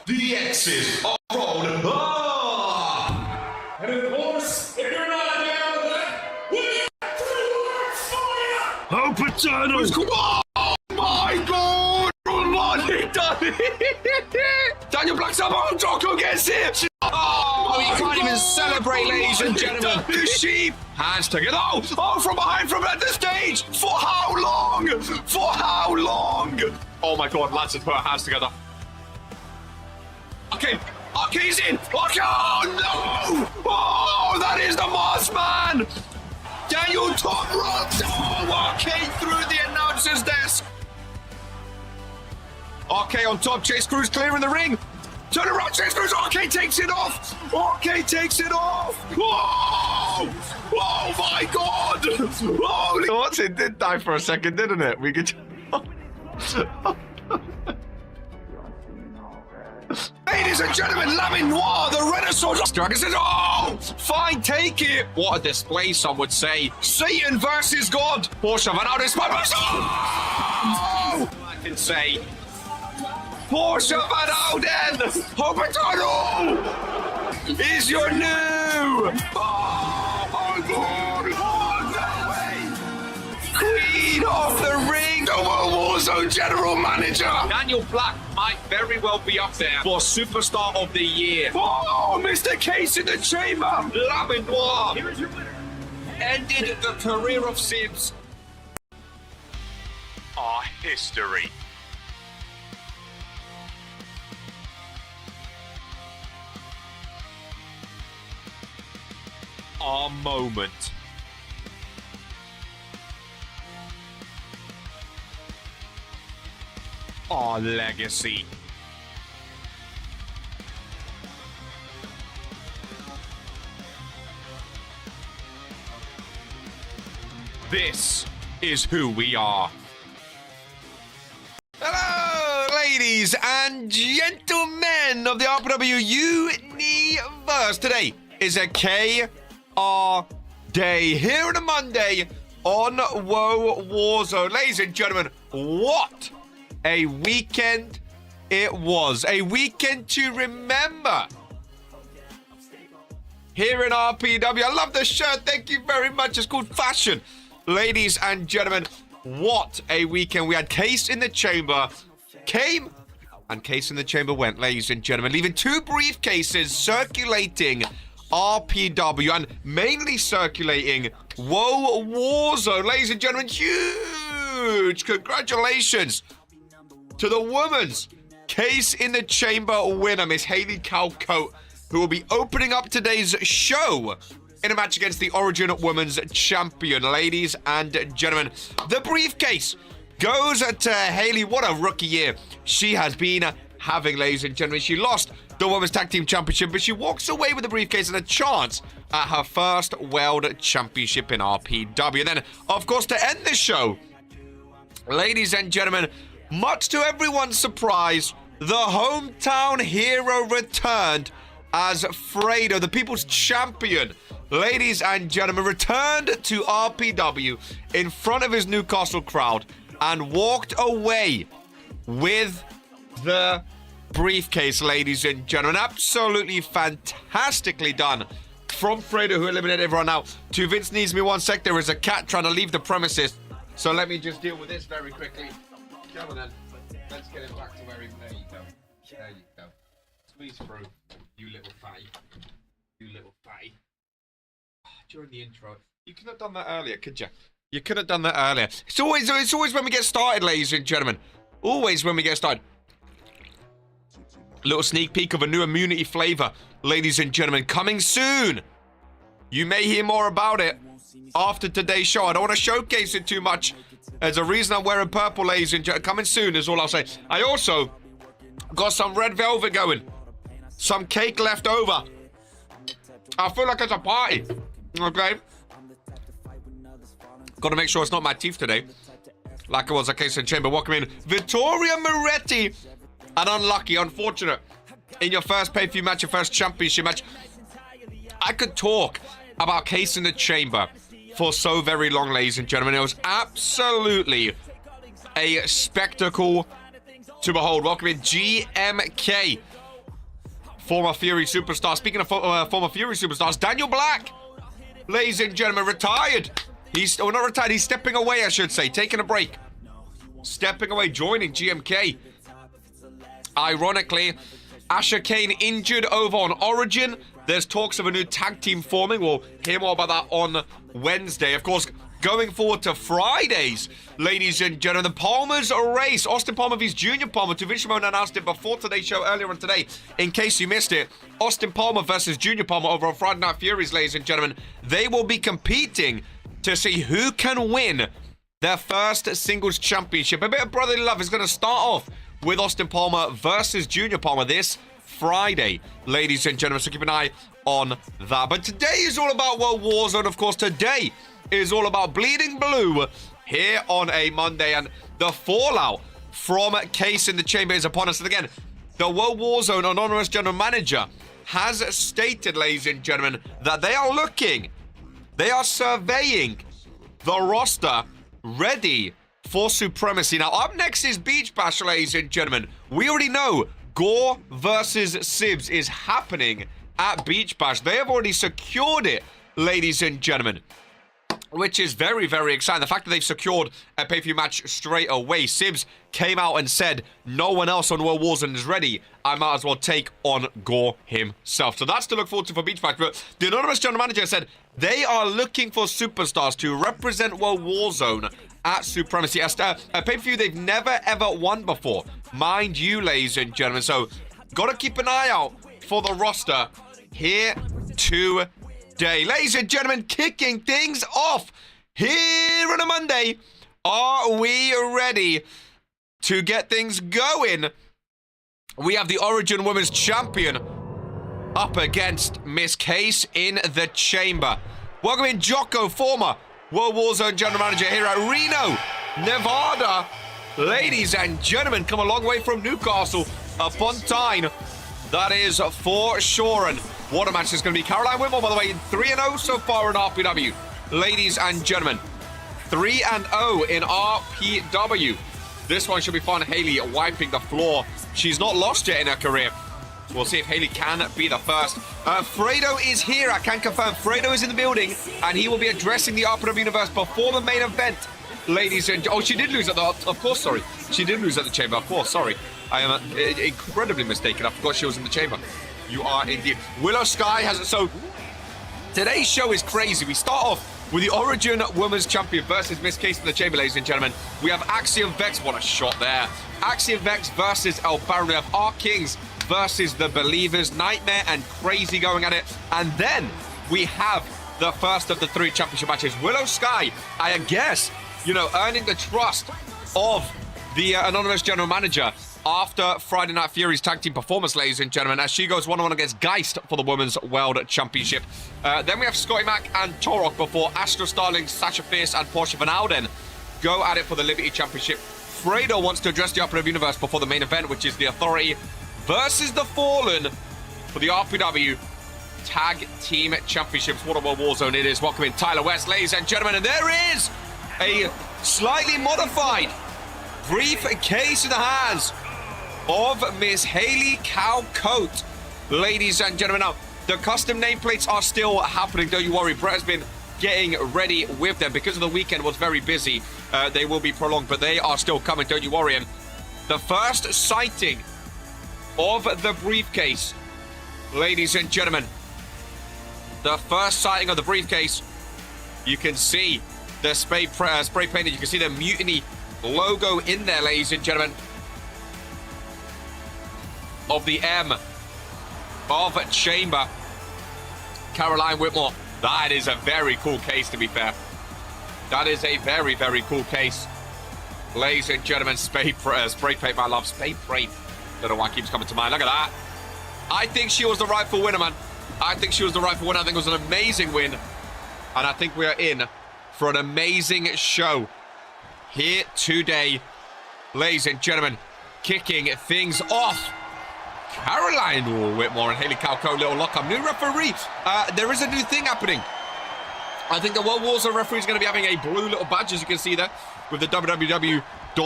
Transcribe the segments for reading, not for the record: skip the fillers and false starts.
the X's are on. And of course, if you're not down with that, we got 3 words for you! Oh, Paterno! Oh my God! What he done? Daniel Black's up on Jocko gets it! Oh, he can't even celebrate, ladies and gentlemen. The sheep! Hands together. Oh, from behind, from at the stage! For how long? For how long? Oh my God, lads, let's put our hands together. Okay, he's in! Okay, oh no! Oh, that is the Moss Man! Daniel top rope! Oh, okay, through the announcer's desk. RK on top, Chase Cruz clearing the ring. Turn around, Chase Cruz, RK takes it off. RK takes it off. Whoa! Oh my God! Holy... What? It did die for a second, didn't it? We could... Ladies and gentlemen, Lamin Noir, the Renaissance Dragon says, oh, fine, take it. What a display, some would say. Satan versus God. Porsche Van Houten, oh! I can say, Porsche Van Houten, Hoppatano is your new. Oh my God. Oh, no way. Queen of the Ring, the Warzone General Manager. Daniel Black might very well be up there for Superstar of the Year. Oh, Mr. Case in the Chamber. Lamin Noir. Here is your winner. Ended the career of Sibs. Our history. Our moment. Our legacy. This is who we are. Hello, ladies and gentlemen of the RPW Universe. Today is a KR day here on a Monday on Woe Warzone. Ladies and gentlemen, what a weekend it was. A weekend to remember. Here in RPW. I love the shirt. Thank you very much. It's called Fashion. Ladies and gentlemen, what a weekend. We had Case in the Chamber. Came and Case in the Chamber went, ladies and gentlemen. Leaving 2 briefcases circulating RPW and mainly circulating Woe Warzone. Ladies and gentlemen, huge congratulations to the women's Case in the Chamber winner, Miss Haley Calcote, who will be opening up today's show in a match against the Origin Women's Champion. Ladies and gentlemen, the briefcase goes to Haley. What a rookie year she has been having, ladies and gentlemen. She lost the Women's Tag Team Championship, but she walks away with the briefcase and a chance at her first World Championship in RPW. And then, of course, to end the show, ladies and gentlemen, much to everyone's surprise, the hometown hero returned as Fredo, the People's Champion. Ladies and gentlemen, returned to RPW in front of his Newcastle crowd and walked away with the briefcase, ladies and gentlemen. Absolutely fantastically done from Fredo, who eliminated everyone out, to Vince Needs Me 1 sec. There is a cat trying to leave the premises. So let me just deal with this very quickly. Come on then. Let's get him back to where he... There you go. There you go. Squeeze through, you little fatty. You little fatty. During the intro. You could have done that earlier, could you? You could have done that earlier. It's always when we get started, ladies and gentlemen. Always when we get started. Little sneak peek of a new immunity flavor, ladies and gentlemen, coming soon. You may hear more about it after today's show. I don't want to showcase it too much. There's a reason I'm wearing purple, ladies and gentlemen. Coming soon is all I'll say. I also got some red velvet going. Some cake left over. I feel like it's a party. Okay? Got to make sure it's not my teeth today. Like it was a Case in Chamber. Welcome in Vittoria Moretti. And unlucky, unfortunate. In your first pay-per-view match, your first championship match. I could talk about Case in the Chamber for so very long, ladies and gentlemen. It was absolutely a spectacle to behold. Welcome in GMK. former Fury superstar. Speaking of former Fury superstars, Daniel Black, ladies and gentlemen, retired. He's not retired. He's stepping away, I should say, taking a break, stepping away, joining GMK. Ironically, Asher Kane injured over on Origin. There's talks of a new tag team forming. We'll hear more about that on Wednesday. Of course, going forward to Fridays, ladies and gentlemen, the Palmer's race. Austin Palmer vs. Junior Palmer. Tuvishimon announced it before today's show earlier on today. In case you missed it, Austin Palmer versus Junior Palmer over on Friday Night Furies, ladies and gentlemen. They will be competing to see who can win their first singles championship. A bit of brotherly love is going to start off with Austin Palmer versus Junior Palmer this Friday, ladies and gentlemen. So keep an eye on that. But today is all about World Warzone. Of course, today is all about Bleeding Blue here on a Monday. And the fallout from Case in the Chamber is upon us. And again, the World Warzone anonymous general manager has stated, ladies and gentlemen, that they are surveying the roster ready for supremacy. Now, up next is Beach Bash, ladies and gentlemen. We already know CAW versus Sibs is happening at Beach Bash. They have already secured it, ladies and gentlemen, which is very, very exciting. The fact that they've secured a pay-per-view match straight away. Sibs came out and said, no one else on World Warzone is ready. I might as well take on CAW himself. So that's to look forward to for Beach Bash. But the anonymous general manager said they are looking for superstars to represent World Warzone at Supremacy. A pay-per-view they've never, ever won before. Mind you, ladies and gentlemen. So, got to keep an eye out for the roster here today. Ladies and gentlemen, kicking things off here on a Monday. Are we ready to get things going? We have the Origin Women's Champion up against Miss Case in the Chamber. Welcome in Jocko, former World Warzone General Manager here at Reno, Nevada. Ladies and gentlemen, come a long way from Newcastle upon Tyne. That is for sure. And what a match is going to be. Caroline Whitmore, by the way, 3-0 so far in RPW. Ladies and gentlemen, 3-0 in RPW. This one should be fun. Haley wiping the floor. She's not lost yet in her career. We'll see if Haley can be the first. Fredo is here. I can confirm Fredo is in the building, and he will be addressing the RPW universe before the main event. Ladies and... Oh, she did lose at the... Of course, sorry. She did lose at the Chamber. Of course, sorry. I am incredibly mistaken. I forgot she was in the Chamber. You are indeed. Willow Sky has... So, today's show is crazy. We start off with the Origin Women's Champion versus Miss Case in the Chamber, ladies and gentlemen. We have Axiom Vex. What a shot there. Axiom Vex versus El Baron. We have our Kings versus the Believers. Nightmare and Crazy going at it. And then we have the first of the 3 championship matches. Willow Sky, I guess, you know, earning the trust of the anonymous general manager after Friday Night Fury's tag team performance, ladies and gentlemen, as she goes 1-on-1 against Geist for the Women's World Championship. Then we have Scotty Mac and Torok before Astra Starling, Sasha Fierce, and Portia Van Alden go at it for the Liberty Championship. Fredo wants to address the RPW universe before the main event, which is the Authority versus the Fallen for the RPW Tag Team Championships. What a World Warzone it is. Welcome in Tyler West, ladies and gentlemen. And there is a slightly modified briefcase in the hands of Miss Haley CAW Coat, ladies and gentlemen. Now, the custom nameplates are still happening. Don't you worry. Brett has been getting ready with them because of the weekend was very busy. They will be prolonged, but they are still coming. Don't you worry. And the first sighting of the briefcase, ladies and gentlemen, the first sighting of the briefcase, you can see the spray painted. You can see the Mutiny logo in there, ladies and gentlemen, of the M of Chamber. Caroline Whitmore. That is a very cool case, to be fair. That is a very, very cool case. Ladies and gentlemen, spray paint, my love. Spray paint. Don't know why it keeps coming to mind. Look at that. I think she was the rightful winner, man. I think she was the rightful winner. I think it was an amazing win. And I think we are in for an amazing show here today. Ladies and gentlemen, kicking things off, Caroline Whitmore and Haley CAW Coat, little lockup. New referee. There is a new thing happening. I think the World Warzone referee is going to be having a blue little badge, as you can see there, with the www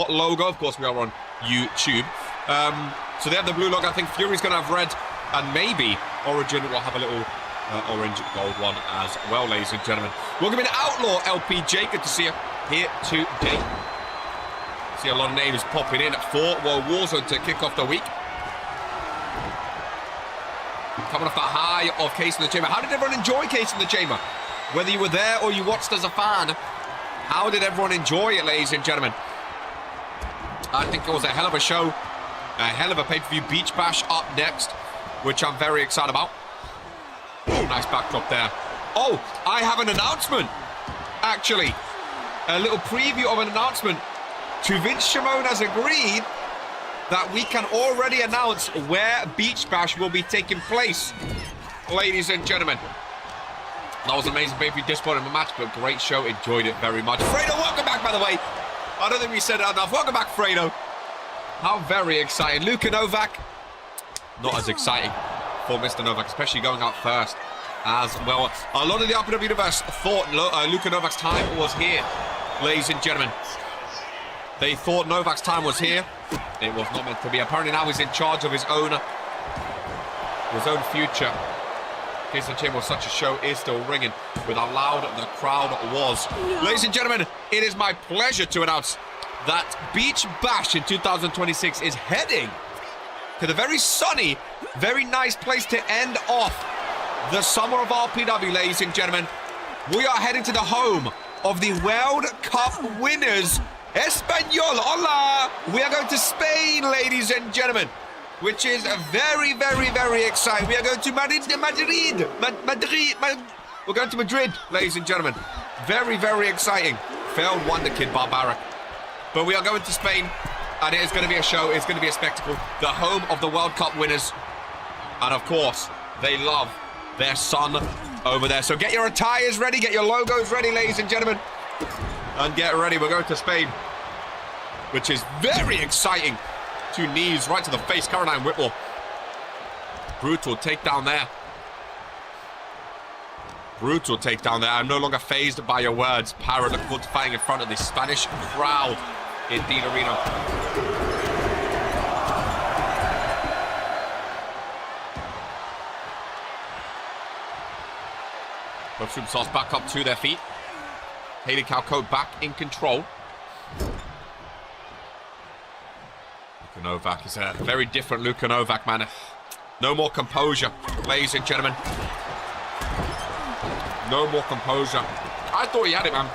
logo. Of course, we are on YouTube. So they have the blue logo. I think Fury's going to have red And maybe Origin will have a little orange gold one as well, ladies and gentlemen. Welcome in Outlaw LPJ. Good to see you here today. See a lot of names popping in for Warzone to kick off the week. Coming off the high of Case in the Chamber. How did everyone enjoy Case in the Chamber? Whether you were there or you watched as a fan, how did everyone enjoy it, ladies and gentlemen? I think it was a hell of a show. A hell of a pay-per-view. Beach Bash up next, which I'm very excited about. Oh, nice backdrop there. Oh, I have an announcement, actually. A little preview of an announcement. To Vince Shimon has agreed that we can already announce where Beach Bash will be taking place, ladies and gentlemen. That was an amazing pay-per-view. Disappointed in the match, but great show. Enjoyed it very much. Fredo, welcome back, by the way. I don't think we said it enough. Welcome back, Fredo. How very exciting. Luka Novak, not as exciting for Mr. Novak, especially going out first as well. A lot of the RPW universe thought Luka Novak's time was here, ladies and gentlemen. They thought Novak's time was here. It was not meant to be. Apparently now he's in charge of his own future. Case in the Chamber was such a show is still ringing with how loud the crowd was. Ladies and gentlemen, it is my pleasure to announce that Beach Bash in 2026 is heading to the very sunny, very nice place to end off the summer of RPW, ladies and gentlemen. We are heading to the home of the World Cup winners, Espanol. Hola! We are going to Spain, ladies and gentlemen, which is very, very, very exciting. We are going to Madrid. We're going to Madrid, ladies and gentlemen. Very, very exciting. Failed Wonder Kid Barbaric. But we are going to Spain, and it is going to be a show. It's going to be a spectacle. The home of the World Cup winners. And of course, they love their son over there. So get your attires ready, get your logos ready, ladies and gentlemen. And get ready. We're going to Spain, which is very exciting. 2 knees right to the face. Caroline Whitmore. Brutal takedown there. Brutal takedown there. I'm no longer phased by your words. Para looking forward to fighting in front of the Spanish crowd in Dean Arena. Both superstars back up to their feet. Haley Calco back in control. Luka Novak is a very different Luka Novak, man. No more composure, ladies and gentlemen. No more composure. I thought he had it, man.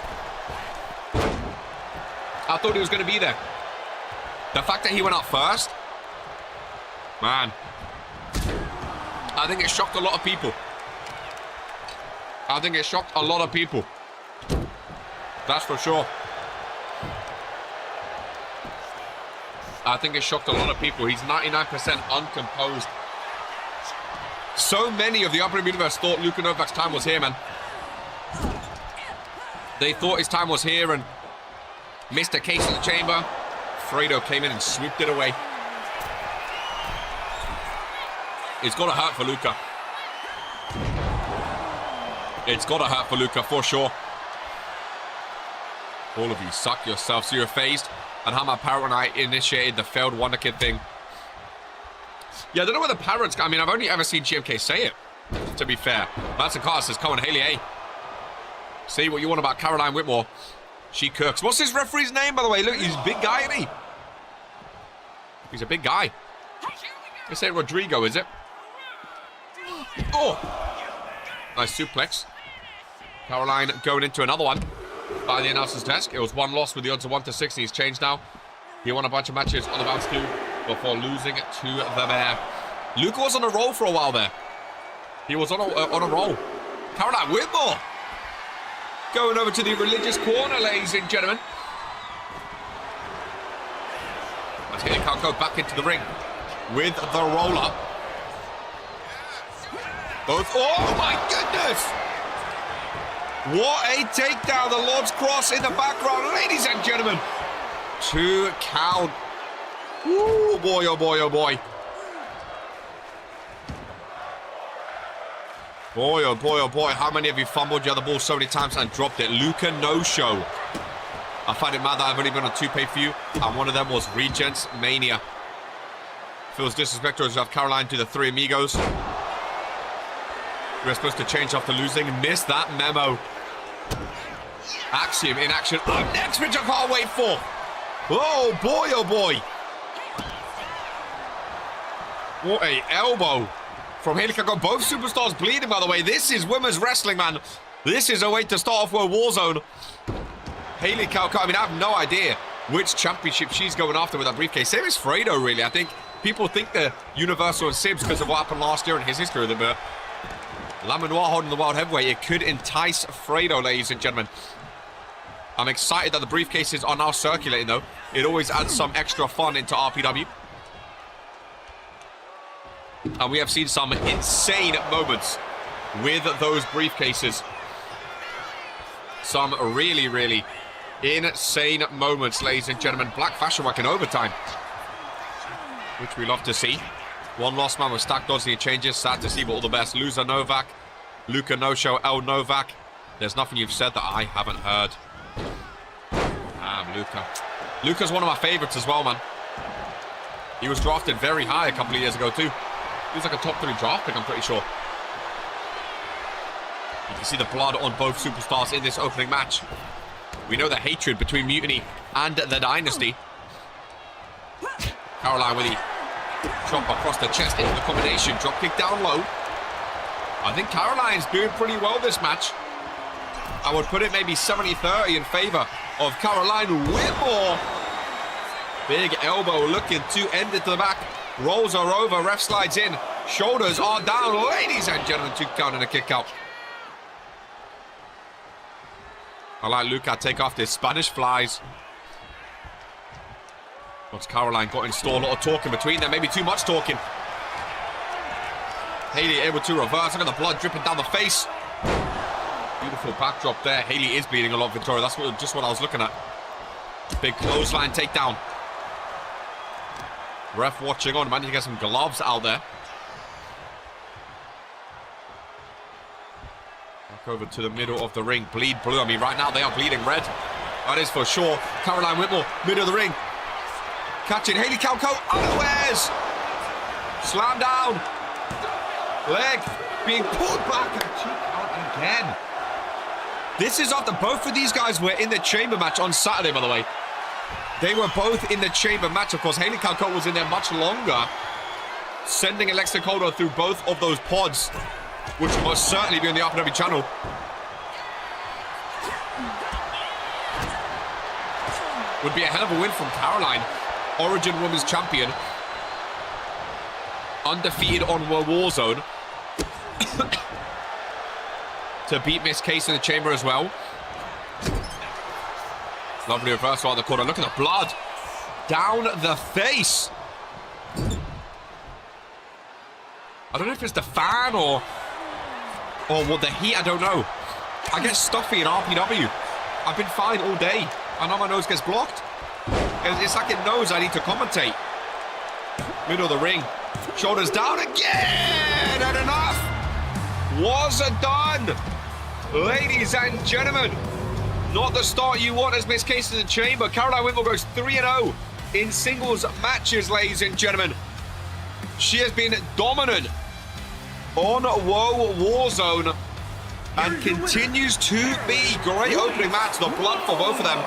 I thought he was going to be there. The fact that he went out first, man, I think it shocked a lot of people. I think it shocked a lot of people. That's for sure. I think it shocked a lot of people. He's 99% uncomposed. So many of the RPW universe thought Luka Novak's time was here, man. They thought his time was here and missed a Case in the Chamber. Fredo came in and swooped it away. It's got to hurt for Luka. It's got to hurt for Luka, for sure. All of you suck yourselves. So you're phased. And how my parent and I initiated the failed Wonder Kid thing. Yeah, I don't know whether parents... I mean, I've only ever seen GMK say it, to be fair. Madison Carter says, come on, Haley, hey. Say what you want about Caroline Whitmore. She cooks. What's his referee's name, by the way? Look, he's a big guy, isn't he? He's a big guy. Let's say Rodrigo, is it? Oh! Nice suplex. Caroline going into another one by the announcer's desk. It was 1 loss with the odds of 1-60. He's changed now. He won a bunch of matches on the bounce too before losing to the Bear. Luke was on a roll for a while there. He was on a roll. Caroline Whitmore going over to the religious corner, ladies and gentlemen. Let's get it. Can't go back into the ring with the roll-up. Both. Oh my goodness! What a takedown. The Lord's Cross in the background, ladies and gentlemen. 2 count. Ooh, boy, oh boy, oh boy. Boy, oh boy, oh boy. How many of you fumbled the other ball so many times and dropped it? Luka no-show. I find it mad that I've only been on 2 pay-per-view, and one of them was Regents Mania. Feels disrespectful to have Caroline do the three amigos. We're supposed to change after losing. Missed that memo. Axiom in action. Up next, which I can't wait for. Oh boy, oh boy. What a elbow from Hayley CAW. Both superstars bleeding, by the way. This is women's wrestling, man. This is a way to start off World Warzone. Hayley CAW, I mean, I have no idea which championship she's going after with that briefcase. Same as Fredo, really. I think people think the Universal and Sibs because of what happened last year and his history with it, but Lamenoir holding the World Heavyweight, it could entice Fredo, ladies and gentlemen. I'm excited that the briefcases are now circulating, though. It always adds some extra fun into RPW. And we have seen some insane moments with those briefcases. Some really, really insane moments, ladies and gentlemen. Black Fashion working overtime, which we love to see. One lost man with stacked odds and changes. Sad to see, but all the best. Loser Novak. Luca No-Show L Novak. There's nothing you've said that I haven't heard. Luca. Luca's one of my favorites as well, man. He was drafted very high a couple of years ago, too. He was like a top 3 draft pick, I'm pretty sure. You can see the blood on both superstars in this opening match. We know the hatred between Mutiny and the Dynasty. Caroline with the chop across the chest into the combination. Drop kick down low. I think Caroline's doing pretty well this match. I would put it maybe 70-30 in favor of Caroline Whitmore. Big elbow looking to end it to the back. Rolls are over. Ref slides in. Shoulders are down. Ladies and gentlemen, 2 count and a kick out. I like Luca take off this Spanish flies. What's Caroline got in store? A lot of talking between them. Maybe too much talking. Hayley able to reverse. Look at the blood dripping down the face. Beautiful backdrop there. Hayley is bleeding a lot, Victoria. That's just what I was looking at. Big clothesline takedown. Ref watching on. Managing to get some gloves out there. Back over to the middle of the ring. Bleed blue. I mean, right now they are bleeding red. That is for sure. Caroline Whitmore, middle of the ring. Catching Hayley CAW unawares. Slam down. Leg being pulled back and cheek out again. This is after both of these guys were in the chamber match on Saturday, by the way. They were both in the chamber match. Of course, Hayley CAW was in there much longer, sending Alexa Caldo through both of those pods, which will most certainly be on the RPW channel. Would be a hell of a win from Caroline, Origin Women's Champion, undefeated on World Warzone. To beat Miss Case in the chamber as well. Lovely reversal out the corner. Look at the blood down the face. I don't know if it's the fan or what, the heat. I don't know. I get stuffy in RPW. I've been fine all day. I know my nose gets blocked. It's like it knows I need to commentate. Middle of the ring. Shoulders down again. And enough was done. Ladies and gentlemen, not the start you want as Miss Case in the chamber. Caroline Whitmore goes 3-0 in singles matches, ladies and gentlemen. She has been dominant on World Warzone and continues to be great opening match. The blood for both of them.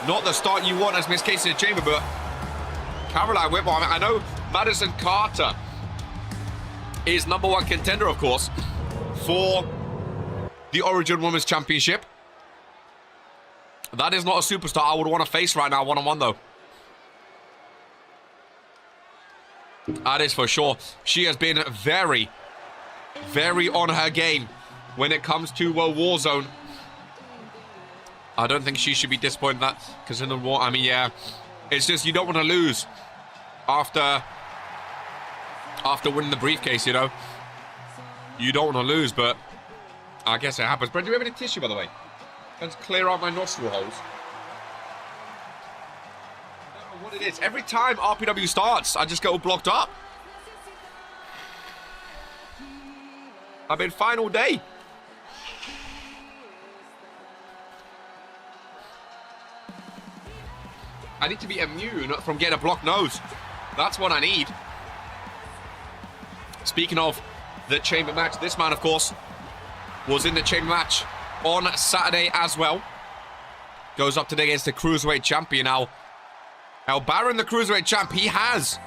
Not the start you want as Miss Case in the chamber, but Caroline Whitmore, I know Madison Carter is #1 contender, of course, for the Origin Women's Championship. That is not a superstar I would want to face right now, one-on-one, though. That is for sure. She has been very, very on her game when it comes to Warzone. I don't think she should be disappointed in that, because in the war, I mean, yeah, it's just you don't want to lose after winning the briefcase, you know. You don't want to lose, but I guess it happens. Brent, do you have any tissue, by the way? Let's clear out my nostril holes. I don't know what it is. Every time RPW starts, I just get all blocked up. I've been fine all day. I need to be immune from getting a blocked nose. That's what I need. Speaking of the chamber match, this man, of course, was in the chamber match on Saturday as well. Goes up today against the Cruiserweight champion. Now, El Baron, the Cruiserweight champ, he has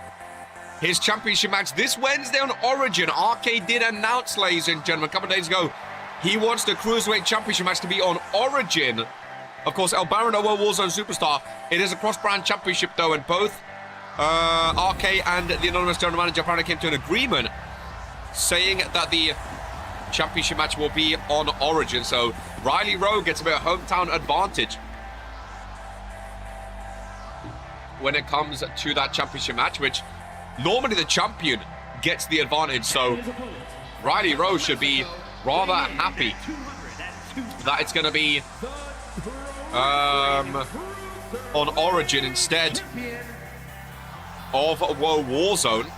his championship match this Wednesday on Origin. RK did announce, ladies and gentlemen, a couple of days ago, he wants the Cruiserweight championship match to be on Origin. Of course, El Baron, a World Warzone superstar. It is a cross-brand championship, though, and both RK and the anonymous general manager apparently came to an agreement saying that the championship match will be on Origin. So Riley Rowe gets a bit of hometown advantage when it comes to that championship match, which normally the champion gets the advantage. So Riley Rowe should be rather happy that it's going to be on Origin instead of Warzone.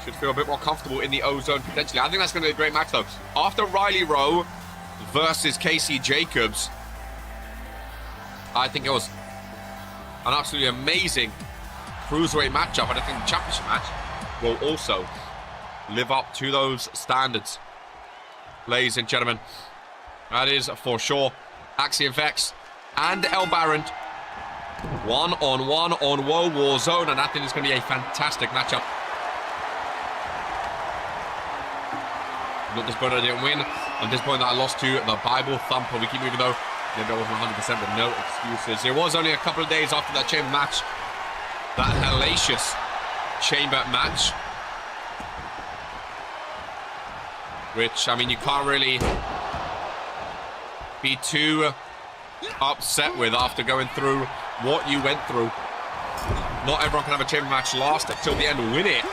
Should feel a bit more comfortable in the O-Zone potentially. I think that's going to be a great match, though. After Riley Rowe versus Casey Jacobs, I think it was an absolutely amazing Cruiserweight matchup, and I think the championship match will also live up to those standards. Ladies and gentlemen, that is for sure. Axiom Vex and El Baron, one-on-one on Warzone, and I think it's going to be a fantastic matchup. Not disappointed I didn't win. I'm disappointed that I lost to the Bible Thumper. We keep moving though. Maybe I wasn't 100%, but no excuses. It was only a couple of days after that chamber match, that hellacious chamber match, which, I mean, you can't really be too upset with after going through what you went through. Not everyone can have a chamber match last till the end, win it,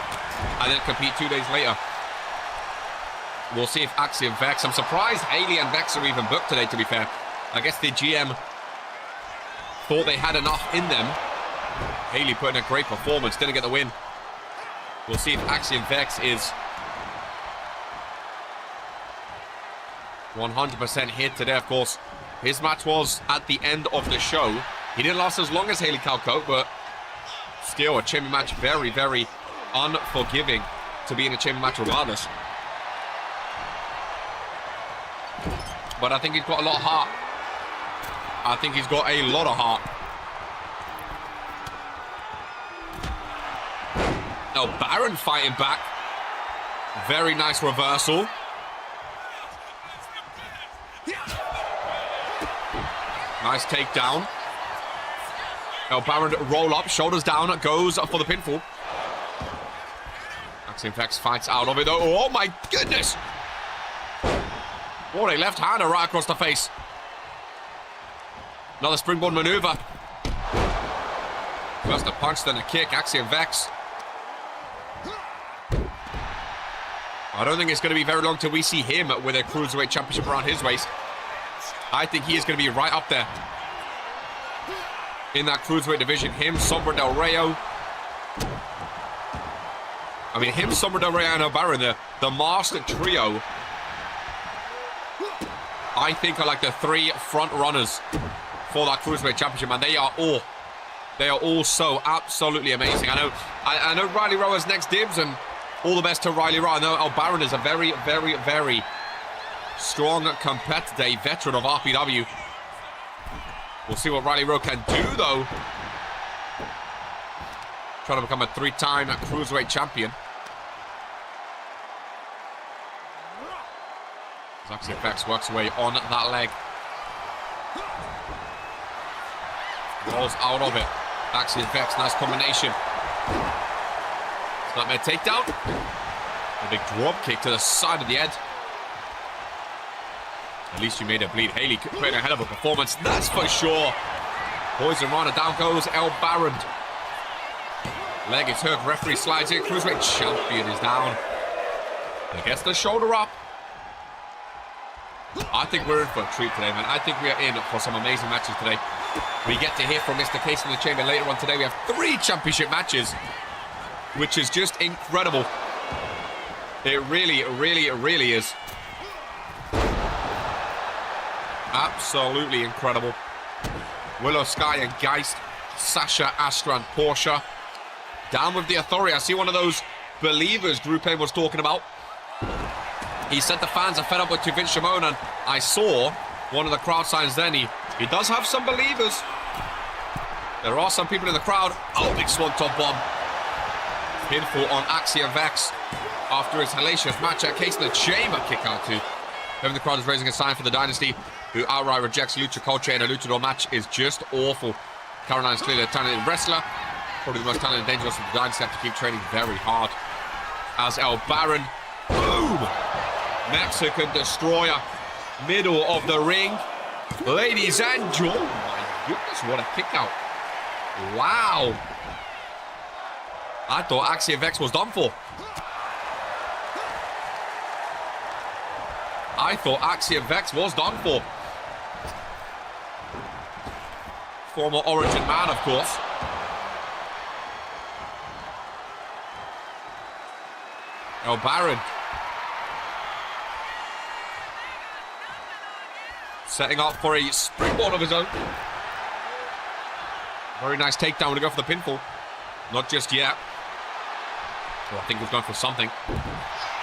and then compete 2 days later. We'll see if Axiom Vex. I'm surprised Haley and Vex are even booked today, to be fair. I guess the GM thought they had enough in them. Haley put in a great performance, didn't get the win. We'll see if Axiom Vex is 100% here today, of course. His match was at the end of the show. He didn't last as long as Haley Calco, but still a chamber match, very, very unforgiving to be in a chamber match regardless. But I think he's got a lot of heart. I think he's got a lot of heart. Now, Baron fighting back. Very nice reversal. Nice takedown. Now, Baron roll up, shoulders down, goes for the pinfall. Axiom Vex fights out of it though. Oh my goodness! What a left-hander right across the face. Another springboard maneuver. First a punch, then a kick. Axiom Vex. I don't think it's going to be very long till we see him with a Cruiserweight Championship around his waist. I think he is going to be right up there in that Cruiserweight division. Him, Sombra Del Rio. I mean, him, Sombra Del Rio, and El Baron, the master trio, I think are like the three front runners for that Cruiserweight Championship, and they are all so absolutely amazing. I know Riley Rowe is next dibs, and all the best to Riley Rowe. I know El Baron is a very, very, very strong competitor, a veteran of RPW. We'll see what Riley Rowe can do, though. Trying to become a three-time Cruiserweight champion. Axiom Vex works away on that leg. Rolls out of it. Axiom Vex, nice combination. Nightmare takedown. A big drop kick to the side of the head. At least you made her bleed. Haley put in a hell of a performance, that's for sure. Poison Rana, down goes El Baron. Leg is hurt, referee slides in. Cruiserweight champion is down. And gets the shoulder up. I think we're in for a treat today, man. I think we are in for some amazing matches today. We get to hear from Mr. Case in the Chamber later on today. We have 3 championship matches, which is just incredible. It really, really, really is. Absolutely incredible. Willow Sky and Geist, Sasha, Astra, and Portia. Down with the authority. I see one of those believers Drew Payne was talking about. He said the fans are fed up with Vince Shimon, and I saw one of the crowd signs then. He does have some believers. There are some people in the crowd. Oh, big swanton bomb. Pinfall on Axiom Vex after his hellacious match at Case in the Chamber. Kick out to him. The crowd is raising a sign for the Dynasty, who outright rejects lucha culture, and a luchador match is just awful. Caroline's clearly a talented wrestler. Probably the most talented and dangerous of the Dynasty. Have to keep training very hard. As El Baron, boom! Mexican Destroyer, middle of the ring. Ladies and gentlemen, oh my goodness, what a kick out. Wow. I thought Axiom Vex was done for. I thought Axiom Vex was done for. Former Origin man, of course. El Baron. Setting up for a springboard of his own. Very nice takedown to go for the pinfall. Not just yet. Oh, I think he was going for something.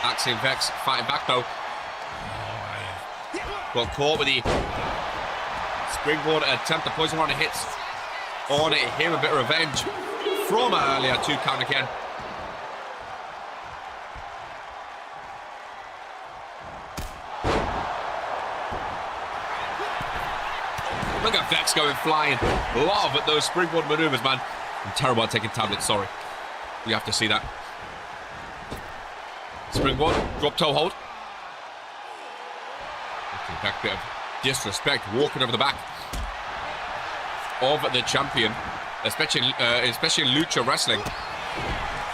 Axiom Vex fighting back though. Got caught with the springboard attempt. The poison runner hits on him. A bit of revenge from earlier. 2 count again. Look at Vex going flying. Love at those springboard maneuvers, man. I'm terrible at taking tablets, sorry. You have to see that. Springboard, drop toe hold. Back, bit of disrespect, walking over the back of the champion, especially in lucha wrestling.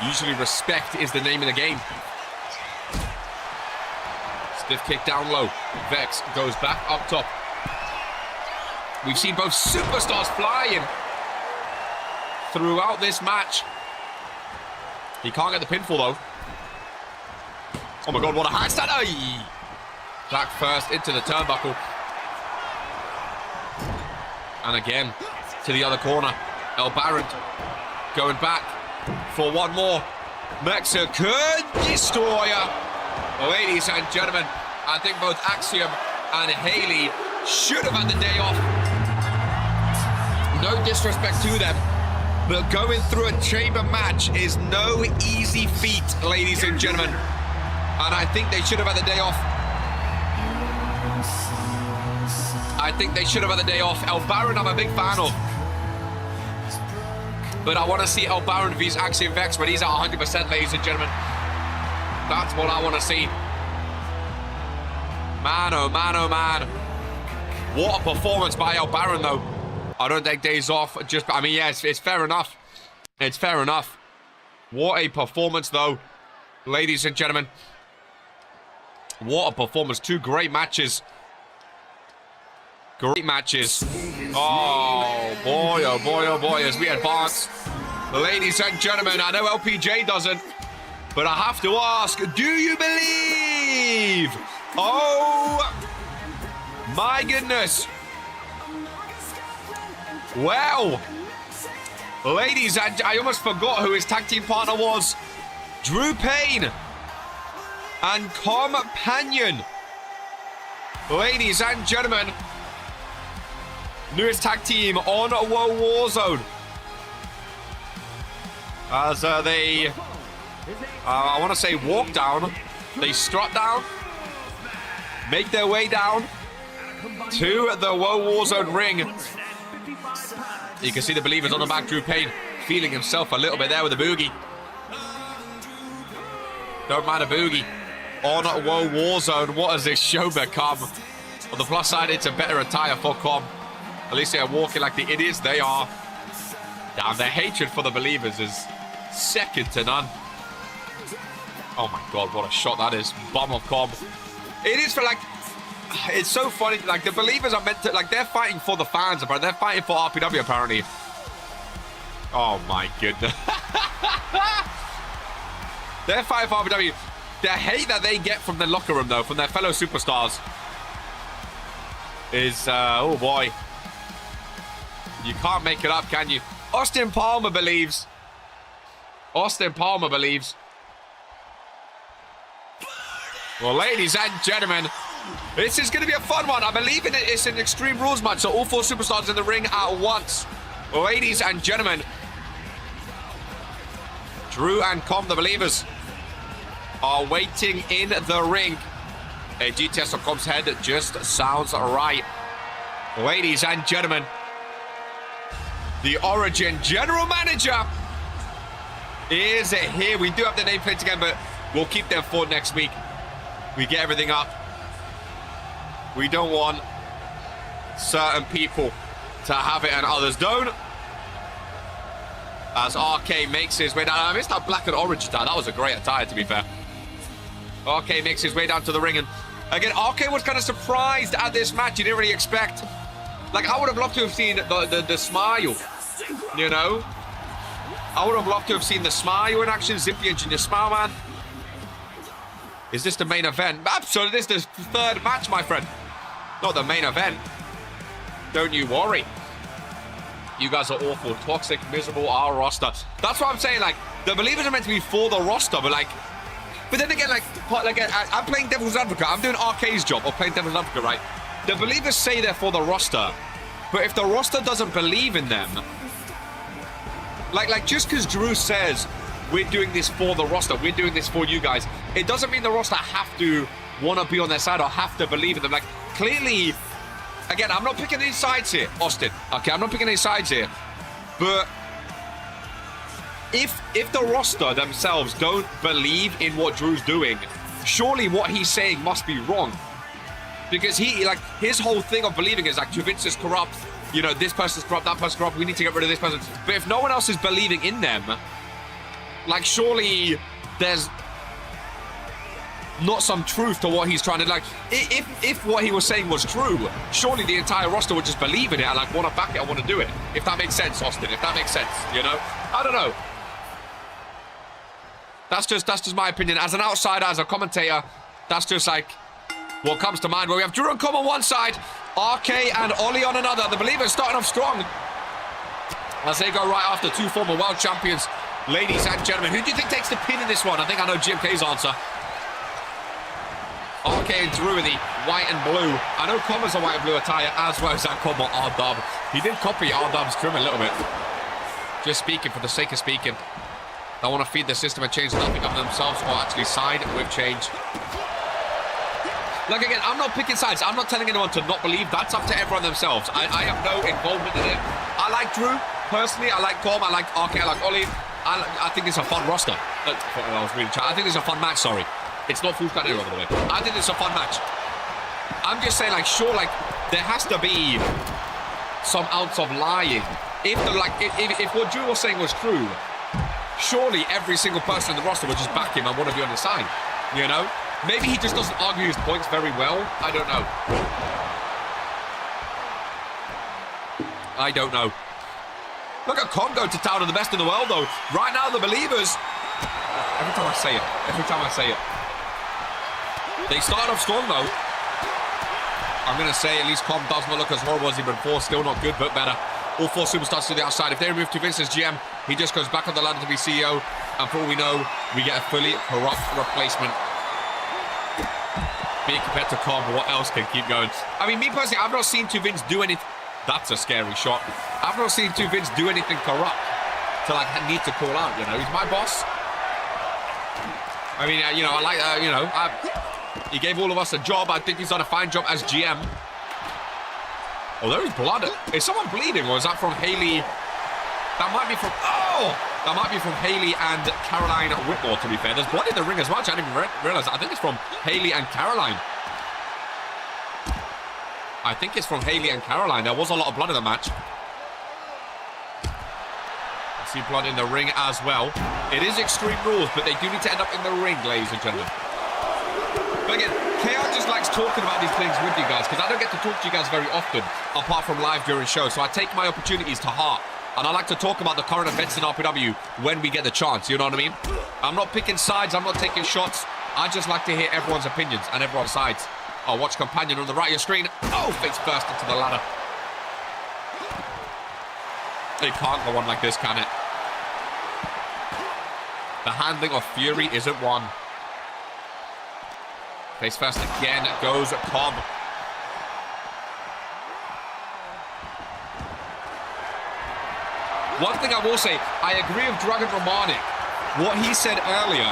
Usually respect is the name of the game. Stiff kick down low. Vex goes back up top. We've seen both superstars flying throughout this match. He can't get the pinfall though. Oh my god, what a handstand! Aye. Back first into the turnbuckle. And again to the other corner. El Baron going back for one more. Mexican Destroyer. Ladies and gentlemen, I think both Axiom and Haley should have had the day off. No disrespect to them, but going through a chamber match is no easy feat, ladies and gentlemen. And I think they should have had the day off. I think they should have had the day off. El Baron, I'm a big fan of. But I want to see El Baron vs Axiom Vex when he's at 100%, ladies and gentlemen. That's what I want to see. Man, oh man, oh man. What a performance by El Baron, though. I don't take days off. I mean, yeah, it's fair enough. It's fair enough. What a performance, though. Ladies and gentlemen. What a performance. 2 great matches. Great matches. Oh, boy, oh, boy, oh, boy. As we advance. Ladies and gentlemen, I know LPJ doesn't. But I have to ask, do you believe? Oh, my goodness. Well, ladies, I almost forgot who his tag team partner was. Drew Payne and Companion. Ladies and gentlemen, newest tag team on World Warzone. As they, I want to say walk down, they strut down, make their way down to the World Warzone ring. You can see the believers on the back. Drew Payne feeling himself a little bit there with a boogie. Don't mind a boogie. On World Warzone, what has this show become? On the plus side, it's a better attire for Com. At least they are walking like the idiots they are. Damn, their hatred for the believers is second to none. Oh my god, what a shot that is. Bomb of Com. It is for like... It's so funny, like the believers are meant to, like they're fighting for the fans, but they're fighting for RPW apparently. Oh my goodness. They're fighting for RPW. The hate that they get from the locker room though, from their fellow superstars is, oh boy. You can't make it up, can you? Austin Palmer believes Austin Palmer believes. Well, ladies and gentlemen, this is going to be a fun one. I believe in it. It's an Extreme Rules match, so all 4 superstars in the ring at once. Ladies and gentlemen, Drew and Com, the believers, are waiting in the ring. A GTS.com's head just sounds right. Ladies and gentlemen, the Origin General Manager is here. We do have the nameplates again, but we'll keep them for next week. We get everything up. We don't want certain people to have it and others don't. As RK makes his way down. I missed that black and orange attire. That was a great attire, to be fair. RK makes his way down to the ring. And again, RK was kind of surprised at this match. He didn't really expect. Like, I would have loved to have seen the smile, you know? I would have loved to have seen the smile in action. Zippy and Junior Smile, man. Is this the main event? Absolutely, this is the 3rd match, my friend. Not the main event. Don't you worry. You guys are awful, toxic, miserable, our roster. That's what I'm saying, like, the believers are meant to be for the roster, but then again, I'm playing devil's advocate. I'm doing RK's job of playing devil's advocate, right? The believers say they're for the roster, but if the roster doesn't believe in them, like just because Drew says, we're doing this for the roster, we're doing this for you guys, it doesn't mean the roster have to want to be on their side or have to believe in them. Like, clearly, again, I'm not picking any sides here, Austin. Okay, I'm not picking any sides here. But if the roster themselves don't believe in what Drew's doing, surely what he's saying must be wrong. Because his whole thing of believing is like, Vince is corrupt, you know, this person's corrupt, that person's corrupt, we need to get rid of this person. But if no one else is believing in them, like, surely there's not some truth to what he's trying to, like, if what he was saying was true, surely the entire roster would just believe in it and, like, want to back it, I want to do it. If that makes sense, Austin, if that makes sense, you know? I don't know. That's just my opinion. As an outsider, as a commentator, that's just, like, what comes to mind. Where we have Drew and Com on one side, RK and Ollie on another. The believers starting off strong as they go right after 2 former world champions. Ladies and gentlemen, who do you think takes the pin in this one? I think I know GMK's answer. RK and Drew in the white and blue. I know Com has a white and blue attire as well as that Com on R-Dub. He did copy R-Dub's trim a little bit. Just speaking for the sake of speaking. They want to feed the system and change nothing of themselves or actually side with change. Like, again, I'm not picking sides. I'm not telling anyone to not believe. That's up to everyone themselves. I have no involvement in it. I like Drew. Personally, I like Com. I like RK. I like Ollie. I think it's a fun roster. I think it's a fun match, sorry. It's not full cut error, by the way. I think it's a fun match. I'm just saying, like, sure, like, there has to be some ounce of lying. If what Drew was saying was true, surely every single person in the roster would just back him and want to be on his side, you know? Maybe he just doesn't argue his points very well. I don't know. I don't know. Look at Com go to town on the best in the world, though. Right now, the believers... Every time I say it. They start off strong, though. I'm going to say at least Com does not look as horrible as he did before. Still not good, but better. All 4 superstars to the outside. If they remove to Vince's GM, he just goes back on the ladder to be CEO. And for all we know, we get a fully corrupt replacement. Being compared to Com, what else can keep going? I mean, me personally, I've not seen Vince do anything... That's a scary shot. I've not seen Vince do anything corrupt to, like, need to call out, you know? He's my boss. I mean, you know, I like, you know, he gave all of us a job. I think he's done a fine job as GM. Oh, there is blood. Is someone bleeding, or is that from Haley? That might be from... Oh! That might be from Haley and Caroline Whitmore, to be fair. There's blood in the ring as well. I didn't even realize that. I think it's from Haley and Caroline. I think it's from Haley and Caroline. There was a lot of blood in the match. I see blood in the ring as well. It is Extreme Rules, but they do need to end up in the ring, ladies and gentlemen. But again, KR just likes talking about these things with you guys, because I don't get to talk to you guys very often, apart from live during shows. So I take my opportunities to heart. And I like to talk about the current events in RPW when we get the chance, you know what I mean? I'm not picking sides, I'm not taking shots. I just like to hear everyone's opinions and everyone's sides. Oh, watch companion on the right of your screen. Oh, face first into the ladder. It can't go on like this, can it? The handling of Fury isn't one. Face first again goes Cobb. One thing I will say, I agree with Dragon Romanik. What he said earlier,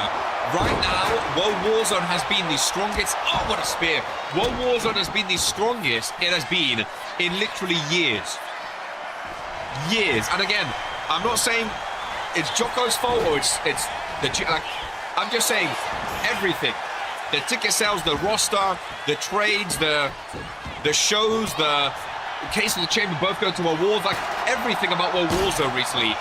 right now, World Warzone has been the strongest. Oh, what a spear. World Warzone has been the strongest it has been in literally years. Years. And again, I'm not saying it's Joko's fault or it's the... Like, I'm just saying everything. The ticket sales, the roster, the trades, the shows, the Case of the Chamber both go to awards. Like, everything about World Warzone recently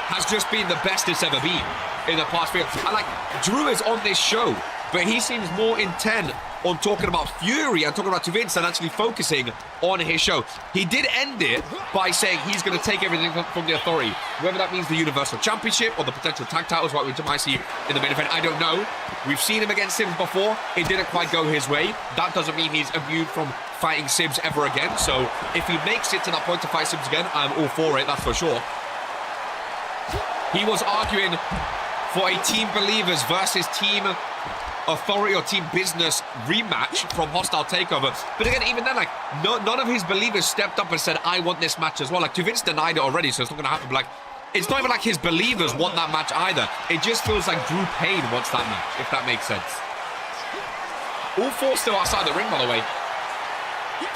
has just been the best it's ever been in the past few. And like, Drew is on this show, but he seems more intent on talking about Fury and talking about Vince than actually focusing on his show. He did end it by saying he's going to take everything from the Authority, whether that means the Universal Championship or the potential tag titles, what we might see in the main event. I don't know. We've seen him against Sims before. It didn't quite go his way. That doesn't mean he's immune from fighting Sims ever again. So if he makes it to that point to fight Sims again, I'm all for it, that's for sure. He was arguing for a Team Believers versus Team Authority or Team Business rematch from Hostile Takeover. But again, even then, like, none of his believers stepped up and said, I want this match as well. Like, Vince denied it already, so it's not going to happen. But, like, it's not even like his believers want that match either. It just feels like Drew Payne wants that match, if that makes sense. All four still outside the ring, by the way.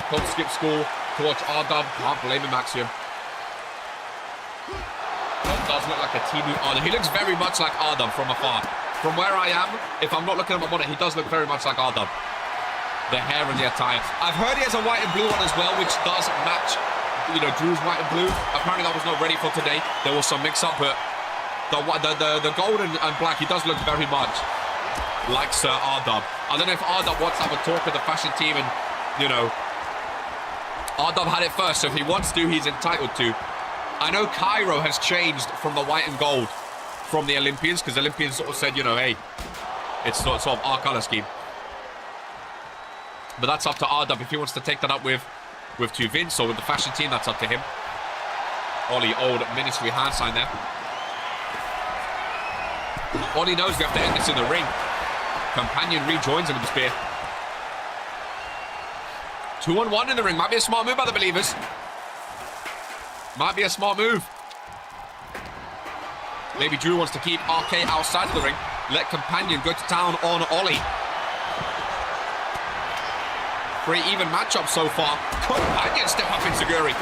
Don't skip school towards R-Dub. Can't blame him, Axiom. Does look like a teeny R-Dub. He looks very much like R-Dub from afar. From where I am, if I'm not looking at my monitor, he does look very much like R-Dub. The hair and the attire. I've heard he has a white and blue one as well, which does match, you know, Drew's white and blue. Apparently that was not ready for today. There was some mix-up, but the gold and black, he does look very much like Sir R-Dub. I don't know if R-Dub wants to have a talk with the fashion team and, you know, R-Dub had it first, so if he wants to, he's entitled to. I know Cairo has changed from the white and gold from the Olympians, because Olympians sort of said, you know, hey, it's sort of our color scheme. But that's up to R-Dub. If he wants to take that up with Vince or with the fashion team, that's up to him. Ollie, old ministry hand sign there. Ollie knows we have to end this in the ring. Companion rejoins him with the spear. 2-on-1 in the ring. Might be a smart move by the Believers. Might be a smart move. Maybe Drew wants to keep RK outside of the ring. Let Companion go to town on Ollie. Pretty even matchup so far. Companion step up in Seguri.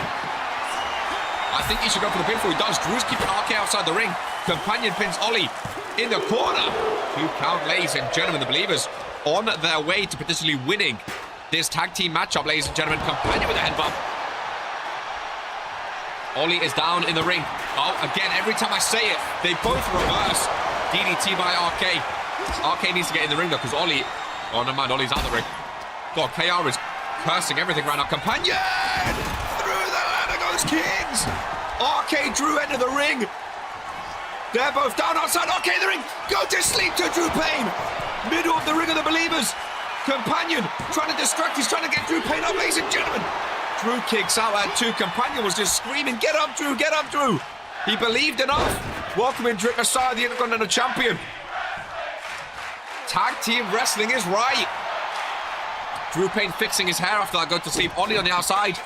I think he should go for the pinfall. He does. Drew's keeping RK outside the ring. Companion pins Ollie in the corner. 2 count, ladies and gentlemen. The Believers on their way to potentially winning this tag team matchup, ladies and gentlemen. Companion with a head bump. Ollie is down in the ring. Oh, again, every time I say it, they both reverse. DDT by RK. RK needs to get in the ring, though, because Ollie... Oh, never mind, Ollie's out of the ring. God, KR is cursing everything right now. Companion! Through the ladder goes Kings! RK Drew into the ring. They're both down outside. RK in the ring. Go to sleep to Drew Payne. Middle of the ring of the Believers. Companion trying to distract. He's trying to get Drew Payne up, ladies and gentlemen. Drew kicks out at 2. Companion was just screaming, get up, Drew, get up, Drew. He believed enough. Welcoming Drake Messiah, the Intercontinental Champion. Tag team wrestling is right. Drew Payne fixing his hair after that, go to sleep. Ollie on the outside.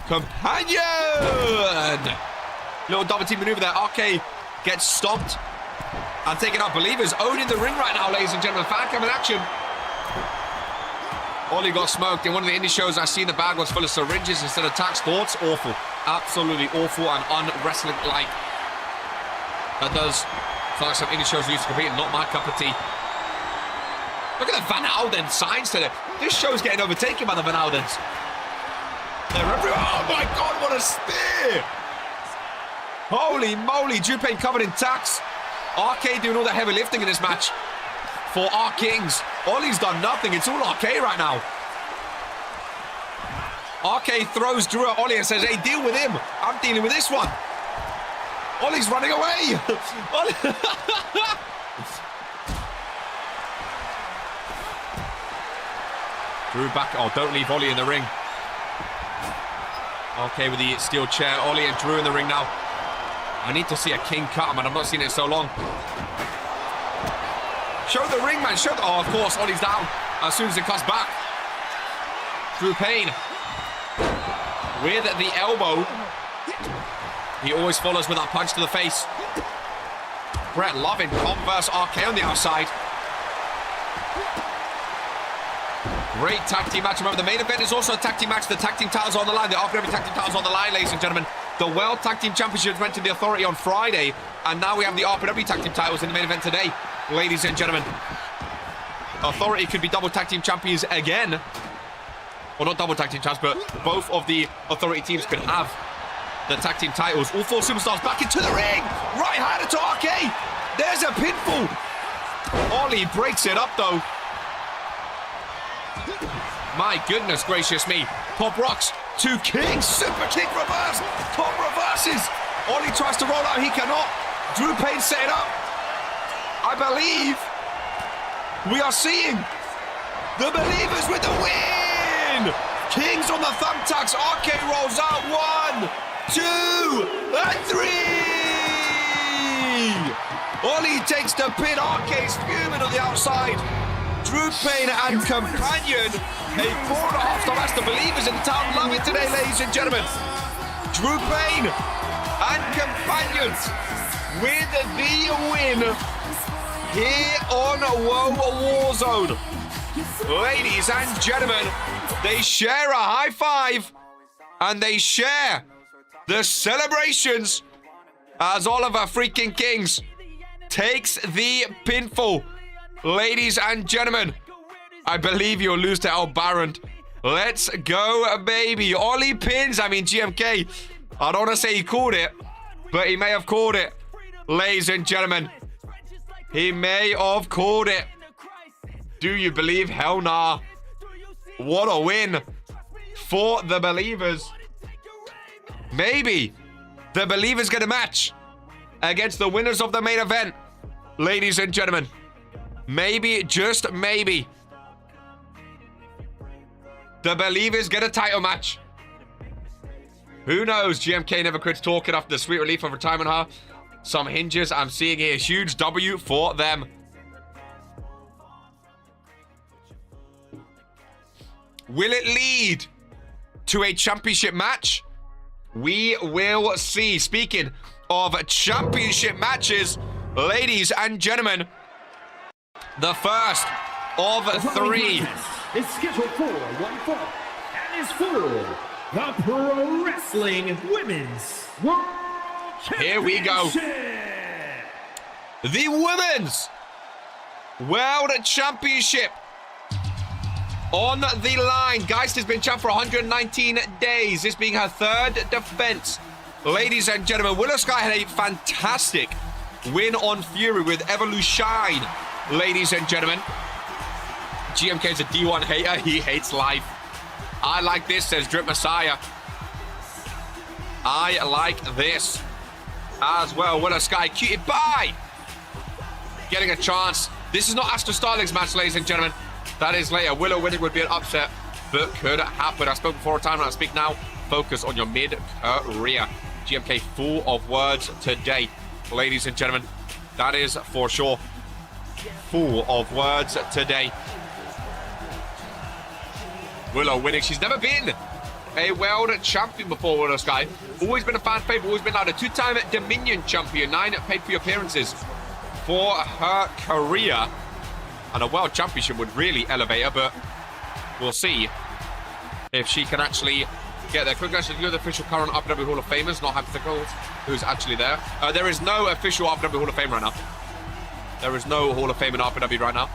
Companion! Little double team maneuver there. RK gets stomped and taking out Believers. Owning the ring right now, ladies and gentlemen. Fan cam in action. Ollie got smoked. In one of the indie shows, I seen the bag was full of syringes instead of tax thoughts. Awful. Absolutely awful and un-wrestling-like. That does sound like some indie shows used to compete. Not my cup of tea. Look at the Van Alden signs today. This show's getting overtaken by the Van Aldens. They're everywhere. Oh my God, what a spear! Holy moly, Drew Payne covered in tax. RK doing all the heavy lifting in this match. For our Kings. Ollie's done nothing. It's all RK right now. RK throws Drew at Ollie and says, hey, deal with him. I'm dealing with this one. Ollie's running away. Drew back. Oh, don't leave Ollie in the ring. RK with the steel chair. Ollie and Drew in the ring now. I need to see a king cut, man. I've not seen it in so long. Show the ring, man. Show the... Oh, of course. Ollie's down as soon as it cuts back. Drew Payne with the elbow. He always follows with that punch to the face. Brett loving Converse RK on the outside. Great tag team match. Remember, the main event is also a tag team match. The tag team titles are on the line. The RPW tag team titles on the line, ladies and gentlemen. The World Tag Team Championships went to the Authority on Friday, and now we have the RPW tag team titles in the main event today, ladies and gentlemen. Authority could be double tag team champions again. Well, not double tag team champs, but both of the Authority teams could have the tag team titles. All four superstars back into the ring. Right hand to RK. There's a pinfall. Ollie breaks it up, though. My goodness gracious me. Pop rocks. Two kings. Super kick reverse. Pop reverses. Ollie tries to roll out. He cannot. Drew Payne set it up. I believe we are seeing the Believers with the win. Kings on the thumbtacks. RK rolls out. 1, 2, and 3. Ollie takes the pin. RK's fuming on the outside. Drew Payne and companion, a 4.5-star match. The Believers in town love it today, ladies and gentlemen. Drew Payne and companions with the win here on Warzone. Ladies and gentlemen, they share a high five and they share the celebrations as Oliver freaking Kings takes the pinfall. Ladies and gentlemen, I believe you'll lose to El Baron. Let's go, baby. Ollie pins. I mean, GMK. I don't want to say he called it, but he may have called it. Ladies and gentlemen, he may have called it. Do you believe? Hell nah. What a win for the Believers. Maybe the Believers get a match against the winners of the main event. Ladies and gentlemen, maybe, just maybe, the Believers get a title match. Who knows? GMK never quits talking after the sweet relief of retirement. Her some hinges I'm seeing here. Huge W for them. Will it lead to a championship match? We will see. Speaking of championship matches, ladies and gentlemen, the first of 3 is scheduled for 1 fall and is for the Pro Wrestling Women's World Championship. Here we go. The Women's World Championship on the line. Geist has been champ for 119 days, this being her 3rd defense. Ladies and gentlemen, Willow Sky had a fantastic win on Fury with Evolution. Ladies and gentlemen, GMK is a D1 hater. He hates life. I like this, says Drip Messiah. I like this as well. Willow Sky, cutie pie. Getting a chance. This is not Astra Starling's match, ladies and gentlemen. That is later. Willow winning would be an upset, but could happen. I spoke before a time, and I speak now. Focus on your mid-career. GMK full of words today, ladies and gentlemen. That is for sure. Full of words today. Willow winning. She's never been a world champion before, Willow Sky. Always been a fan favorite. Always been like a 2-time Dominion champion. 9 paid-per-view appearances for her career. And a world championship would really elevate her, but we'll see if she can actually get there. Quick question, you're the official current RPW Hall of Famers, not hypotheticals. Who's actually there? There is no official RPW Hall of Fame right now. There is no Hall of Fame in RPW right now.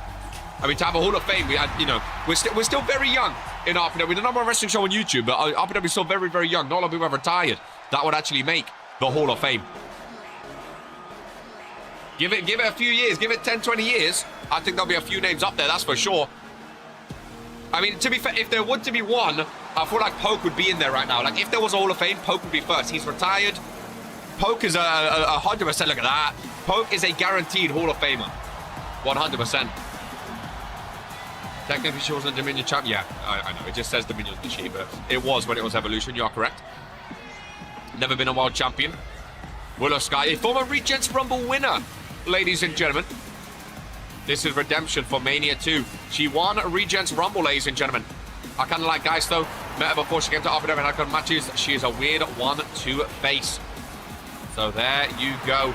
I mean, to have a Hall of Fame, we had, you know, we're still very young in RPW. We're the number one wrestling show on YouTube, but RPW is still very, very young. Not a lot of people have retired. That would actually make the Hall of Fame. Give it a few years. Give it 10, 20 years. I think there'll be a few names up there, that's for sure. I mean, to be fair, if there were to be one, I feel like Poke would be in there right now. Like, if there was a Hall of Fame, Poke would be first. He's retired. Poke is a 100%. Look at that. Poke is a guaranteed Hall of Famer. 100%. Technically, she wasn't a Dominion champ. Yeah, I know. It just says Dominion on the sheet, but it was when it was Evolution. You are correct. Never been a world champion. Willow Sky, a former Regents Rumble winner, ladies and gentlemen. This is redemption for Mania 2. She won Regents Rumble, ladies and gentlemen. I kind of like Geist, though. Met her before she came to RPW and had good matches. She is a weird 1-2 face. So there you go.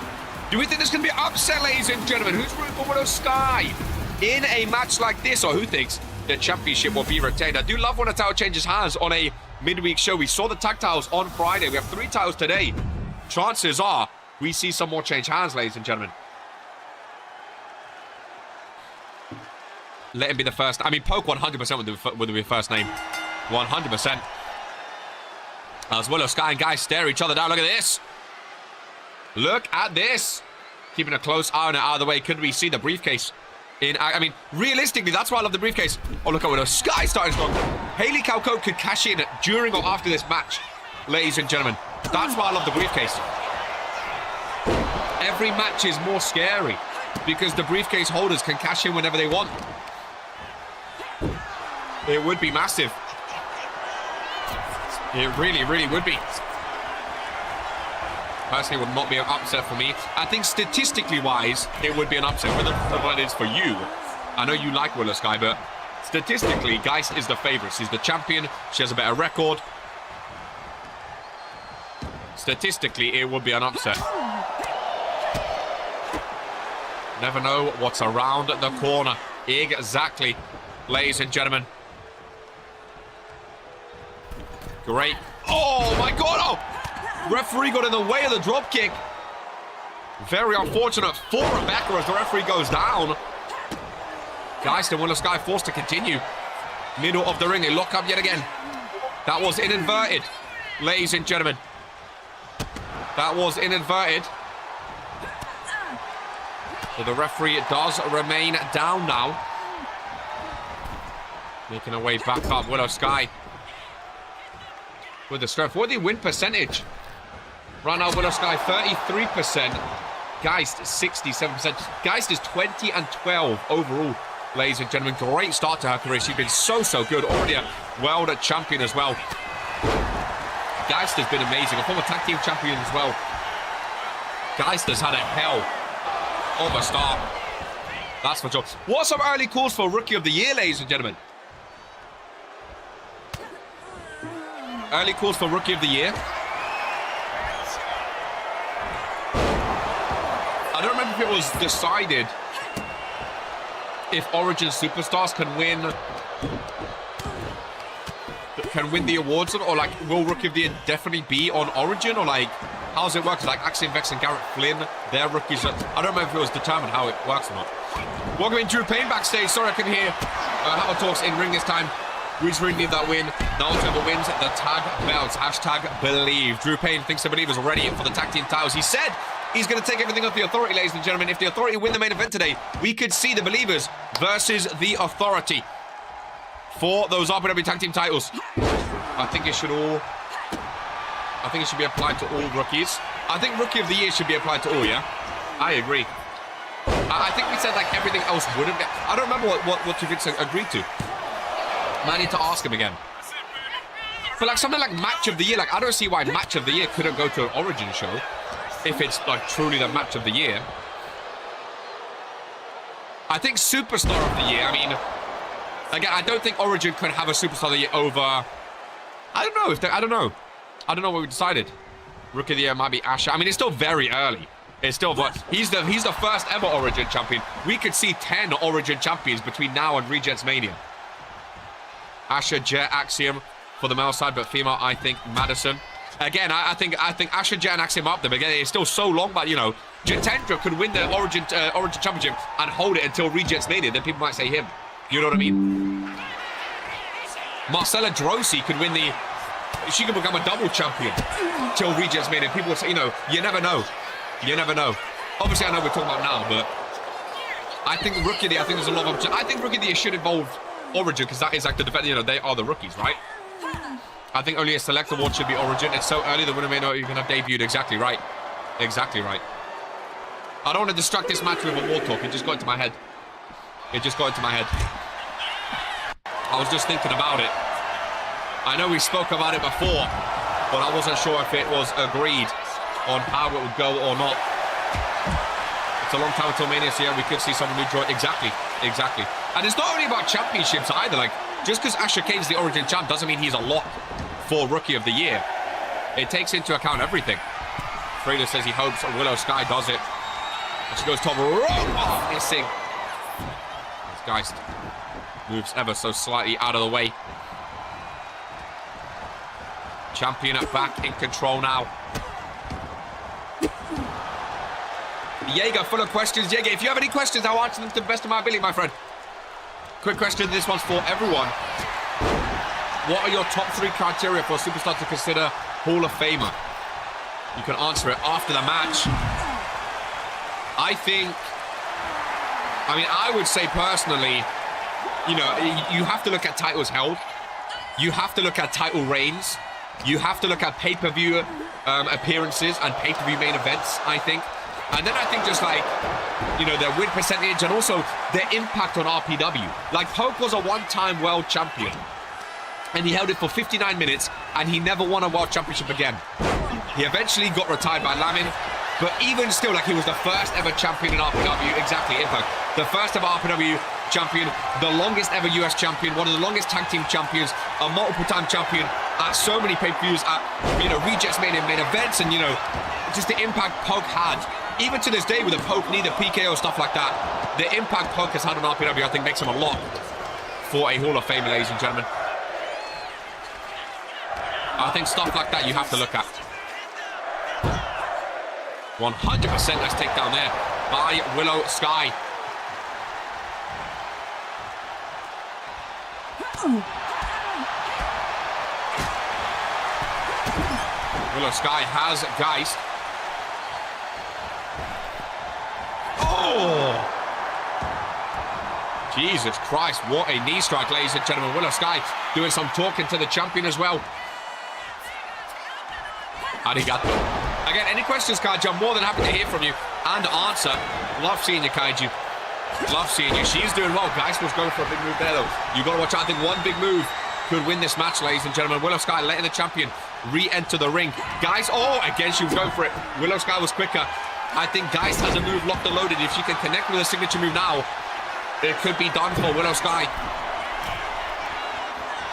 Do we think this is going to be an upset, ladies and gentlemen? Who's rooting for Willow Sky in a match like this? Or who thinks the championship will be retained? I do love when a title changes hands on a midweek show. We saw the tag titles on Friday. We have 3 titles today. Chances are we see some more change hands, ladies and gentlemen. Let him be the first. I mean, Poke 100% would be first name. 100%. As Willow Sky and Guy stare each other down. Look at this. Look at this. Keeping a close eye on it out of the way. Could we see the briefcase? I mean, realistically, that's why I love the briefcase. Oh, look at Willow Sky starting strong. Haley CAW could cash in during or after this match, ladies and gentlemen. That's why I love the briefcase. Every match is more scary because the briefcase holders can cash in whenever they want. It would be massive. It really, really would be. Personally, would not be an upset for me. I think statistically wise, it would be an upset. Whether it is for you, I know you like Willow Sky, but statistically, Geist is the favorite. She's the champion. She has a better record. Statistically, it would be an upset. Never know what's around the corner. Exactly, ladies and gentlemen. Great. Oh, my God. Oh, referee got in the way of the drop kick. Very unfortunate for Rebecca as the referee goes down. Geist and Willow Sky forced to continue. Middle of the ring. They lock up yet again. That was inadverted, ladies and gentlemen. That was inadverted. So the referee does remain down now. Making her way back up. Willow Sky with the strength. What the win percentage? Right now, Willow Sky 33%. Geist 67%. Geist is 20-12 overall, ladies and gentlemen. Great start to her career. She's been so good. Already a world champion as well. Geist has been amazing. A former tag team champion as well. Geist has had a hell of a start. That's for sure. What's some early calls for Rookie of the Year, ladies and gentlemen? Early calls for Rookie of the Year. I don't remember if it was decided if Origin Superstars can win the awards, or like, will Rookie of the Year definitely be on Origin, or like, how does it work? Like Axiom Vex and Garrett Flynn, they're rookies. I don't remember if it was determined how it works or not. Welcoming Drew Payne backstage. Sorry I couldn't hear how it talks in ring this time. Reese Ring need that win. Naoto wins the tag belts. Hashtag believe. Drew Payne thinks the Believers are ready for the tag team titles. He said he's going to take everything off the Authority, ladies and gentlemen. If the Authority win the main event today, we could see the Believers versus the Authority for those RPW tag team titles. I think it should be applied to all rookies. I think Rookie of the Year should be applied to all, yeah? I agree. I think we said like everything else wouldn't. I don't remember what you Vince agreed to. I need to ask him again. But like something like Match of the Year, like I don't see why Match of the Year couldn't go to an Origin show if it's like truly the Match of the Year. I think Superstar of the Year, I mean, again, I don't think Origin could have a Superstar of the Year over. I don't know what we decided. Rookie of the Year might be Asher. I mean, it's still very early. It's still, but he's the first ever Origin champion. We could see 10 Origin champions between now and Regents Mania. Asher, Jet, Axiom for the male side, but female, I think Madison. Again, I think Asher, Jet, and Axiom up there. But again, it's still so long. But you know, Jitendra could win the Origin championship and hold it until Regents Mania. Then people might say him. You know what I mean? Marcella Drosy could win the. She could become a double champion till Regents Mania. People would say, you know, you never know. You never know. Obviously, I know we're talking about now, but I think Rookie of the Year, I think there's a lot of. I think Rookie of the Year should involve Origin, because that is like the defense, you know, they are the rookies, right? I think only a select award should be Origin. It's so early, the winner may not even have debuted. Exactly right. Exactly right. I don't want to distract this match with award talk. It just got into my head. It just got into my head. I was just thinking about it. I know we spoke about it before, but I wasn't sure if it was agreed. on how it would go or not. It's a long time until Mania, so yeah, we could see someone new join. Exactly. And it's not only about championships either. Like, just because Asher Kane's the Origin champ doesn't mean he's a lock for Rookie of the Year. It takes into account everything. Trader says he hopes Willow Sky does it. And she goes top rope. Oh, missing. This Geist moves ever so slightly out of the way. Champion back in control now. Jaeger full of questions. Jaeger, if you have any questions, I'll answer them to the best of my ability, my friend. Quick question. This one's for everyone. What are your top 3 criteria for a superstar to consider Hall of Famer? You can answer it after the match. I would say personally, you know, you have to look at titles held. You have to look at title reigns. You have to look at pay-per-view appearances and pay-per-view main events, I think. And then I think just like, you know, their win percentage and also their impact on RPW. Like, Poke was a one-time world champion. And he held it for 59 minutes, and he never won a world championship again. He eventually got retired by Lamin, but even still, like, he was the first ever champion in RPW. Exactly, Impact. The first ever RPW champion, the longest ever US champion, one of the longest tag team champions, a multiple-time champion at so many pay-per-views, at, you know, Regents main events, and, you know, just the impact Poke had. Even to this day, with the Poke knee, the PKO, stuff like that, the impact Poke has had on RPW, I think, makes him a lock for a Hall of Fame, ladies and gentlemen. I think stuff like that you have to look at. 100% let's take down there by Willow Sky. Willow Sky has Geist. Oh! Jesus Christ, what a knee strike, ladies and gentlemen. Willow Sky doing some talking to the champion as well. Arigato. Again, any questions, Kaiju? I'm more than happy to hear from you and answer. Love seeing you, Kaiju. Love seeing you. She's doing well. Geist was going for a big move there, though. You got to watch out. I think one big move could win this match, ladies and gentlemen. Willow Sky letting the champion re-enter the ring. Geist, oh, again, she was going for it. Willow Sky was quicker. I think Geist has a move locked and loaded. If she can connect with a signature move now, it could be done for Willow Sky.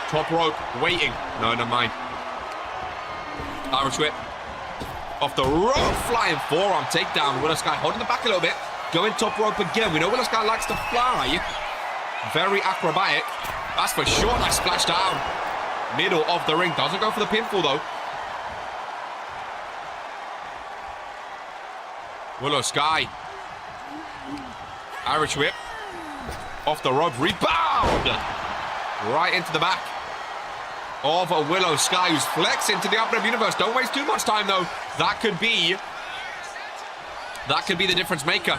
Top rope, waiting. No, never mind. Irish whip. Off the rope, flying forearm takedown. Willow Sky holding the back a little bit. Going top rope again. We know Willow Sky likes to fly. Very acrobatic. That's for sure. Nice splash down. Middle of the ring. Doesn't go for the pinfall, though. Willow Sky. Irish whip. Off the rope. Rebound. Right into the back of Willow Sky, who's flexing to the RPW universe. Don't waste too much time, though. That could be the difference maker.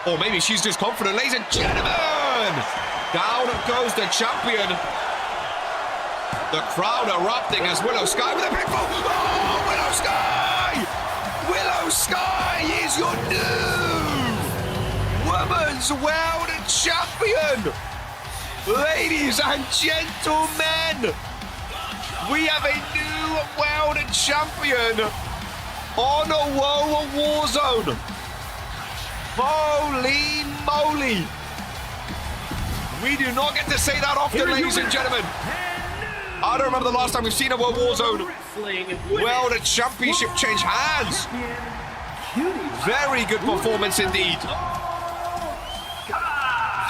Or maybe she's just confident. Ladies and gentlemen, down goes the champion. The crowd erupting as Willow Sky with a big ball. Oh, Willow Sky! Willow Sky is your new Women's World Champion. Ladies and gentlemen, we have a new world champion on a Warzone. Holy moly. We do not get to say that often, ladies and gentlemen. I don't remember the last time we've seen a Warzone World Championship change hands. Very good performance indeed.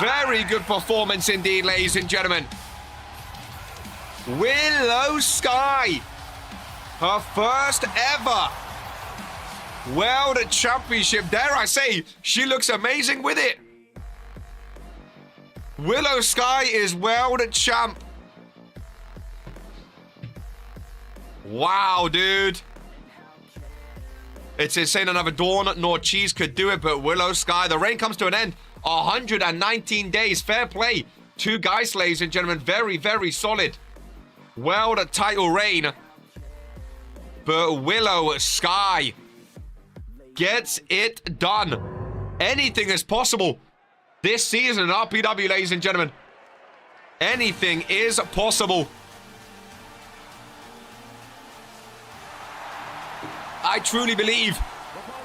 Very good performance indeed, ladies and gentlemen. Willow Sky, her first ever World Championship. Dare I say, she looks amazing with it. Willow Sky is World Champ. Wow, dude. It's insane another Dawn nor Cheese could do it, but Willow Sky, the reign comes to an end. 119 days. Fair play. Two guys, ladies and gentlemen. Very, very solid world title reign. But Willow Sky gets it done. Anything is possible this season in RPW, ladies and gentlemen. Anything is possible. I truly believe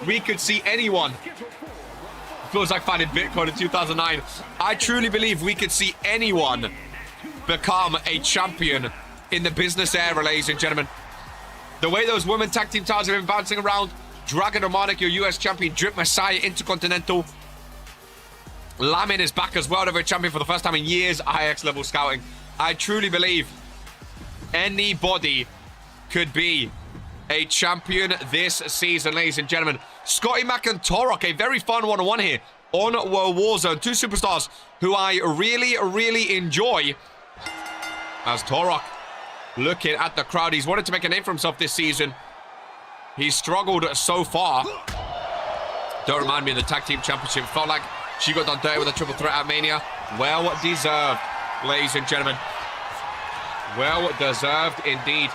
we could see anyone. Feels like finding Bitcoin in 2009. I truly believe we could see anyone become a champion in the business era, ladies and gentlemen. The way those women tag team titles have been bouncing around. Dragon Romanic, your US champion. Drip Messiah, Intercontinental. Lamin is back as World Heavyweight Champion for the first time in years. IX level scouting. I truly believe anybody could be a champion this season, ladies and gentlemen. Scotty Mac and Torok, a very fun one-on-one here on World Warzone. Two superstars who I really enjoy. As Torok looking at the crowd. He's wanted to make a name for himself this season. He's struggled so far. Don't remind me of the Tag Team Championship. Felt like she got done dirty with a triple threat at Mania. Well deserved, ladies and gentlemen. Well deserved indeed.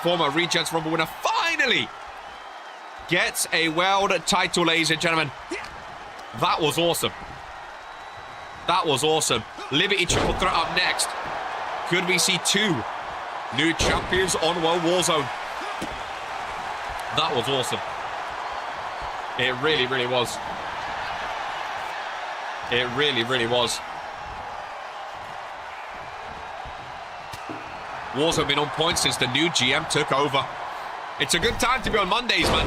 Former Regents Rumble winner finally gets a world title, ladies and gentlemen. That was awesome. That was awesome. Liberty triple threat up next. Could we see two new champions on World Warzone? That was awesome. It really was. It really was. Warzone been on point since the new GM took over. It's a good time to be on Mondays, man.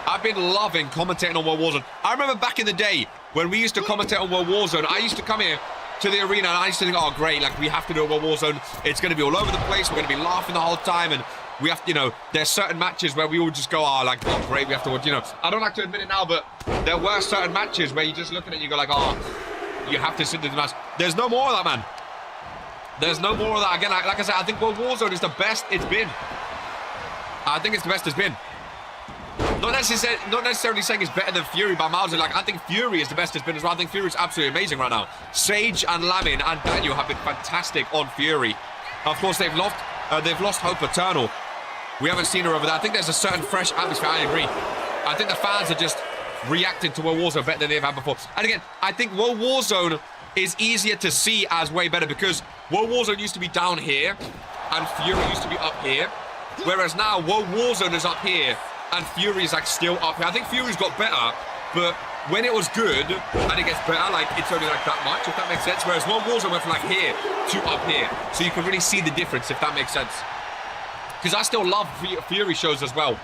I've been loving commentating on World Warzone. I remember back in the day when we used to commentate on World Warzone, I used to come here to the arena and I used to think, oh great, like we have to do a World Warzone. It's going to be all over the place. We're going to be laughing the whole time, and we have to, you know, there's certain matches where we all just go, oh, like, oh great, we have to watch, you know. I don't like to admit it now, but there were certain matches where you just look at it and you go like, oh, you have to sit through the match. There's no more of that, man. There's no more of that. Again, like I said, I think World Warzone is the best it's been. I think it's the best it's been. Not necessarily saying it's better than Fury by miles. Like, I think Fury is the best it's been as well. I think Fury is absolutely amazing right now. Sage and Lamin and Daniel have been fantastic on Fury. Of course, they've lost Hope Eternal. We haven't seen her over there. I think there's a certain fresh atmosphere. I agree. I think the fans are just reacting to World Warzone better than they've had before. And again, I think World Warzone is easier to see as way better because World Warzone used to be down here and Fury used to be up here. Whereas now World Warzone is up here and Fury is like still up here. I think Fury's got better, but when it was good and it gets better, like it's only like that much, if that makes sense. Whereas World Warzone went from like here to up here. So you can really see the difference, if that makes sense. Because I still love Fury shows as well.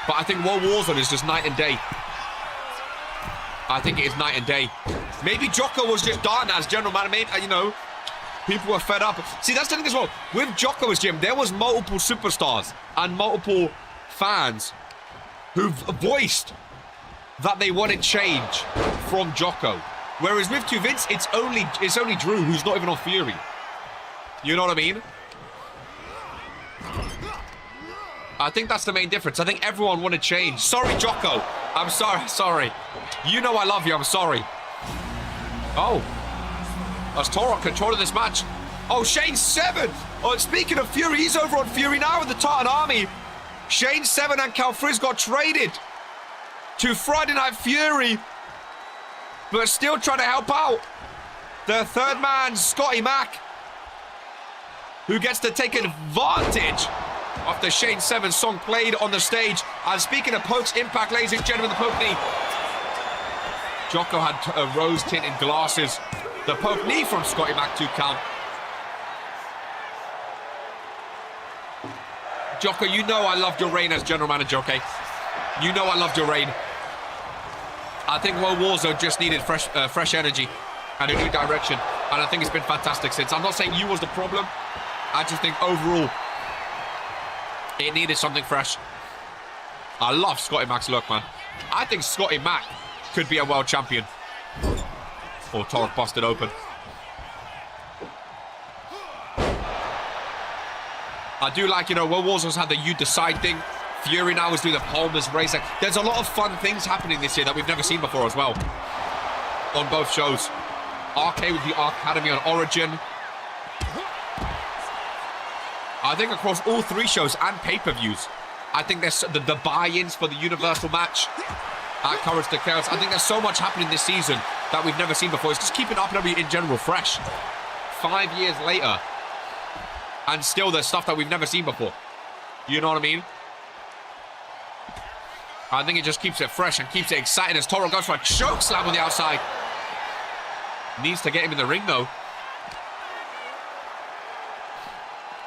But I think World Warzone is just night and day. I think it is night and day. Maybe Jocko was just done as general manager. Maybe, you know, people were fed up. See, that's the thing as well. With Jocko as GM, there was multiple superstars and multiple fans who've voiced that they wanted change from Jocko. Whereas with two Vince, it's only Drew who's not even on Fury. You know what I mean? I think that's the main difference. I think everyone wanted change. Sorry, Jocko. I'm sorry. You know I love you. I'm sorry. Oh. As Torok controlling this match. Oh, Shane 7. Oh, and speaking of Fury, he's over on Fury now with the Titan Army. Shane 7 and Cal Frizz got traded to Friday Night Fury, but still trying to help out the third man, Scotty Mac, who gets to take advantage of the Shane 7 song played on the stage. And speaking of Poke's impact, ladies and gentlemen, the Poke knee. Jocko had rose-tinted glasses. The Poke knee from Scotty Mac, 2 count. Jocko, you know I loved your reign as general manager, okay? You know I loved your reign. I think World Warzone just needed fresh energy and a new direction. And I think it's been fantastic since. I'm not saying you was the problem. I just think overall, it needed something fresh. I love Scotty Mac's look, man. I think Scotty Mac could be a world champion. Oh, Torok busted open. I do like, you know, World Warzone's had the You Decide thing. Fury now is doing the Palmer's race. There's a lot of fun things happening this year that we've never seen before as well. On both shows. RK with the Academy on Origin. I think across all 3 shows and pay-per-views, I think there's the buy-ins for the Universal match at Courage to Chaos. I think there's so much happening this season that we've never seen before. It's just keeping RPW in general fresh. 5 years later, and still there's stuff that we've never seen before. You know what I mean? I think it just keeps it fresh and keeps it exciting as Toro goes for a choke slam on the outside. Needs to get him in the ring, though.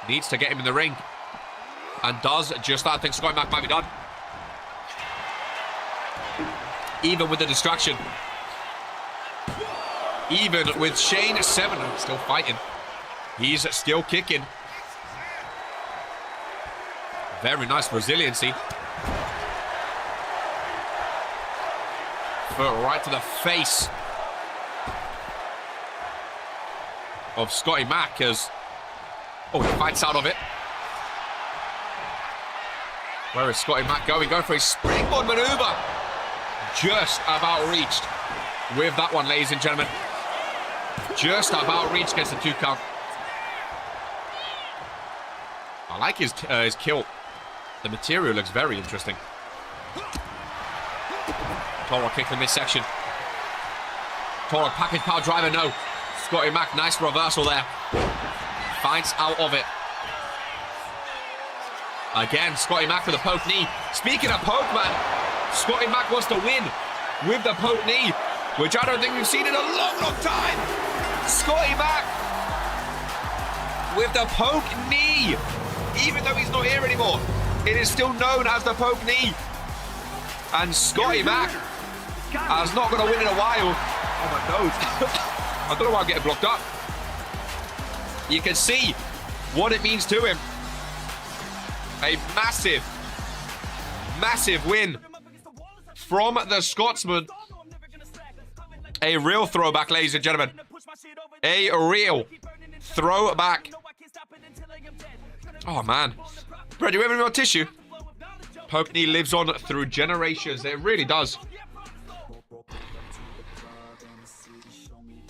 Needs to get him in the ring. And does just that. I think Scotty Mac might be done. Even with the distraction. Even with Shane 7 still fighting. He's still kicking. Very nice resiliency. Foot right to the face of Scotty Mac as... Oh, he fights out of it. Where is Scotty Mac going? Going for a springboard maneuver. Just about reached with that one, ladies and gentlemen. Just about reached, gets the 2 count. I like his kilt. The material looks very interesting. Toro kick from this section. Toro package power driver, no. Scotty Mac, nice reversal there. Finds out of it. Again, Scotty Mac with a poke knee. Speaking of poke, man, Scotty Mac wants to win with the poke knee, which I don't think we've seen in a long, long time. Scotty Mac with the poke knee. Even though he's not here anymore, it is still known as the poke knee. And Scotty Mac is not going to win in a while. Oh my nose. I don't know why I'm getting blocked up. You can see what it means to him. A massive, massive win from the Scotsman. A real throwback, ladies and gentlemen. A real throwback. Oh, man. Brad, do you have any more tissue? Poke knee lives on through generations. It really does.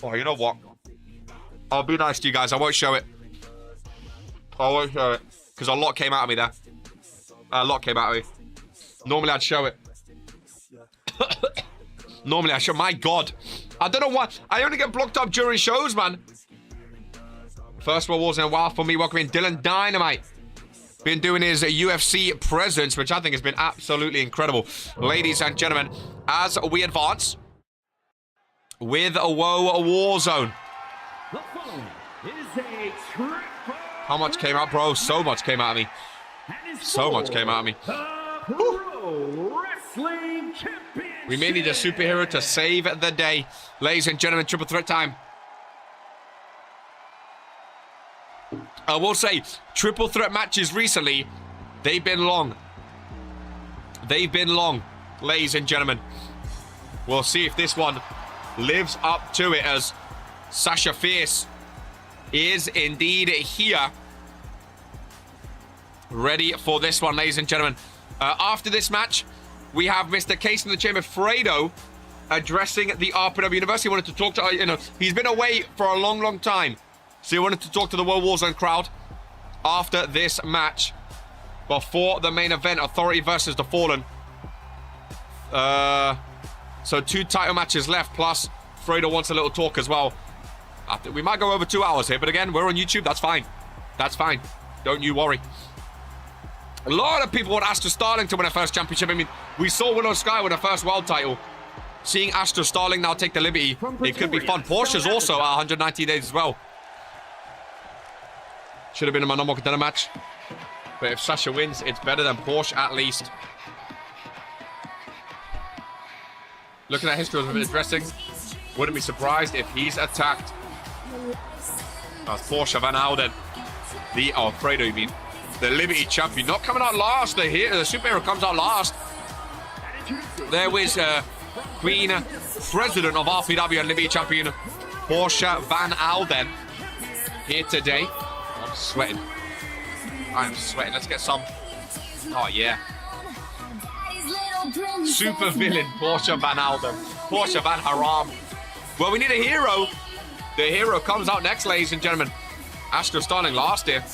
Oh, you know what? I'll be nice to you guys. I won't show it. I won't show it. Because a lot came out of me there. A lot came out of me. Normally, I'd show it. Normally, I show... My God. I don't know why. I only get blocked up during shows, man. First World Wars in a while for me. Welcoming Dylan Dynamite. Been doing his UFC presence, which I think has been absolutely incredible. Ladies and gentlemen, as we advance with a Woe Warzone. How much came out, bro? So much came out of me. So much came out of me. We may need a superhero to save the day. Ladies and gentlemen, triple threat time. I will say, triple threat matches recently, they've been long. They've been long, ladies and gentlemen. We'll see if this one lives up to it, as Sasha Fierce is indeed here. Ready for this one, ladies and gentlemen. After this match, we have Mr. Case in the Chamber, Fredo, addressing the RPW University. He wanted to talk to, he's been away for a long, long time. So he wanted to talk to the World Warzone crowd after this match. Before the main event, Authority versus The Fallen. So 2 title matches left, plus Fredo wants a little talk as well. I think we might go over 2 hours here, but again, we're on YouTube. That's fine. That's fine. Don't you worry. A lot of people want Astra Starling to win a first championship. I mean, we saw Willow Sky win a first world title. Seeing Astra Starling now take the liberty, it could be fun. Porsche's also 190 days as well. Should have been in my normal contender match. But if Sasha wins, it's better than Porsche at least. Looking at history of addressing, wouldn't be surprised if he's attacked. That's Porsche Van Alden. Fredo, you mean. The Liberty champion. Not coming out last. The superhero comes out last. There was Queen President of RPW and Liberty champion Porsche Van Alden here today. I'm sweating. I'm sweating. Let's get some. Oh, yeah. Super villain Porsche Van Alden. Porsche Van Haram. Well, we need a hero. The hero comes out next, ladies and gentlemen. Astra Starling last year.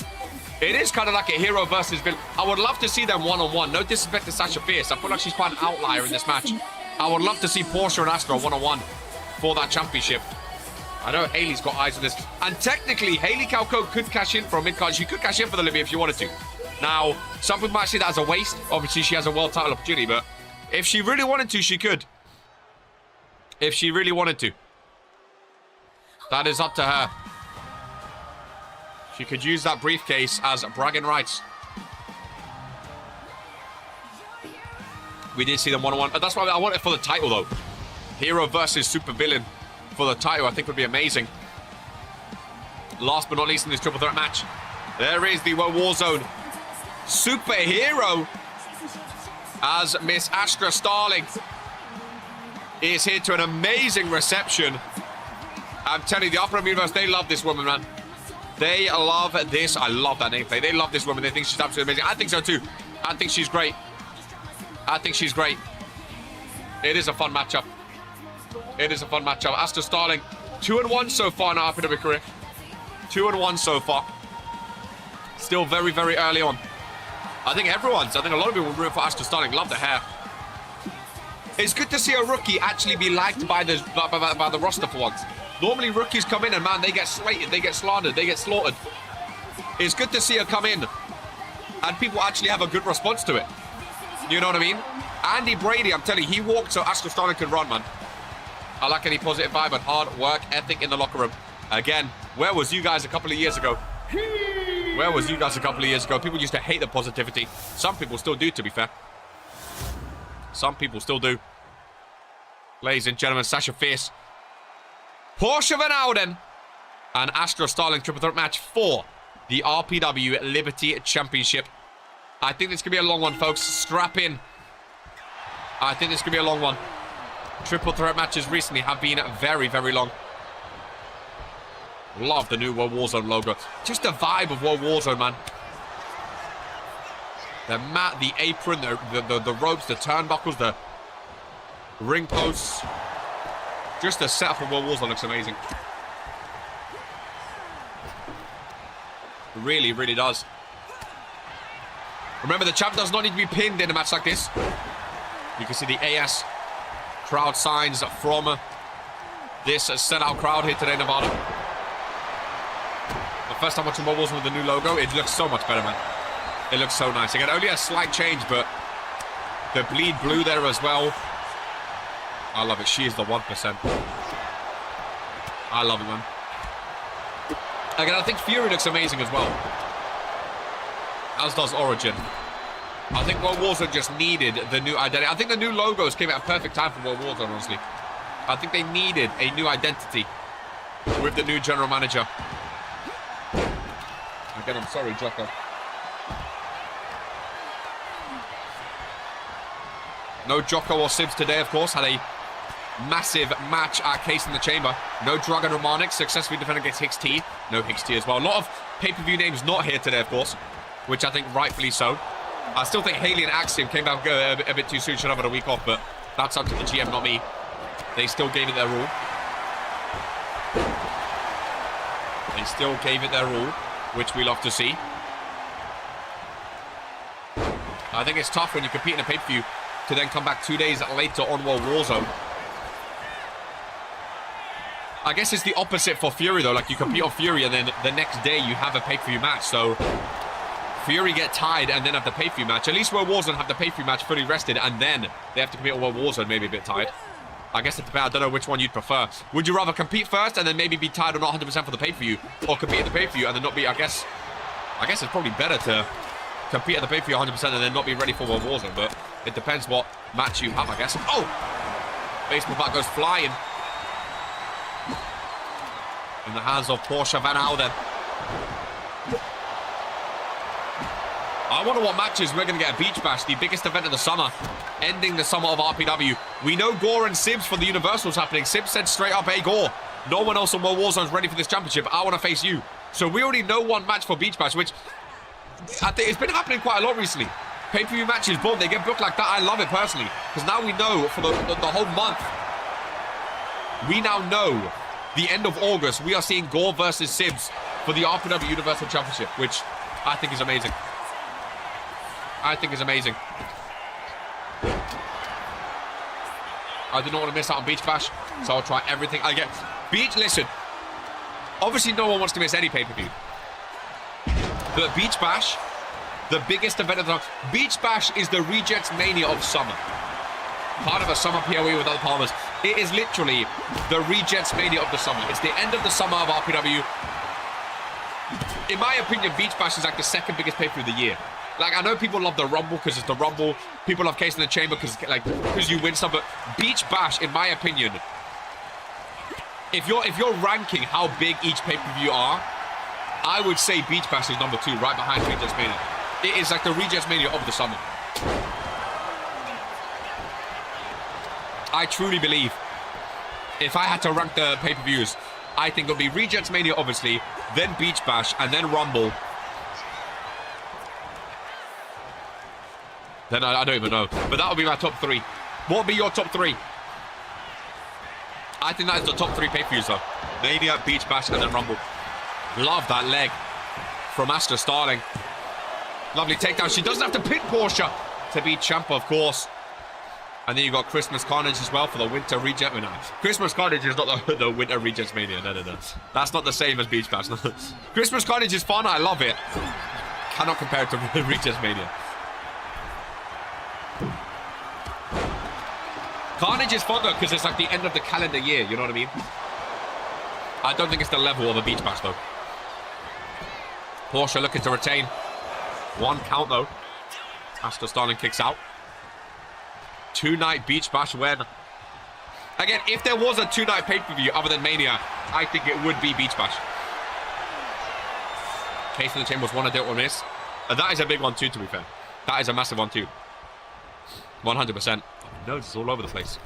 It is kind of like a hero versus villain. I would love to see them one-on-one. No disrespect to Sasha Fierce. I feel like she's quite an outlier in this match. I would love to see Porsche and Astra one-on-one for that championship. I know Haley's got eyes on this. And technically, Haley Calco could cash in for a mid-card. She could cash in for the Libby if she wanted to. Now, some people might see that as a waste. Obviously, she has a world title opportunity, but If she really wanted to, she could. If she really wanted to. That is up to her. She could use that briefcase as bragging rights. We did see them one-on-one. That's why I want it for the title, though. Hero versus supervillain for the title, I think would be amazing. Last but not least in this triple threat match, there is the Warzone superhero as Miss Astra Starling is here to an amazing reception. I'm telling you, the RPW universe, they love this woman, man. They love this. I love that nameplate. They love this woman. They think she's absolutely amazing. I think so too. I think she's great. I think she's great. It is a fun matchup. It is a fun matchup. Astra Starling, 2-1 so far in her RPW career. 2-1 so far. Still very, very early on. I think a lot of people root for Astra Starling. Love the hair. It's good to see a rookie actually be liked by the roster for once. Normally rookies come in and, man, they get slated, they get slandered, they get slaughtered. It's good to see her come in and people actually have a good response to it. You know what I mean? Andy Brady, I'm telling you, he walked so Astra Starling could run, man. I like any positive vibe and hard work ethic in the locker room. Again, where was you guys a couple of years ago? Where was you guys a couple of years ago? People used to hate the positivity. Some people still do, to be fair. Some people still do. Ladies and gentlemen, Sasha Fierce, Portia Van Ouden, and Astra Starling triple threat match for the RPW Liberty Championship. I think this could be a long one, folks. Strap in. I think this could be a long one. Triple threat matches recently have been very, very long. Love the new World Warzone logo. Just the vibe of World Warzone, man. The mat, the apron, the ropes, the turnbuckles, the ring posts. Just the setup of World Warzone looks amazing. It really, really does. Remember, the champ does not need to be pinned in a match like this. You can see the AS crowd signs from this sellout crowd here today in Nevada. The first time watching World Warzone with the new logo, it looks so much better, man. It looks so nice. Again, only a slight change, but the bleed blue there as well. I love it. She is the 1%. I love it, man. Again, I think Fury looks amazing as well. As does Origin. I think World Warzone just needed the new identity. I think the new logos came at a perfect time for World Warzone, honestly. I think they needed a new identity with the new general manager. Again, I'm sorry, Jocko. No Jocko or Sibs today, of course. Had a massive match at Case in the Chamber. No Dragon Romanix successfully defended against Hicks T. No Hicks T as well. A lot of pay-per-view names not here today, of course, which I think rightfully so. I still think Haley and Axiom came out a bit too soon. Should have had a week off, but that's up to the GM, not me. They still gave it their all. They still gave it their all, which we love to see. I think it's tough when you compete in a pay-per-view to then come back 2 days later on World Warzone. I guess it's the opposite for Fury, though. Like, you compete on Fury, and then the next day you have a pay-per-view match. So Fury get tied and then have the pay-per-view match. At least World Warzone have the pay-per-view match fully rested, and then they have to compete on World Warzone, maybe a bit tired. I guess it depends. I don't know which one you'd prefer. Would you rather compete first and then maybe be tired or not 100% for the pay-per-view, or compete at the pay-per-view and then not be? I guess it's probably better to compete at the pay-per-view 100% and then not be ready for World Warzone, but it depends what match you have, I guess. Oh! Baseball bat goes flying. In the hands of Portia Van Ouden. I wonder what matches we're going to get at Beach Bash, the biggest event of the summer, ending the summer of RPW. We know Gore and Sibs for the Universal's happening. Sibs said straight up, hey Gore, no one else on World Warzone is ready for this championship. I want to face you. So we already know one match for Beach Bash, which I think it's been happening quite a lot recently. Pay-per-view matches, boom, they get booked like that. I love it personally, because now we know for the whole month. We now know the end of August, we are seeing Gore versus Sibs for the RPW Universal Championship, which I think is amazing. I think is amazing. I do not want to miss out on Beach Bash, so I'll try everything I get. Listen, obviously no one wants to miss any pay-per-view. But Beach Bash, the biggest event of the time. Beach Bash is the Regents Mania of summer. part of a summer PoE with other partners. It is literally the Regents Mania of the summer. It's the end of the summer of RPW. In my opinion, Beach Bash is like the second biggest pay-per-view of the year. Like, I know people love the Rumble because it's the Rumble. People love Case in the Chamber because you win stuff. But Beach Bash, in my opinion, if you're ranking how big each pay-per-view are, I would say Beach Bash is number 2, right behind Regents Mania. It is like the Regents Mania of the summer. I truly believe if I had to rank the pay-per-views, I think it would be Regents Mania, obviously, then Beach Bash, and then Rumble. Then I don't even know. But that would be my top 3. What would be your top 3? I think that is the top 3 pay-per-views, though. Mania, Beach Bash, and then Rumble. Love that leg from Asta Starling. Lovely takedown. She doesn't have to pin Portia to beat Ciampa, of course. And then you got Christmas Carnage as well for the Winter Regent. No, Christmas Carnage is not the Winter Regents Mania. No. That's not the same as Beach Bash. Christmas Carnage is fun. I love it. Cannot compare it to Regents Mania. Carnage is fun though because it's like the end of the calendar year. You know what I mean? I don't think it's the level of a Beach Bash though. Portia looking to retain. 1 count though. Asta Starling kicks out. 2-night Beach Bash win. Again, if there was a 2-night pay-per-view other than Mania, I think it would be Beach Bash. Case in the Chamber was one I didn't want to miss. And that is a big one too, to be fair. That is a massive one too. 100%. Notes all over the place.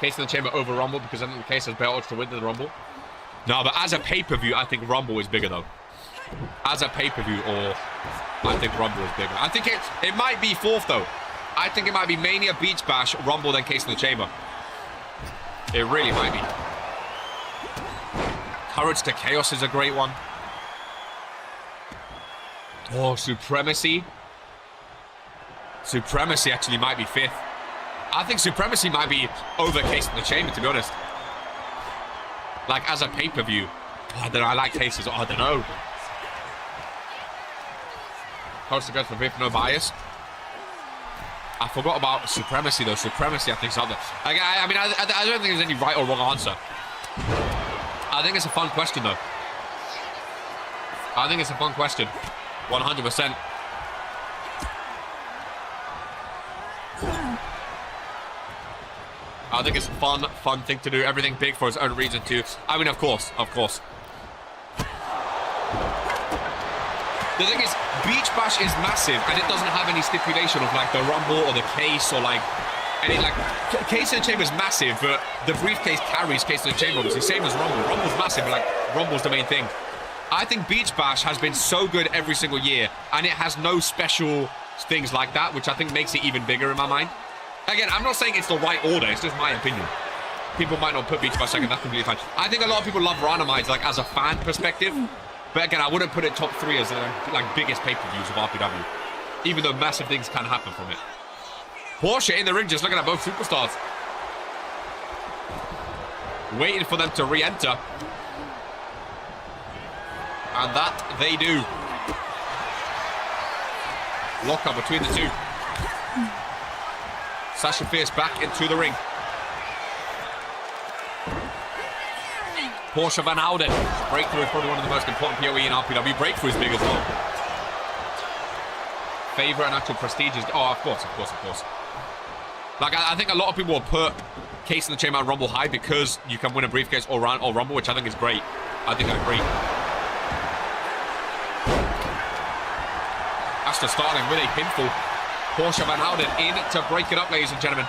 Case in the Chamber over Rumble because I think the Case has better odds to win than the Rumble. No, but as a pay-per-view, I think Rumble is bigger though. As a pay-per-view, or I think Rumble is bigger. I think it might be 4th though. I think it might be Mania, Beach Bash, Rumble, then Case in the Chamber. It really might be. Courage to Chaos is a great one. Oh, Supremacy. Supremacy actually might be 5th. I think Supremacy might be over Case in the Chamber, to be honest. Like, as a pay-per-view. Oh, I don't know, I like Cases. Oh, I don't know. Courage to Chaos for 5th, no bias. I forgot about Supremacy, though. Supremacy, I think, is up there. I mean, I don't think there's any right or wrong answer. I think it's a fun question, though. I think it's a fun question. 100%. I think it's a fun thing to do. Everything big for its own reason, too. I mean, of course. The thing is, Beach Bash is massive, and it doesn't have any stipulation of, like, the Rumble or the Case or, like, any, like... Case in the Chamber is massive, but the briefcase carries Case in the Chamber, obviously. Same as Rumble. Rumble's massive, but, like, Rumble's the main thing. I think Beach Bash has been so good every single year, and it has no special things like that, which I think makes it even bigger in my mind. Again, I'm not saying it's the right order, it's just my opinion. People might not put Beach Bash second, that's completely fine. I think a lot of people love Randomize, like, as a fan perspective. But again, I wouldn't put it top 3 as the, like, biggest pay-per-views of RPW. Even though massive things can happen from it. Portia in the ring, just looking at both superstars. Waiting for them to re-enter. And that they do. Lock up between the two. Sasha Fierce back into the ring. Portia Van Houten. Breakthrough is probably one of the most important PoE in RPW. Breakthrough is big as well. Favorite and actual prestigious. Oh, of course. Like, I think a lot of people will put Case in the Chamber and Rumble high because you can win a briefcase or Rumble, which I think is great. I agree. Asta Starling with a pinfall. Portia Van Houten in to break it up, ladies and gentlemen.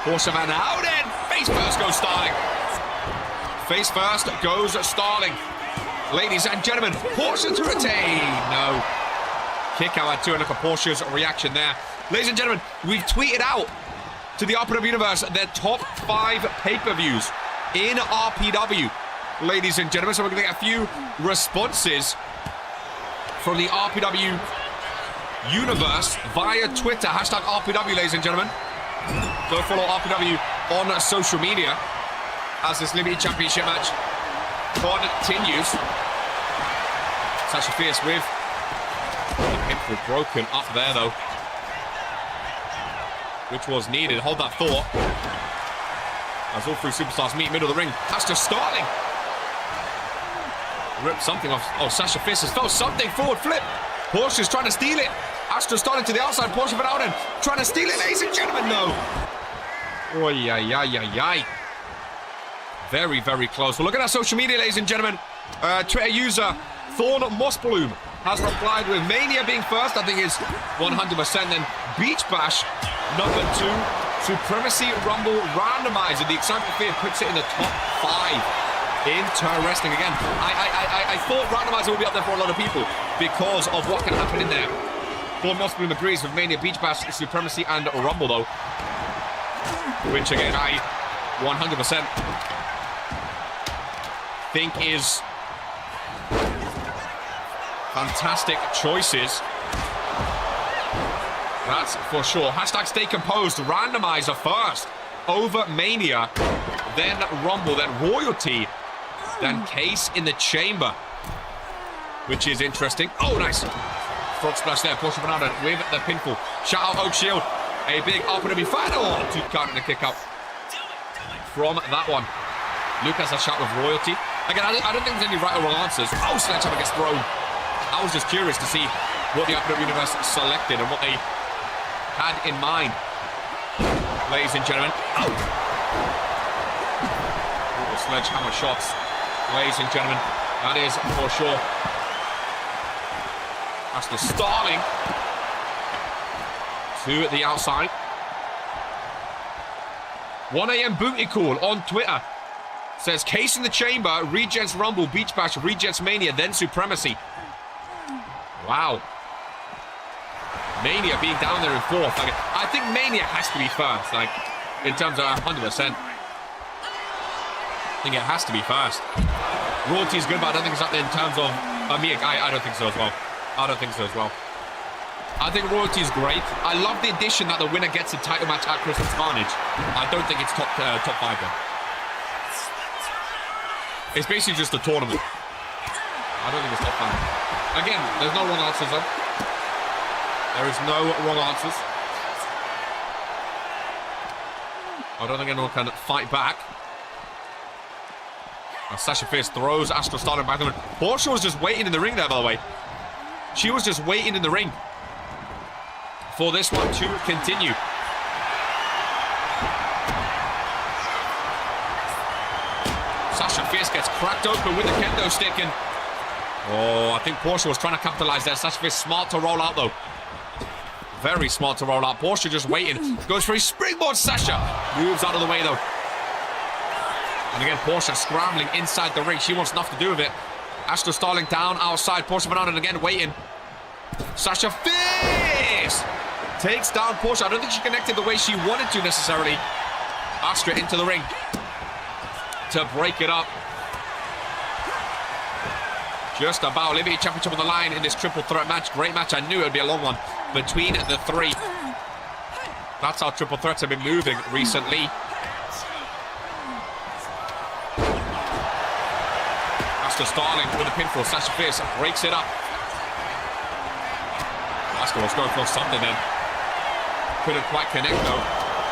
Portia Van Houten. Face first goes Starling. Face first goes Starling. Ladies and gentlemen, Portia to retain. No. Kick out at 2, and look at Portia's reaction there. Ladies and gentlemen, we've tweeted out to the RPW universe their top 5 pay-per-views in RPW. Ladies and gentlemen, so we're going to get a few responses from the RPW universe via Twitter. Hashtag RPW, ladies and gentlemen. Go follow RPW on social media as this limited championship match continues. Sasha Fierce with the pinfall broken up there, though. which was needed. Hold that thought. As all three superstars meet middle of the ring. That's just Starling. Ripped something off. Oh, Sasha Fierce has felt something. Forward flip. Portia's trying to steal it. Astra Starling to the outside. Portia Van Alden trying to steal it, ladies and gentlemen. No. Oh, yeah. Very, very close. Well, look at our social media, ladies and gentlemen. Twitter user Thorn Mossbloom has replied with Mania being first. I think is 100%. Then Beach Bash, number 2. Supremacy Rumble Randomizer. The Excitement Fear puts it in the top 5. Into wrestling again. I thought Randomizer would be up there for a lot of people because of what can happen in there. Thorn Mossbloom agrees with Mania, Beach Bash, Supremacy, and Rumble, though. Which, again, I 100% think is fantastic choices. That's for sure. Hashtag stay composed. Randomizer first. Over Mania. Then Rumble. Then Royalty. Then Case in the Chamber. Which is interesting. Oh, nice. Frog splash there. Portia Van Alden with the pinfall. Shout out Oak Shield. A big RPW final. To count and a kick out from that one. Luke has a shot with Royalty. Again, I don't think there's any right or wrong answers. Oh, Sledgehammer gets thrown. I was just curious to see what the RPW Universe selected and what they had in mind. Ladies and gentlemen. Oh! Ooh, Sledgehammer shots. Ladies and gentlemen. That is for sure. That's the Starling. To the outside. 1 a.m. booty call on Twitter. Says Case in the Chamber, Regents Rumble, Beach Bash, Regents Mania, then Supremacy. Wow. Mania being down there in 4th. Like, I think Mania has to be first, like, in terms of 100%. I think it has to be first. Royalty's good, but I don't think it's up there in terms of Mia. I don't think so as well. I don't think so as well. I think Royalty's great. I love the addition that the winner gets a title match at Christmas Carnage. I don't think it's top 5 though. It's basically just a tournament. I don't think it's top 5. Again, there's no wrong answers though. There is no wrong answers. I don't think anyone can fight back. Sasha Fierce throws Astra Starling back. Portia was just waiting in the ring there, by the way. She was just waiting in the ring for this one to continue. Sasha Fierce gets cracked open with the kendo stick, and oh, I think Portia was trying to capitalize there. Sasha Fierce smart to roll out though. Very smart to roll out. Portia just waiting. Goes for his springboard. Sasha moves out of the way though. And again, Portia scrambling inside the ring. She wants nothing to do with it. Astra Starling down outside. Portia Van Alden again waiting. Sasha Fierce takes down Portia. I don't think she connected the way she wanted to necessarily. Astra into the ring to break it up. Just about. Liberty Championship on the line in this triple threat match. Great match. I knew it would be a long one between the three. That's how triple threats have been moving recently. Astra Starling with a pinfall. Sasha Fierce breaks it up. Astra was going for something then. Couldn't quite connect though.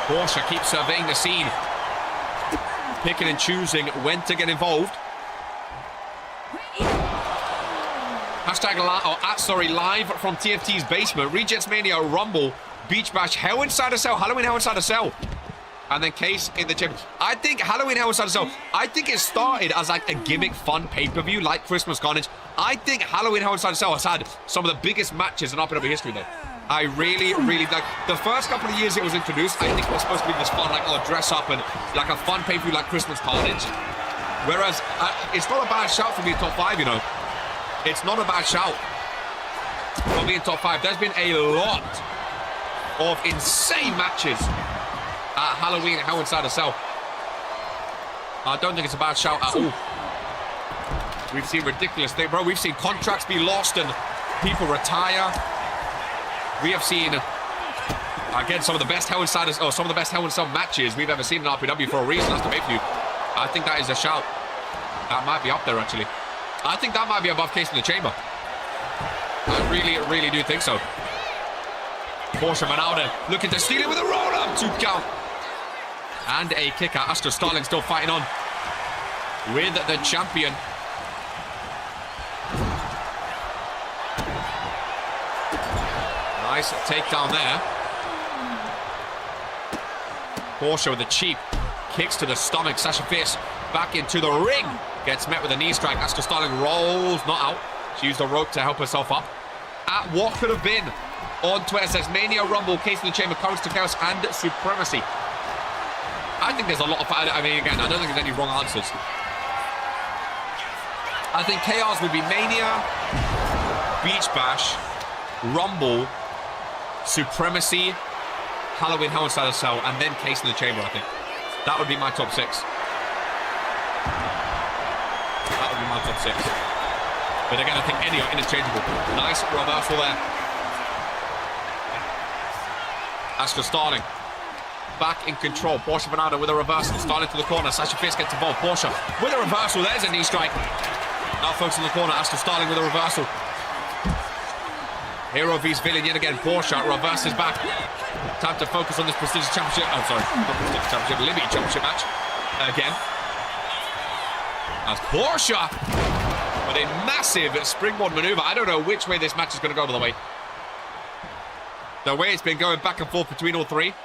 Portia keeps surveying the scene. Picking and choosing when to get involved. Hashtag live from TFT's basement. Regents Mania, Rumble, Beach Bash, Hell Inside a Cell, Halloween Hell Inside a Cell. And then Case in the Chamber. I think Halloween Hell Inside a Cell, I think it started as like a gimmick fun pay-per-view like Christmas Carnage. I think Halloween Hell Inside a Cell has had some of the biggest matches in RPW history though. I really like the first couple of years it was introduced. I think it was supposed to be this fun, like, oh, dress up and like a fun pay-per-view like Christmas Carnage. Whereas it's not a bad shout for being top 5, you know. It's not a bad shout for being top 5. There's been a lot of insane matches at Halloween Hell Inside a Cell. I don't think it's a bad shout at all. We've seen ridiculous things, bro. We've seen contracts be lost and people retire. We have seen, again, some of the best Hell Inside a Cell matches we've ever seen in RPW for a reason. That's the pay-per-view. I think that is a shout. That might be up there, actually. I think that might be above Case in the Chamber. I really, really do think so. Portia Van Alden looking to steal it with a roll-up. 2 count. And a kick out. Astro Starling still fighting on with the champion. Nice takedown there. Porsche with the cheap kicks to the stomach. Sasha Fierce back into the ring. Gets met with a knee strike. Astro Starling rolls, not out. She used the rope to help herself up. At what could have been. On Twitter says Mania Rumble, Case in the Chamber, Courage to Chaos, and Supremacy. I think there's a lot of... I mean, again, I don't think there's any wrong answers. I think Chaos will be Mania, Beach Bash, Rumble, Supremacy, Halloween Hell Inside a Cell, and then Case in the Chamber, I think. That would be my top 6. That would be my top 6. But again, I think any are interchangeable. Nice reversal there. Astro Starling back in control. Porsche Bernardo with a reversal. Starling to the corner. Sasha Fierce gets involved. Porsche with a reversal. There's a knee strike. Now folks in the corner. Astro Starling with a reversal. Hero vs villain yet again. Porsche reverses back. Time to focus on this prestigious championship. Oh, sorry. Not prestigious championship. Liberty championship match. Again. As Porsche with a massive springboard maneuver. I don't know which way this match is going to go, by the way. The way it's been going back and forth between all three. It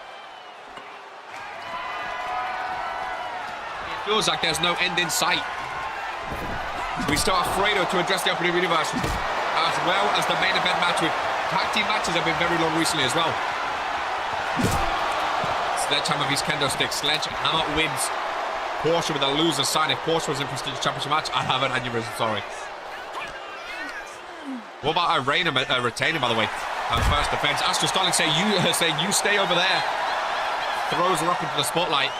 feels like there's no end in sight. We still have Fredo to address the Open Universe, as well as the main event match. With tag team matches have been very long recently as well. Sledgehammer vs Kendo Stick. Sledgehammer wins. Porsche with a loser sign. If Porsche was in prestigious championship match, I have an aneurysm, sorry. What about Irene retaining, by the way? First defense. Astro Starling saying you stay over there. Throws her up into the spotlight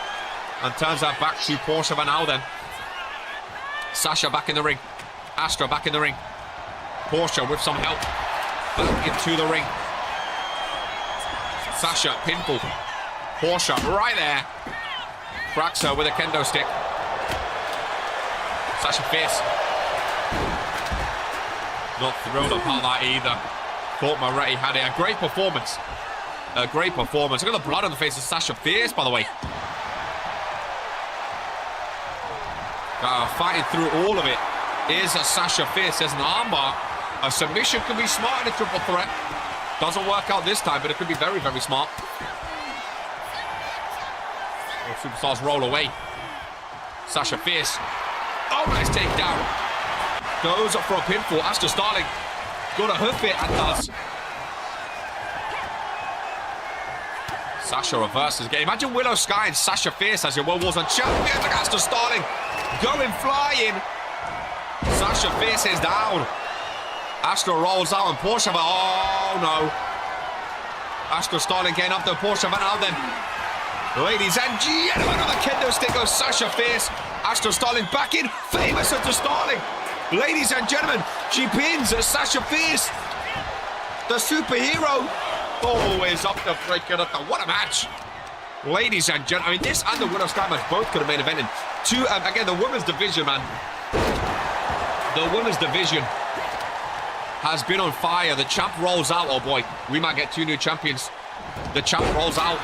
and turns her back to Porsche Van Alden. Sasha back in the ring. Astro back in the ring. Porsche with some help back into the ring. Sasha pinfall. Porsche right there. Cracks her with a kendo stick. Sasha Fierce. Not thrilled about that either. Thought Moretti had it. A great performance. A great performance. Look at the blood on the face of Sasha Fierce, by the way. Fighting through all of it is a Sasha Fierce. There's an armbar. A submission could be smart in a triple threat. Doesn't work out this time, but it could be very, very smart. All superstars roll away. Sasha Fierce. Oh, nice takedown. Goes up for a pinfall. Astro Starling gonna hoof it and does. Sasha reverses again. Imagine Willow Sky and Sasha Fierce as your World Wars on champion. Look at Astro Starling going flying. Sasha Fierce is down. Astro rolls out and Porsche. Oh no. Astro Starling getting up to Porsche Van Alden. Ladies and gentlemen, on the kendo stick goes Sasha Fierce. Astro Starling back in. Famous Astro Starling. Ladies and gentlemen, she pins Sasha Fierce. The superhero. Always up to break it up. What a match. Ladies and gentlemen, I mean, this and the Willow Sky match both could have main evented. Again, the women's division, man. The women's division has been on fire. The champ rolls out. Oh boy, we might get 2 new champions. The champ rolls out.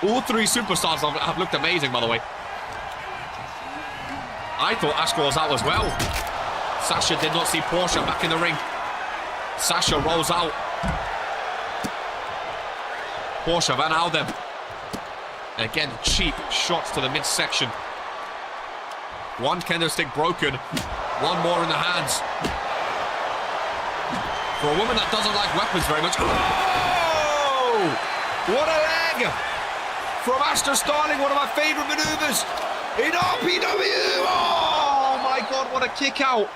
All 3 superstars have looked amazing, by the way. I thought Astro was out as well. Sasha did not see Porsche back in the ring. Sasha rolls out. Porsche Van Alden. Again, cheap shots to the midsection. One kendo stick broken. One more in the hands. For a woman that doesn't like weapons very much. Oh! What a leg! From Astro Starling, one of my favorite maneuvers in RPW. Oh my God, what a kick out.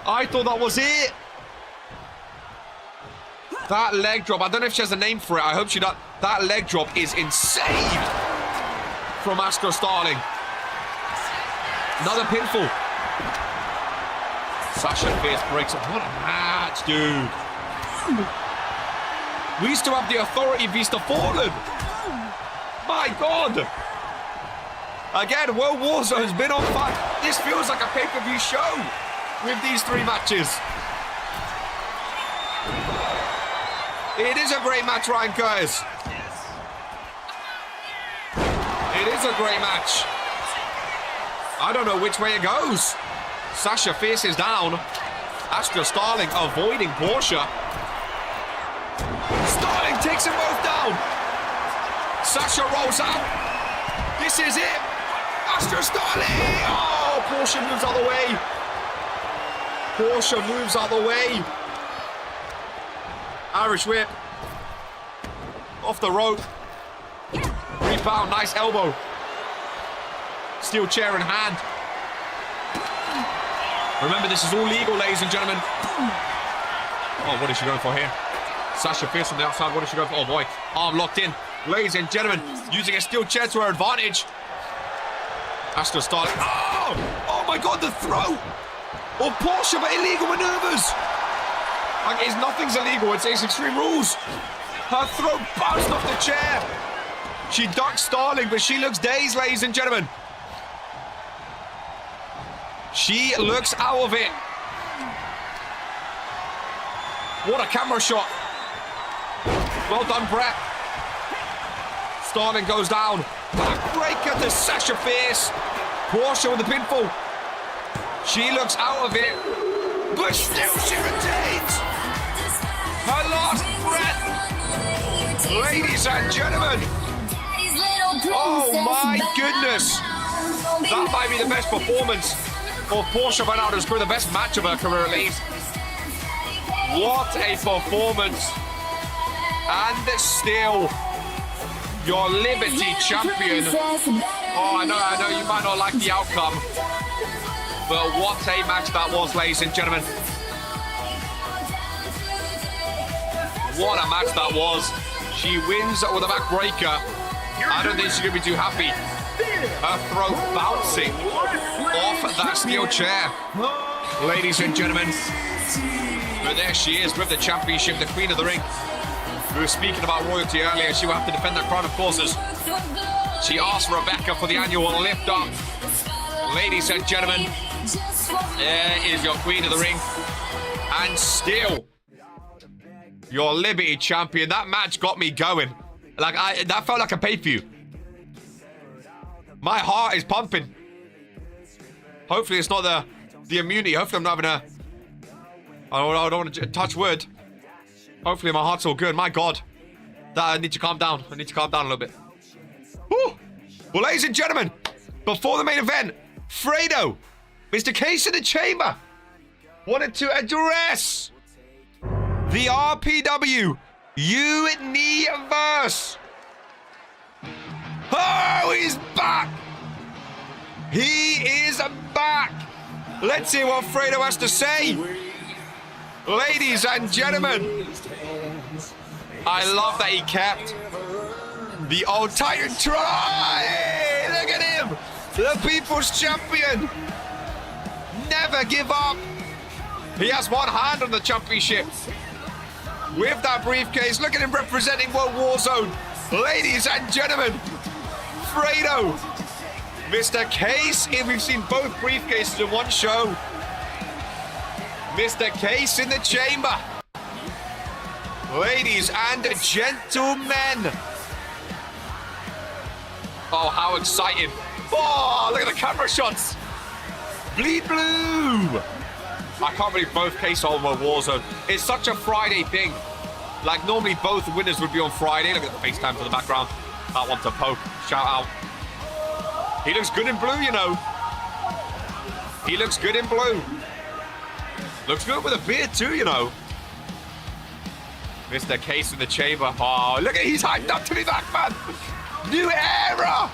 I thought that was it. That leg drop, I don't know if she has a name for it. I hope she does. That leg drop is insane from Astro Starling. Another pinfall. Sasha Fierce breaks up. What a match, dude. We used to have the Authority vs the Fallen. My God. Again, World Warzone has been on fire. This feels like a pay-per-view show with these 3 matches. It is a great match, Ryan Curtis. It is a great match. I don't know which way it goes. Sasha faces down. Astra Starling avoiding Portia. Starling takes them both down. Sasha rolls out. This is it. Astra Starling. Oh, Portia moves out of the way. Portia moves out of the way. Irish whip. Off the rope. Rebound, nice elbow. Steel chair in hand. Remember, this is all legal, ladies and gentlemen. Oh, what is she going for here? Sasha Fierce on the outside. What is she going for? Oh, boy. Arm locked in. Ladies and gentlemen, using a steel chair to her advantage. Astra Starling. Oh! Oh, my God, the throw! Oh, Portia, but illegal maneuvers. Like, nothing's illegal. It's Extreme Rules. Her throat bounced off the chair. She ducked Starling, but she looks dazed, ladies and gentlemen. She looks out of it. What a camera shot. Well done, Brett. Starling goes down. Backbreaker to Sasha Fierce. Portia with the pinfall. She looks out of it, but still she retains her last breath. Ladies and gentlemen. Oh my goodness. That might be the best performance for Portia Van Ouden's career, the best match of her career at least. What a performance. And still, your Liberty champion. Oh, I know you might not like the outcome, but what a match that was, ladies and gentlemen. What a match that was. She wins with a backbreaker. I don't think she's going to be too happy. Her throat bouncing off that steel chair. Ladies and gentlemen. But there she is with the championship, the queen of the ring. We were speaking about royalty earlier. She will have to defend that crown, of course. She asked Rebecca for the annual lift up. Ladies and gentlemen, there is your queen of the ring. And still, your Liberty champion. That match got me going. Like, that felt like a pay-per-view. My heart is pumping. Hopefully it's not the immunity. Hopefully I'm not having a... I don't want to touch wood. Hopefully my heart's all good. My God. I need to calm down. I need to calm down a little bit. Whew. Well, ladies and gentlemen, before the main event, Fredo, Mr. Case in the Chamber, wanted to address the RPW Universe. Oh, he's back. He is back. Let's see what Fredo has to say. Ladies and gentlemen, I love that he kept the old Titan try. Look at him. The People's Champion. Never give up. He has one hand on the championship. With that briefcase, look at him representing World Warzone. Ladies and gentlemen, Fredo, Mr. Case, we've seen both briefcases in one show. Mr. Case in the chamber. Ladies and gentlemen. Oh, how exciting. Oh, look at the camera shots. Bleed blue. I can't believe both Case are on World Warzone. It's such a Friday thing. Like, normally both winners would be on Friday. Look at the FaceTime for the background. That one to poke. Shout out. He looks good in blue, you know. He looks good in blue. Looks good with a beard too, you know. Mr. Case in the chamber. Oh, look at, he's hyped up to be back, man. New era.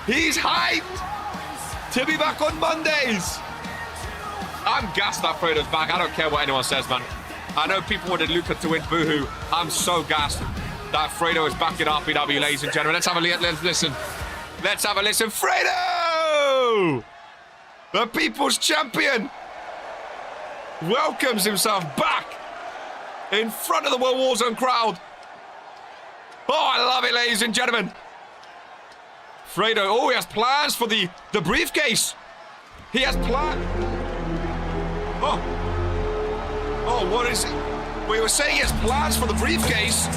He's hyped to be back on Mondays. I'm gassed that Fredo's back. I don't care what anyone says, man. I know people wanted Luca to win, boohoo. I'm so gassed that Fredo is back in RPW, ladies and gentlemen. Let's have a listen. Let's have a listen. Fredo! The People's Champion welcomes himself back in front of the World Warzone crowd. Oh, I love it, ladies and gentlemen. Fredo, oh, he has plans for the briefcase. He has plans. Oh, what is it? We were saying he has plans for the briefcase.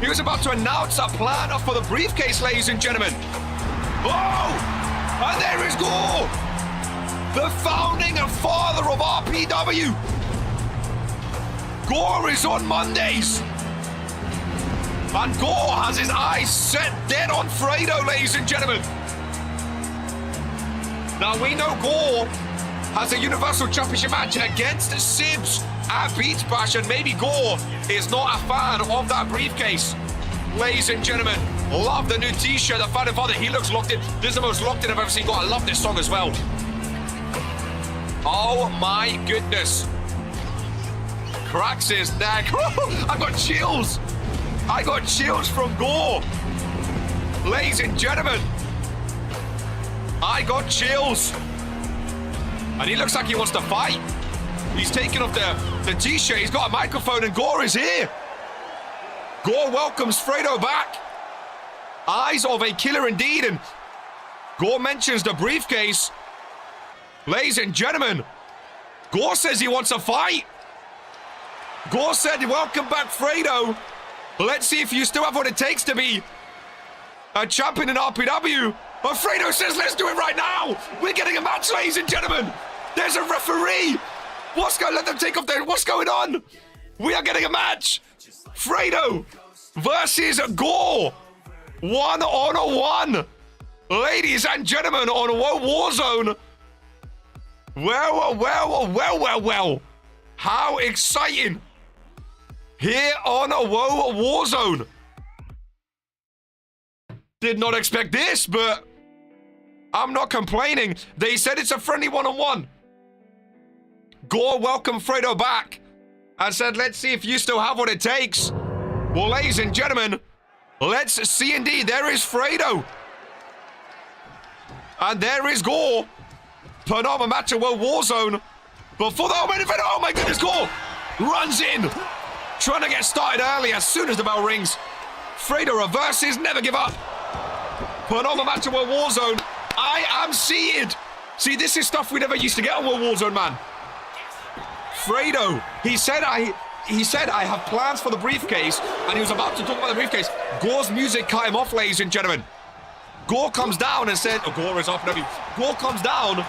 He was about to announce a plan for the briefcase, ladies and gentlemen. Oh! And there is Gore! The founding father of RPW. Gore is on Mondays. And Gore has his eyes set dead on Fredo, ladies and gentlemen. Now we know Gore has a Universal Championship match against Sibs at Beach Bash, and maybe Gore is not a fan of that briefcase. Ladies and gentlemen, love the new t-shirt, the founding father. He looks locked in. This is the most locked in I've ever seen Gore. I love this song as well. Oh my goodness. Cracks his neck. I got chills. I got chills from Gore. Ladies and gentlemen, I got chills. And he looks like he wants to fight. He's taking off the t-shirt. He's got a microphone and Gore is here. Gore welcomes Fredo back. Eyes of a killer indeed. And Gore mentions the briefcase. Ladies and gentlemen, Gore says he wants a fight. Gore said, welcome back, Fredo. Let's see if you still have what it takes to be a champion in RPW. But Fredo says, let's do it right now. We're getting a match, ladies and gentlemen. There's a referee. Let them take off there. What's going on? We are getting a match. Fredo versus Gore. 1-on-1. Ladies and gentlemen, on Warzone. Well. How exciting. Here on Warzone. Did not expect this, but I'm not complaining. They said it's a friendly one-on-one. Gore welcomed Fredo back and said, let's see if you still have what it takes. Well, ladies and gentlemen, let's see indeed. There is Fredo. And there is Gore. Phenomenal match at Warzone. Before the main event, oh my goodness, Gore runs in. Trying to get started early as soon as the bell rings. Fredo reverses, never give up. Phenomenal match at Warzone. I am seated. See, this is stuff we never used to get on Warzone, man. Fredo, he said I have plans for the briefcase, and he was about to talk about the briefcase. Gore's music cut him off, ladies and gentlemen. Gore comes down and said, Gore is RPW. Gore comes down,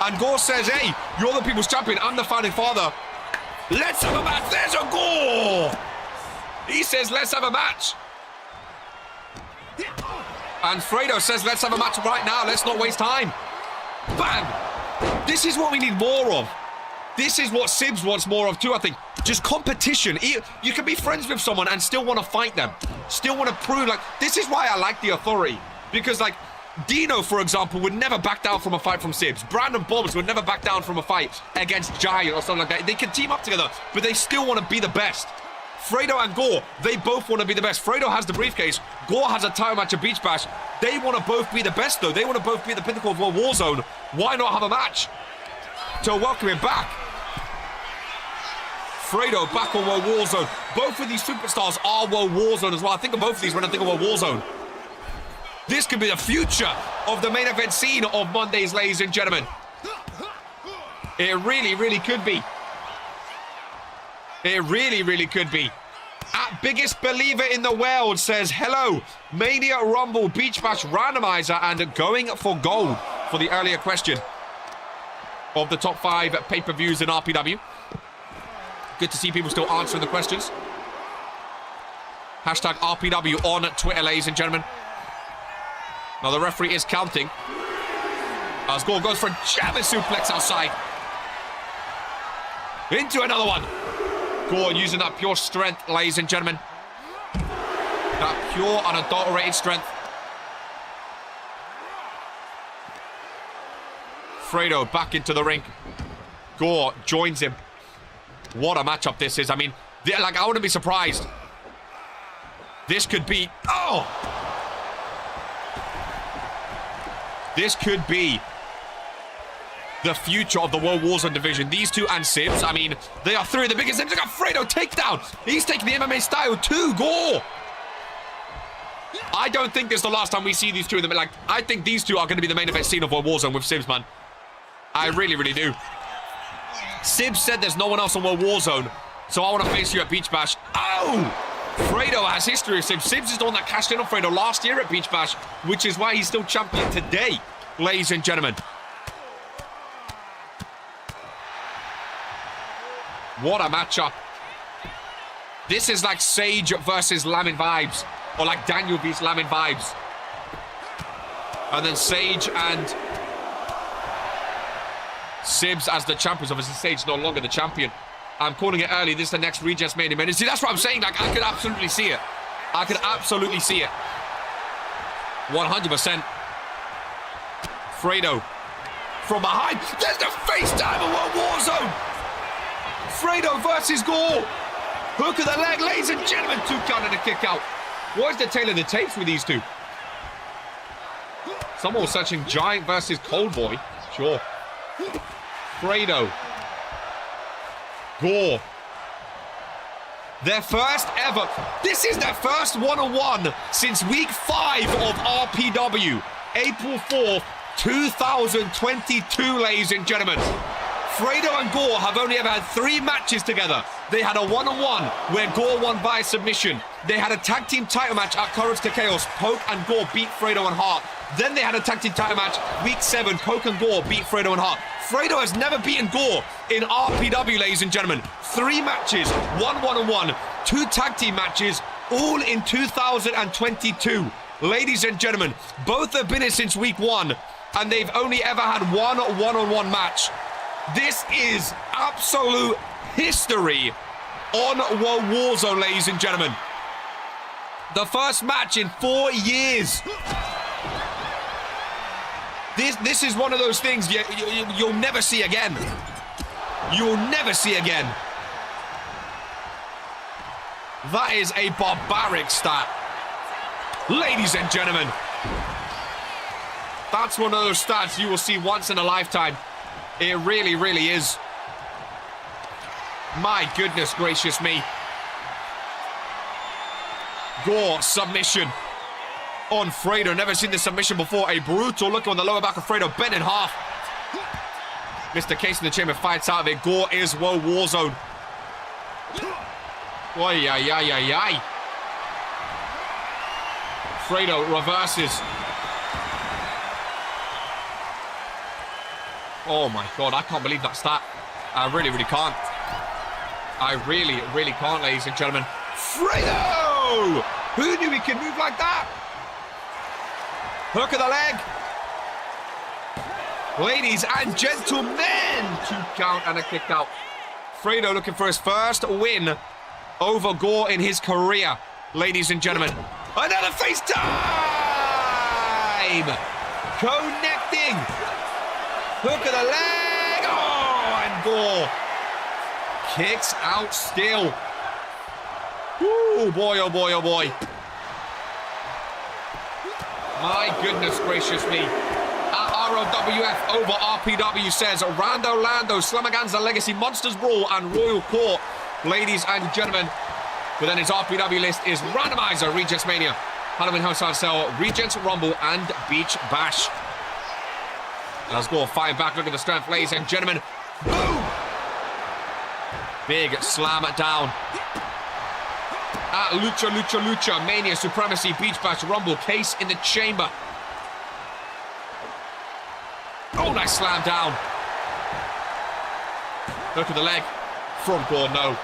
and Gore says, hey, you're the people's champion. I'm the founding father. Let's have a match. There's a Gore. He says, let's have a match. And Fredo says, let's have a match right now. Let's not waste time. Bang. This is what we need more of. This is what Sibs wants more of too, I think. Just competition. You can be friends with someone and still want to fight them. Still want to prove, like, this is why I like the Authority. Because, like, Dino, for example, would never back down from a fight from Sibs. Brandon Bobbs would never back down from a fight against Giant or something like that. They can team up together, but they still want to be the best. Fredo and Gore, they both want to be the best. Fredo has the briefcase. Gore has a title match at Beach Bash. They want to both be the best, though. They want to both be the pinnacle of Warzone. Why not have a match to welcome him back? Fredo back on Warzone. Both of these superstars are Warzone as well. I think of both of these when I think of Warzone. This could be the future of the main event scene of Mondays, ladies and gentlemen. It really, really could be. It really, really could be. At Biggest Believer in the World says, hello, Mania Rumble Beach Bash Randomizer and going for gold for the earlier question of the top 5 pay-per-views in RPW. Good to see people still answering the questions. Hashtag RPW on Twitter, ladies and gentlemen. Now the referee is counting. As Gore goes for a German suplex outside. Into another one. Gore using that pure strength, ladies and gentlemen. That pure, unadulterated strength. Fredo back into the ring. Gore joins him. What a matchup this is. I mean, like, I wouldn't be surprised. This could be... Oh! This could be the future of the World Warzone division. These two and Sibs, I mean, they are three of the biggest names. Look at Fredo takedown. He's taking the MMA style too. Gore. I don't think this is the last time we see these two of them. Like, I think these two are going to be the main event scene of World Warzone with Sibs, man. I really, really do. Sib said there's no one else on World Warzone, so I want to face you at Beach Bash. Oh! Fredo has history of Sibs. Sibs is the one that cashed in on Fredo last year at Beach Bash, which is why he's still champion today, ladies and gentlemen. What a matchup. This is like Sage versus Lamin vibes, or like Daniel vs Lamin vibes. And then Sage and Sibs as the champions. Obviously, Sage no longer the champion. I'm calling it early. This is the next Regents main event. See, that's what I'm saying. Like, I could absolutely see it. I could absolutely see it. 100%. Fredo from behind. There's the FaceTime of World Warzone. Fredo versus Gore. Hook of the leg, ladies and gentlemen. 2 count and a kick out. What is the tail of the tapes with these two? Someone was searching Giant versus Cold Boy. Sure. Fredo. Gore. Their first ever. This is their first one-on-one since week 5 of RPW. April 4th, 2022, ladies and gentlemen. Fredo and Gore have only ever had 3 matches together. They had a one-on-one where Gore won by submission. They had a tag team title match at Courage to Chaos. Poke and Gore beat Fredo and Hart. Then they had a tag team title match week 7. Poke and Gore beat Fredo and Hart. Fredo has never beaten Gore in RPW, ladies and gentlemen. 3 matches, 1 one-on-one, 2 tag team matches, all in 2022. Ladies and gentlemen, both have been here since week 1, and they've only ever had one one-on-one match. This is absolute history on World Warzone, ladies and gentlemen. The first match in 4 years. This is one of those things you'll never see again. You'll never see again. That is a barbaric stat. Ladies and gentlemen, that's one of those stats you will see once in a lifetime. It really, really is. My goodness gracious me. Gore submission on Fredo. Never seen this submission before. A brutal look on the lower back of Fredo, bent in half. Mr. Case in the chamber fights out of it. Gore is World Warzone. Oy, ay, ay, ay, ay. Fredo reverses. Oh my God, I can't believe that stat. I really, really can't. I really, really can't, ladies and gentlemen. Fredo! Who knew he could move like that? Hook of the leg. Ladies and gentlemen, 2 count and a kick out. Fredo looking for his first win over Gore in his career. Ladies and gentlemen, another FaceTime! Connecting. Hook of the leg. Oh, and Gore kicks out still. Ooh, boy, oh boy, oh boy. My goodness gracious me. At ROWF over RPW says Rando Lando, Slamaganza Legacy, Monsters Brawl, and Royal Court. Ladies and gentlemen. But then his RPW list is Randomizer, Regents Mania, Halloween House on Sale, Regents Rumble, and Beach Bash. Let's go fighting back. Look at the strength, ladies and gentlemen. Boom! Big slam down. At Lucha, Lucha, Lucha, Mania, Supremacy, Beach Bash, Rumble, Case in the chamber. Oh, nice slam down. Look at the leg from Gore, no.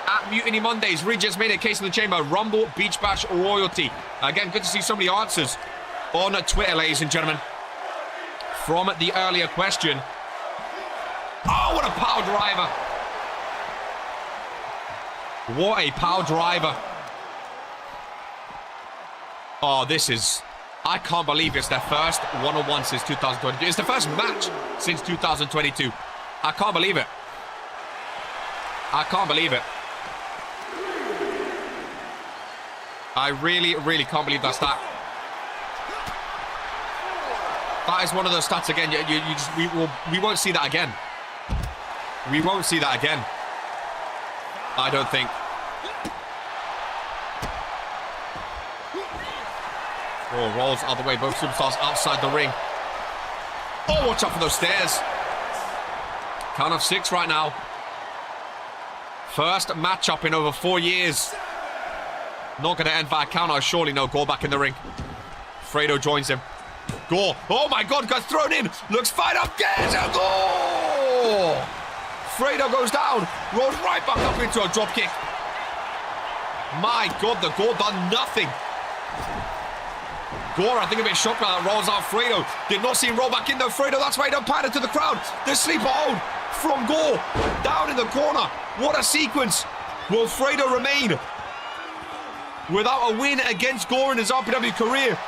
At Mutiny Mondays, Regents Mania, Case in the chamber, Rumble, Beach Bash, Royalty. Again, good to see so many answers on Twitter, ladies and gentlemen. From the earlier question. Oh, what a power driver. What a power driver. Oh, this is... I can't believe it's their first one-on-one since 2022. It's the first match since 2022. I can't believe it. I can't believe it. I really, really can't believe that stat. That is one of those stats again. We won't see that again. We won't see that again. I don't think. Oh, rolls out the way. Both superstars outside the ring. Oh, watch out for those stairs. Count of 6 right now. First matchup in over 4 years. Not going to end via counter. Surely no. GAW back in the ring. Fredo joins him. GAW. Oh my God, got thrown in. Looks fine up. There's a goal. Fredo goes down. Rolls right back up into a drop kick. My God, the GAW done nothing. GAW, I think a bit shocked by that. Rolls out Fredo. Did not see him roll back in though. Fredo, that's why he done padded to the crowd. The sleeper hold from GAW. Down in the corner. What a sequence. Will Fredo remain without a win against GAW in his RPW career?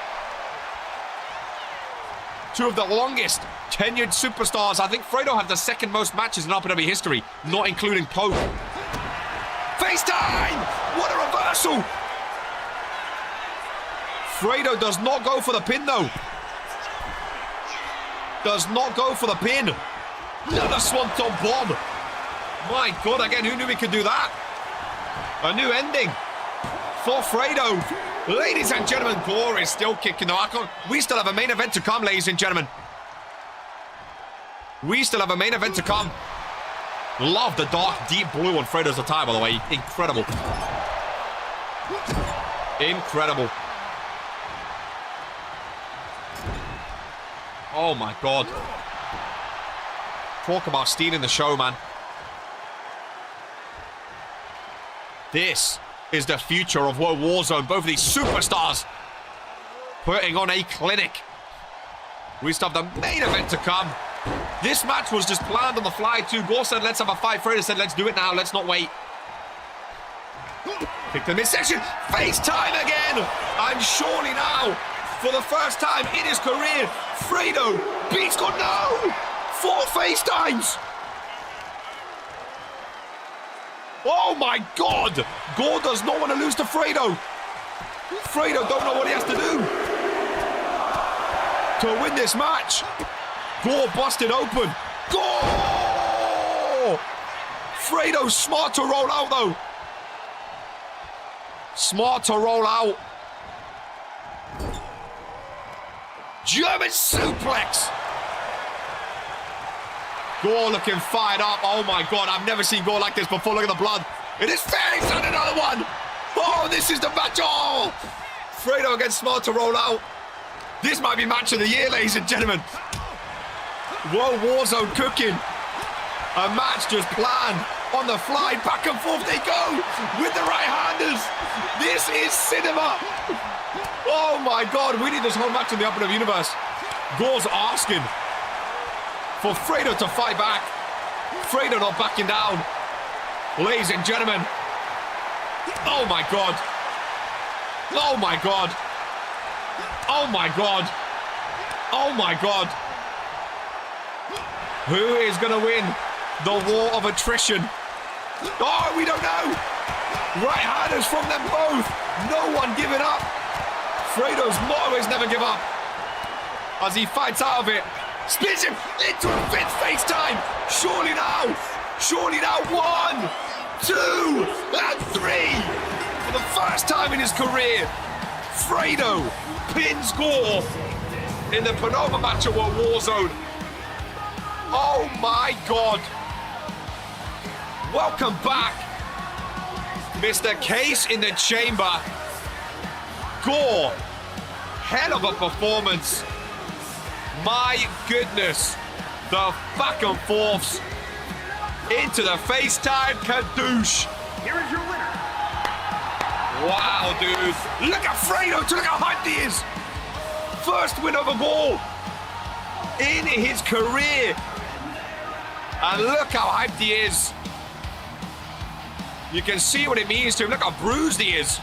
Two of the longest tenured superstars. I think Fredo had the second most matches in RPW history, not including Pope. FaceTime! What a reversal! Fredo does not go for the pin though. Does not go for the pin. Another swanton bomb. My God, again, who knew we could do that? A new ending for Fredo. Ladies and gentlemen, GAW is still kicking though. We still have a main event to come, ladies and gentlemen. We still have a main event to come. Love the dark, deep blue on Fredo's attire, by the way. Incredible. Incredible. Oh my God. Talk about stealing the show, man. This is the future of World Warzone. Both of these superstars putting on a clinic. We still have the main event to come. This match was just planned on the fly too. GAW said, let's have a fight. Fredo said, let's do it now. Let's not wait. Pick the midsection. FaceTime again. And surely now, for the first time in his career, Fredo beats GAW. No! 4 FaceTimes. Oh my God! GAW does not want to lose to Fredo. Fredo don't know what he has to do to win this match. GAW busted open. GAW! Fredo's smart to roll out though. Smart to roll out. German suplex. GAW looking fired up. Oh my God, I've never seen GAW like this before. Look at the blood. It is Phoenix and another one. Oh, this is the match. Oh, Fredo against Smart to roll out. This might be match of the year, ladies and gentlemen. Whoa, Warzone cooking. A match just planned on the fly. Back and forth they go with the right-handers. This is cinema. Oh my God, we need this whole match in the RPW universe. GAW's asking for Fredo to fight back. Fredo not backing down. Ladies and gentlemen. Oh my God. Oh my God. Oh my God. Oh my God. Who is going to win the war of attrition? Oh, we don't know. Right-handers from them both. No one giving up. Fredo's motto is never give up. As he fights out of it. Spins him into a 5th FaceTime. Surely now. Surely now. 1, 2, and 3. For the first time in his career, Fredo pins GAW in the penultimate match of World Warzone. Oh my God. Welcome back, Mr. Case in the chamber. GAW. Hell of a performance. My goodness. The back and forths into the FaceTime kadoosh. Here is your winner. Wow, dude. Look at Fredo. Look how hyped he is. First win over GAW in his career. And look how hyped he is. You can see what it means to him. Look how bruised he is.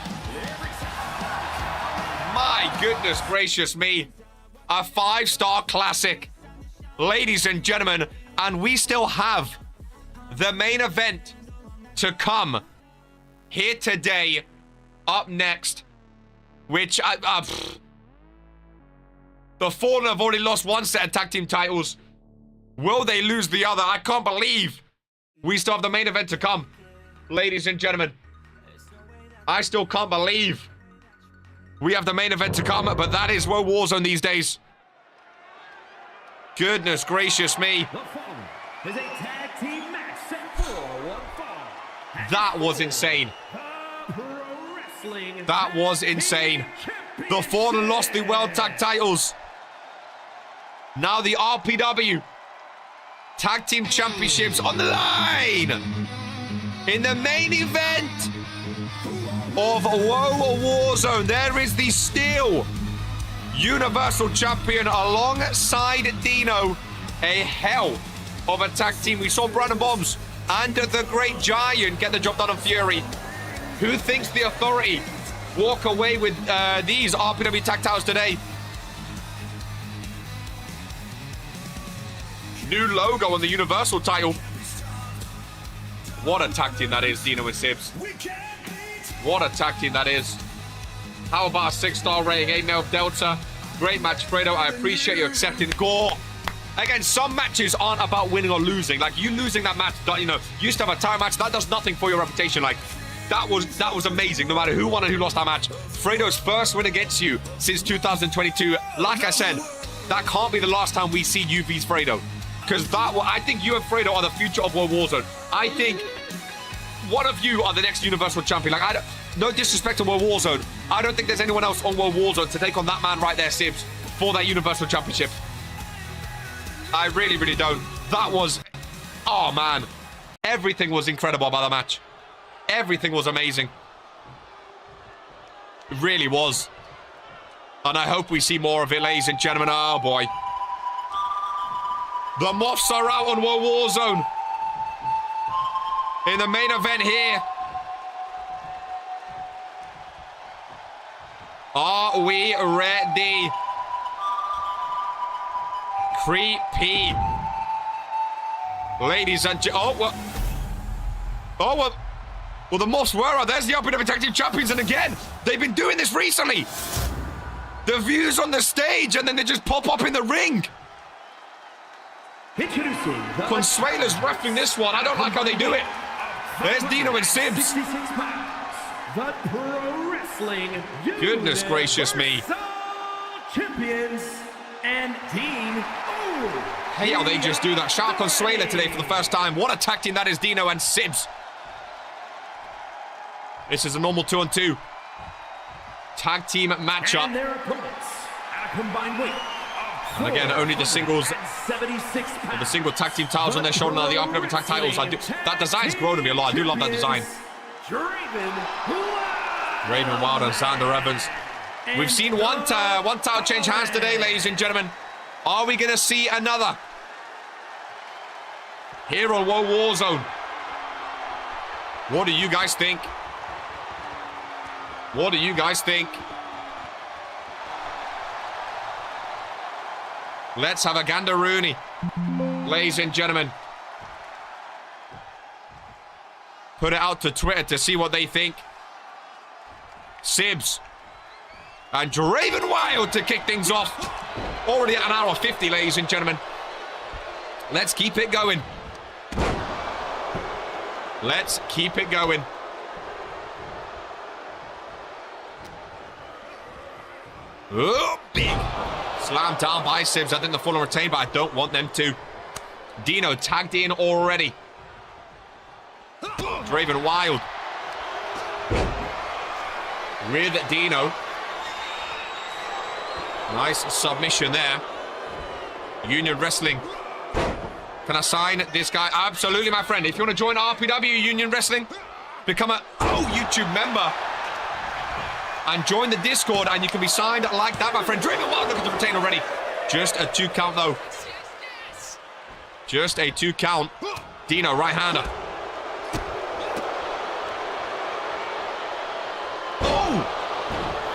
My goodness gracious me. A 5-star classic. Ladies and gentlemen, and we still have the main event to come here today. Up next, which the Fallen have already lost 1 set of tag team titles. Will they lose the other? I can't believe we still have the main event to come. Ladies and gentlemen, I still can't believe we have the main event to come, but that is World Warzone these days. Goodness gracious me. The following is a tag team match set for one fall That was insane. That was insane. The Fallen lost the World Tag titles. Now the RPW Tag Team Championships on the line. In the main event of Woe Warzone, there is the Steel Universal Champion alongside Dino. A hell of a tag team. We saw Brandon Bombs and the Great Giant get the job done on Fury. Who thinks the Authority walk away with these RPW tag titles today? New logo on the Universal title. What a tag team that is, Dino and Sibs. What a tag team that is. How about a 6-star rating, 8-0 Delta? Great match, Fredo. I appreciate you accepting Gore. Again, some matches aren't about winning or losing. Like, you losing that match, you know, you used to have a title match, that does nothing for your reputation. Like, that was amazing, no matter who won and who lost that match. Fredo's first win against you since 2022. Like I said, that can't be the last time we see you beat Fredo. Because I think you and Fredo are the future of World Warzone. I think one of you are the next Universal Champion. Like, no disrespect to World Warzone. I don't think there's anyone else on World Warzone to take on that man right there, Sibs, for that Universal Championship. I really, really don't. That was... Oh, man. Everything was incredible about the match. Everything was amazing. It really was. And I hope we see more of it, ladies and gentlemen. Oh, boy. The Moths are out on World Warzone. In the main event here. Are we ready? Creepy. Ladies and gentlemen. Oh, well. Oh, well. Well, the Moths were. There's the RPW Tag Team Champions. And again, they've been doing this recently. The views on the stage, and then they just pop up in the ring. Consuela's refereeing this one. I don't like how they do it. There's Dino and Sibs. The Pro Wrestling Goodness gracious me. Champions and Dean. Hey, how they just do that. Shout out Consuela today for the first time. What a tag team that is, Dino and Sibs. This is a normal 2-on-2 tag team matchup. And their opponents at a combined weight. And again, only the singles, the single tag team titles on their shoulder, now the RPW tag titles. That design's grown to me a lot. I do love that design. Raven Wild and Xander Evans. We've seen one title change hands today, ladies and gentlemen. Are we going to see another? Here on World Warzone. What do you guys think? What do you guys think? Let's have a gander Rooney, ladies and gentlemen. Put it out to Twitter to see what they think. Sibs and Draven Wild to kick things off. Already at an hour 50, ladies and gentlemen. Let's keep it going. Let's keep it going. Oh, big slam down by Sibs. I think the full on retain, but I don't want them to. Dino tagged in already. Draven Wild with Dino. Nice submission there. Union Wrestling. Can I sign this guy? Absolutely, my friend. If you want to join RPW Union Wrestling, become a YouTube member and join the Discord, and you can be signed like that, my friend. Draven Wild looking to retain already. Just a 2 count, though. Just a 2 count. Dino, right-hander.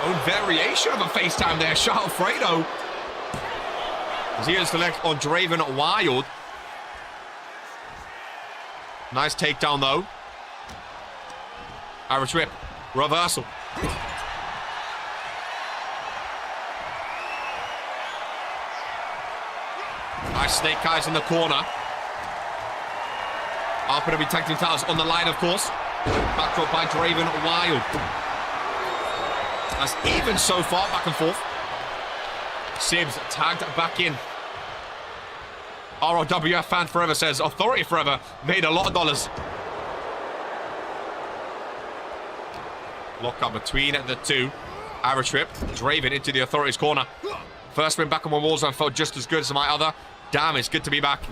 Own variation of a FaceTime there. Shout out Fredo. As he is select on Draven Wild. Nice takedown, though. Irish whip. Reversal. Nice snake eyes in the corner. RPW tag team titles on the line, of course. Backdrop by Draven Wild. That's even so far, back and forth. Sibs tagged back in. ROWF fan forever says, Authority forever, made a lot of dollars. Lock up between the two. Irish whip. Draven into the Authority's corner. First win back on my walls. I felt just as good as my other. Damn, it's good to be back.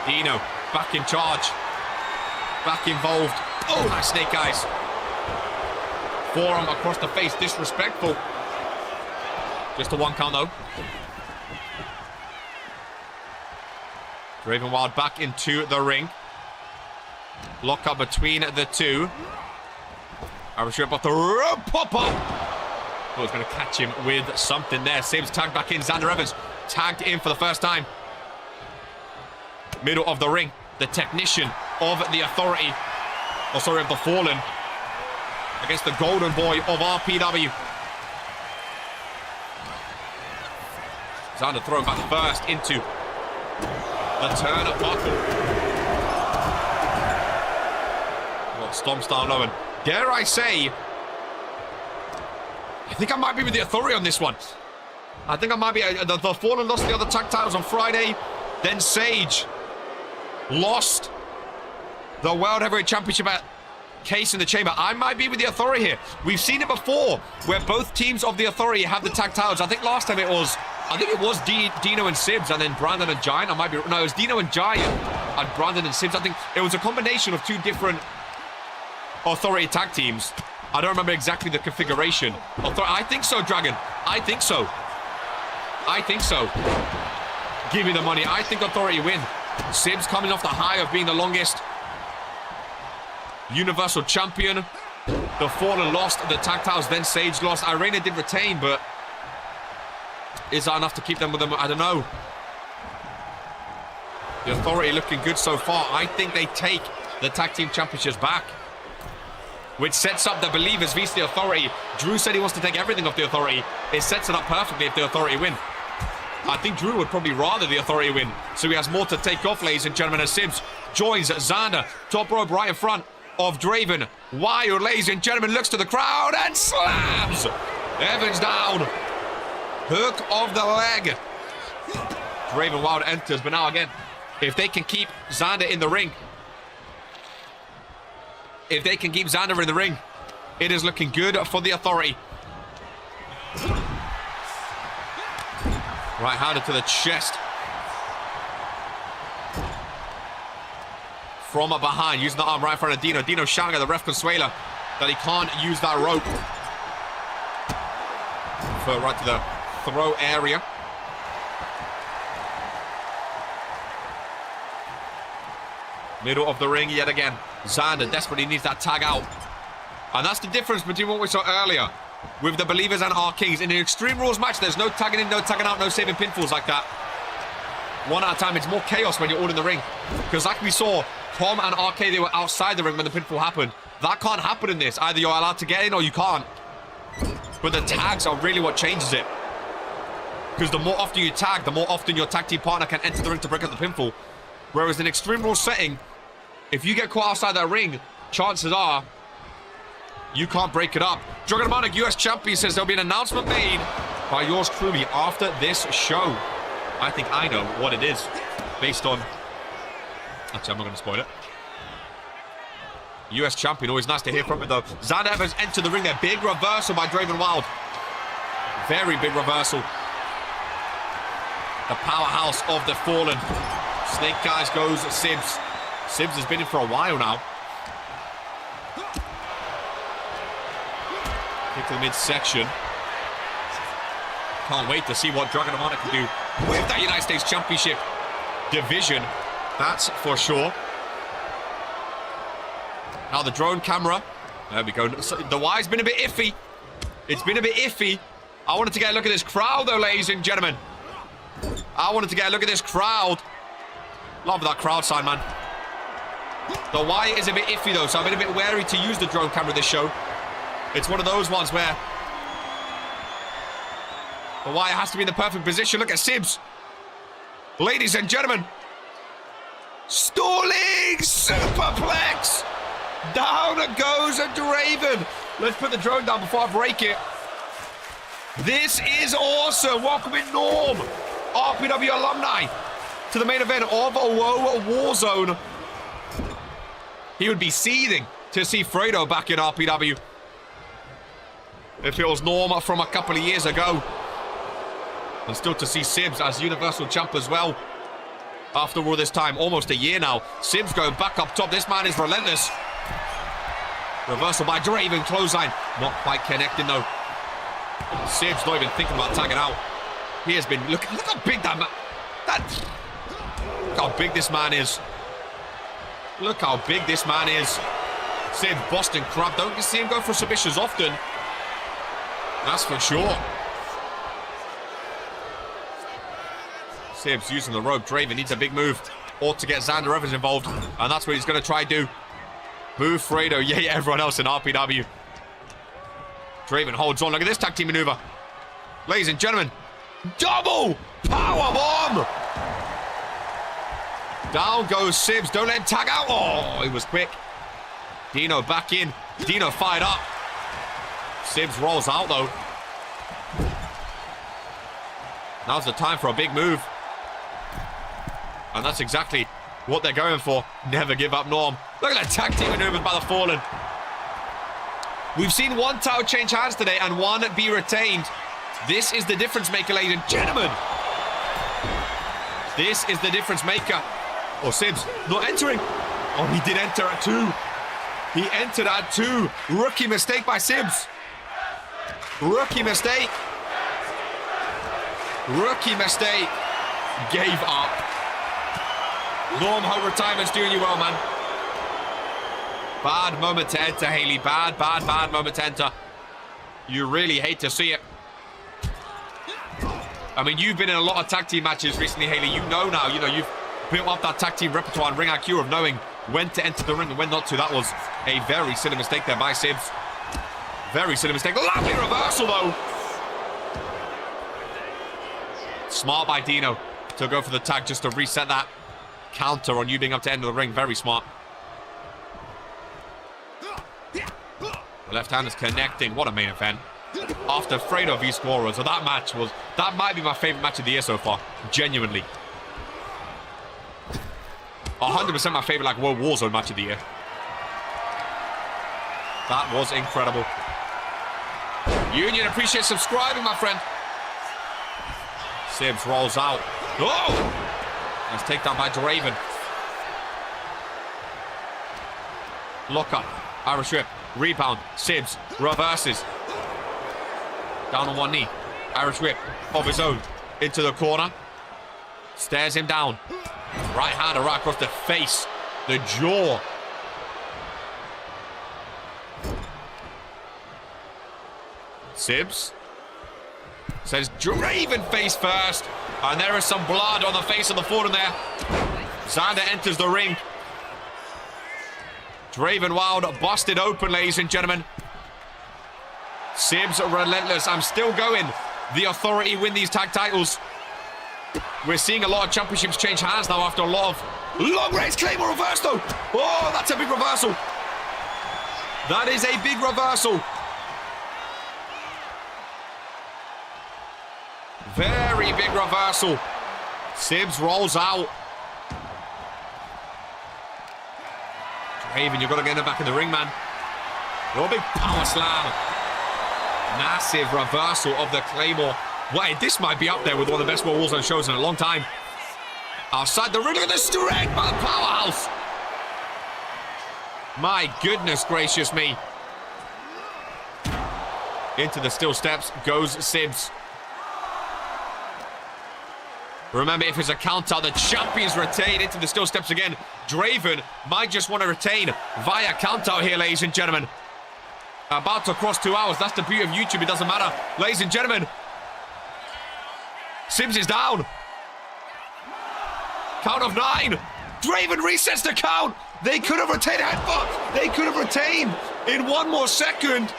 Dino back in charge. Back involved. Oh, nice snake eyes. Forearm across the face. Disrespectful. Just a 1 count though. Draven Wild back into the ring. Lock up between the two. Irish whip off the rope. Pop up. Oh, he's going to catch him with something there. Sims tagged back in. Xander Evans tagged in for the first time. Middle of the ring. The technician of the Authority. Oh, sorry, of the Fallen. Against the golden boy of RPW. Xander throwing back first into the turnbuckle. Well, stomp style low, and dare I say, I think I might be with the Authority on this one. I think I might be. The Fallen lost the other tag titles on Friday. Then Sage lost the World Heavyweight Championship at Case in the Chamber. I might be with the Authority here. We've seen it before, where both teams of the Authority have the tag titles. I think last time it was Dino and Sibs, and then Brandon and Giant. It was Dino and Giant and Brandon and Sibs. I think it was a combination of two different Authority tag teams. I don't remember exactly the configuration. I think so, Dragon. I think so. Give me the money. I think Authority win. Sibs coming off the high of being the longest Universal Champion. The Fallen lost the tag titles, then Sage lost. Irena did retain, but is that enough to keep them with them? I don't know. The Authority looking good so far. I think they take the tag team championships back, which sets up the Believers vs the Authority. Drew said he wants to take everything off the Authority. It sets it up perfectly if the Authority win. I think Drew would probably rather the Authority win, so he has more to take off, ladies and gentlemen, as Sibs joins Xander. Top rope right in front of Draven. Wild, ladies and gentlemen, looks to the crowd and slams Evans down. Hook of the leg. Draven Wild enters, but now again, if they can keep Xander in the ring, it is looking good for the Authority. Right-handed to the chest. From behind, using the arm right in front of Dino. Dino shouting at the ref Consuela that he can't use that rope. Right to the throw area. Middle of the ring yet again. Xander desperately needs that tag out. And that's the difference between what we saw earlier with the Believers and our Kings. In an Extreme Rules match, there's no tagging in, no tagging out, no saving pinfalls like that. One at a time. It's more chaos when you're all in the ring. Because like we saw, Tom and RK, they were outside the ring when the pinfall happened. That can't happen in this. Either you're allowed to get in or you can't. But the tags are really what changes it. Because the more often you tag, the more often your tag team partner can enter the ring to break up the pinfall. Whereas in Extreme Rules setting, if you get caught outside that ring, chances are you can't break it up. Dragonomonic, US champion, says there'll be an announcement made by yours truly after this show. I think I know what it is, based on... Actually, I'm not going to spoil it. US champion, always nice to hear from it though. Xander Evans enter the ring there. Big reversal by Draven Wild. Very big reversal. The powerhouse of the Fallen. Snake Eyes goes Sibs. Sibs has been in for a while now. Kick to the midsection. Can't wait to see what Dragonomonic can do with that United States Championship division. That's for sure. Now the drone camera. There we go. The Y's been a bit iffy. It's been a bit iffy. I wanted to get a look at this crowd though, ladies and gentlemen. I wanted to get a look at this crowd. Love that crowd sign, man. The Y is a bit iffy though, so I've been a bit wary to use the drone camera this show. It's one of those ones where the Y has to be in the perfect position. Look at Sibs. Ladies and gentlemen. Stalling superplex. Down goes a Draven. Let's put the drone down before I break it. This is awesome. Welcome in Norm. RPW alumni. to the main event of a Woe Warzone. He would be seething to see Fredo back in RPW. If it was Norm from a couple of years ago. And still to see Sibs as Universal Champ as well. After all this time, almost a year now. Sibs going back up top. This man is relentless. Reversal by Draven, clothesline. Not quite connecting though. Sibs not even thinking about tagging out. He has been, look how big that man, look how big this man is. Look how big this man is. Sibs, Boston Crab. Don't you see him go for submissions often? That's for sure. Sibs using the rope. Draven needs a big move. Or to get Xander Evans involved. And that's what he's going to try and do. Move Fredo. Yay, everyone else in RPW. Draven holds on. Look at this tag team maneuver. Ladies and gentlemen. Double power bomb. Down goes Sibs. Don't let him tag out. Oh, he was quick. Dino back in. Dino fired up. Sibs rolls out though. Now's the time for a big move. And that's exactly what they're going for. Never give up, Norm. Look at that tag team maneuvers by the Fallen. We've seen one title change hands today and one be retained. This is the difference maker, ladies and gentlemen. This is the difference maker. Oh, Sibs not entering. Oh, he did enter at 2. He entered at 2. Rookie mistake by Sibs. Rookie mistake. Rookie mistake. Gave up. Norm, hope retirement's doing you well, man. Bad moment to enter, Haley. Bad moment to enter. You really hate to see it. I mean, you've been in a lot of tag team matches recently, Haley. You know now, you've built up that tag team repertoire and ring IQ of knowing when to enter the ring and when not to. That was a very silly mistake there by Sibs. Very silly mistake. Lovely reversal, though. Smart by Dino to go for the tag just to reset that counter on you being up to end of the ring. Very smart. The left hand is connecting. What a main event. After Fredo v Squirrel. So that might be my favorite match of the year so far. Genuinely. 100% my favorite World Warzone match of the year. That was incredible. Union, appreciate subscribing, my friend. Sibs rolls out. Oh! Nice takedown by Draven. Lock up. Irish whip. Rebound. Sibs reverses. Down on one knee. Irish whip of his own. Into the corner. Stares him down. Right hand right across the face. The jaw. Sibs says Draven face first. And there is some blood on the face of the Fallen there. Xander enters the ring. Draven Wild busted open, ladies and gentlemen. Sibs relentless. I'm still going. The Authority win these tag titles. We're seeing a lot of championships change hands now after a lot of long range Claymore reverse though. Oh, that's a big reversal. That is a big reversal. Very big reversal. Sibs rolls out. Draven, you've got to get him back in the ring, man. Oh, big power slam. Massive reversal of the Claymore. Wait, this might be up there with one of the best World Warzone shows in a long time. Outside the ring, look at the strength by the powerhouse. My goodness gracious me. Into the steel steps goes Sibs. Remember, if it's a count out, the champions retain into the steel steps again. Draven might just want to retain via count out here, ladies and gentlemen. About to cross 2 hours. That's the beauty of YouTube. It doesn't matter. Ladies and gentlemen, Sibs is down. Count of 9. Draven resets the count. They could have retained headbutt. They could have retained in 1 more second.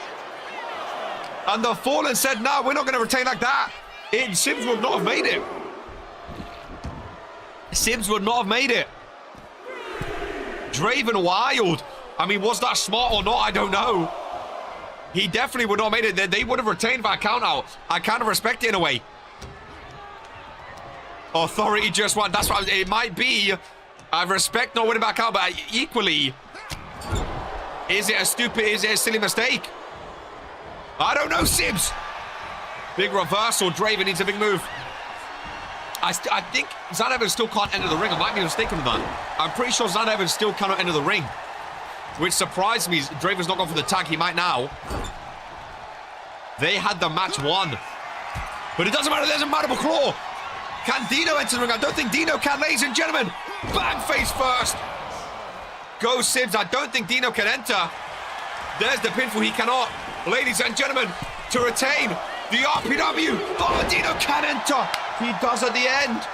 And the Fallen said, no, we're not going to retain like that. Sibs would not have made it. Sibs would not have made it. Draven Wild. I mean, was that smart or not? I don't know. He definitely would not have made it. They would have retained by count out. I kind of respect it in a way. Authority just won. That's what it might be. I respect not winning back out, but equally, is it a silly mistake? I don't know, Sibs. Big reversal. Draven needs a big move. I think Zan Evans still can't enter the ring. I might be mistaken with that. I'm pretty sure Zan Evans still cannot enter the ring, which surprised me. Draven's not gone for the tag. He might now. They had the match won. But it doesn't matter. There's a mandible claw. Can Dino enter the ring? I don't think Dino can, ladies and gentlemen. Bang face first. Go Sibs. I don't think Dino can enter. There's the pinfall. He cannot. Ladies and gentlemen, to retain the RPW. Oh, Dino can enter. He does at the end.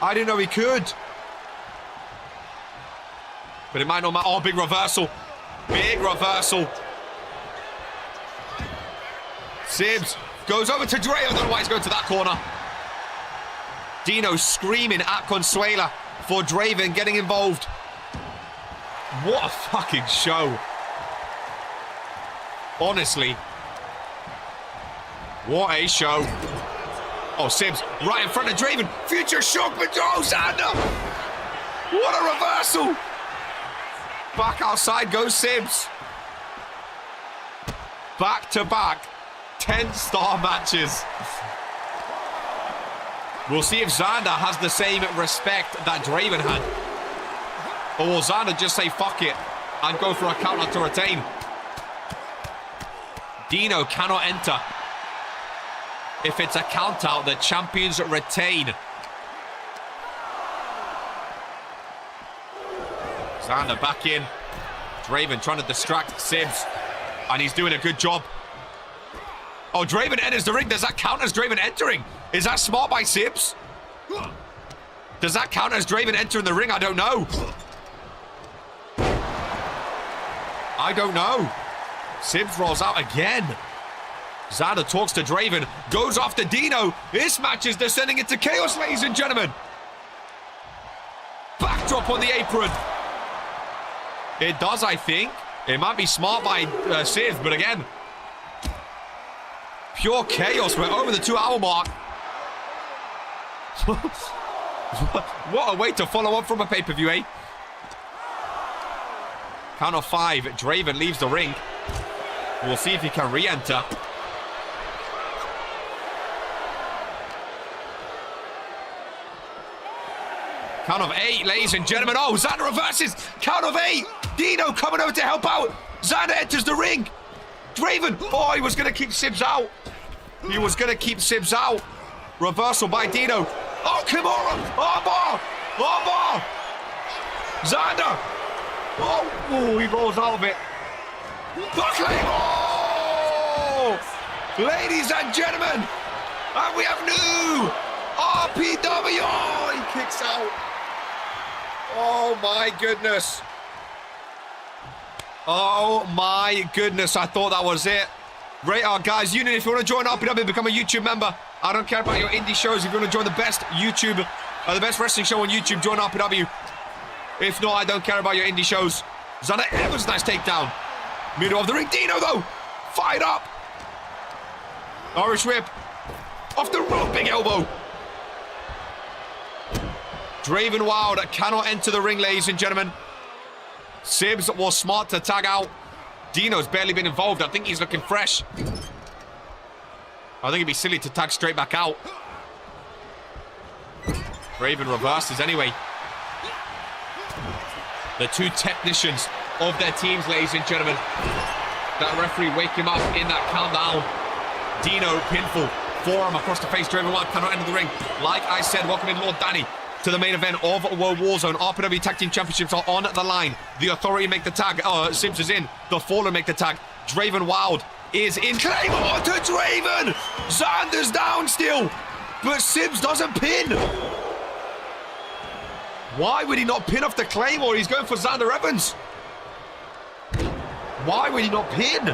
I didn't know he could. But it might not matter. Oh, big reversal. Big reversal. Sibs goes over to Dre. I don't know why he's going to that corner. Dino screaming at Consuela for Draven getting involved. What a fucking show. Honestly. What a show. Oh, Sibs right in front of Draven. Future shock, but oh, Xander. What a reversal. Back outside goes Sibs. Back to back 10-star matches. We'll see if Xander has the same respect that Draven had. Or will Xander just say fuck it and go for a counter to retain? Dino cannot enter. If it's a count out, the champions retain. Xander back in. Draven trying to distract Sibs. And he's doing a good job. Oh, Draven enters the ring. Does that count as Draven entering? Is that smart by Sibs? Does that count as Draven entering the ring? I don't know. I don't know. Sibs rolls out again. Xander talks to Draven. Goes after Dino. This match is descending into chaos, ladies and gentlemen. Backdrop on the apron. It does, I think. It might be smart by Sibs, but again, pure chaos. We're over the 2-hour mark. What a way to follow up from a pay-per-view, eh? Count of 5. Draven leaves the ring. We'll see if he can re-enter. Count of 8, ladies and gentlemen. Oh, Xander reverses. Count of 8. Dino coming over to help out. Xander enters the ring. Draven. Oh, he was going to keep Sibs out. He was going to keep Sibs out. Reversal by Dino. Oh, Kimura. Armbar. Armbar. Xander. Oh, he rolls out of it. Oh, ladies and gentlemen. And we have new RPW. Oh, he kicks out. Oh, my goodness. Oh, my goodness. I thought that was it. Rate our guys. Union, if you want to join RPW, become a YouTube member. I don't care about your indie shows. If you want to join the best YouTube, the best wrestling show on YouTube, join RPW. If not, I don't care about your indie shows. Xander Evans, nice takedown. Middle of the ring. Dino, though. Fired up. Irish whip. Off the rope. Big elbow. Draven Wild cannot enter the ring, ladies and gentlemen. Sibs was smart to tag out. Dino's barely been involved. I think he's looking fresh. I think it'd be silly to tag straight back out. Draven reverses anyway. The two technicians of their teams, ladies and gentlemen. That referee wake him up in that countdown. Dino pinfall. Forearm across the face. Draven Wild cannot enter the ring. Like I said, welcome in Lord Danny to the main event of World Warzone. RPW Tag Team Championships are on the line. The Authority make the tag. Sibs is in. The Fallen make the tag. Draven Wild is in. Claymore to Draven. Xander's down still. But Sibs doesn't pin. Why would he not pin off the Claymore? He's going for Xander Evans. Why would he not pin?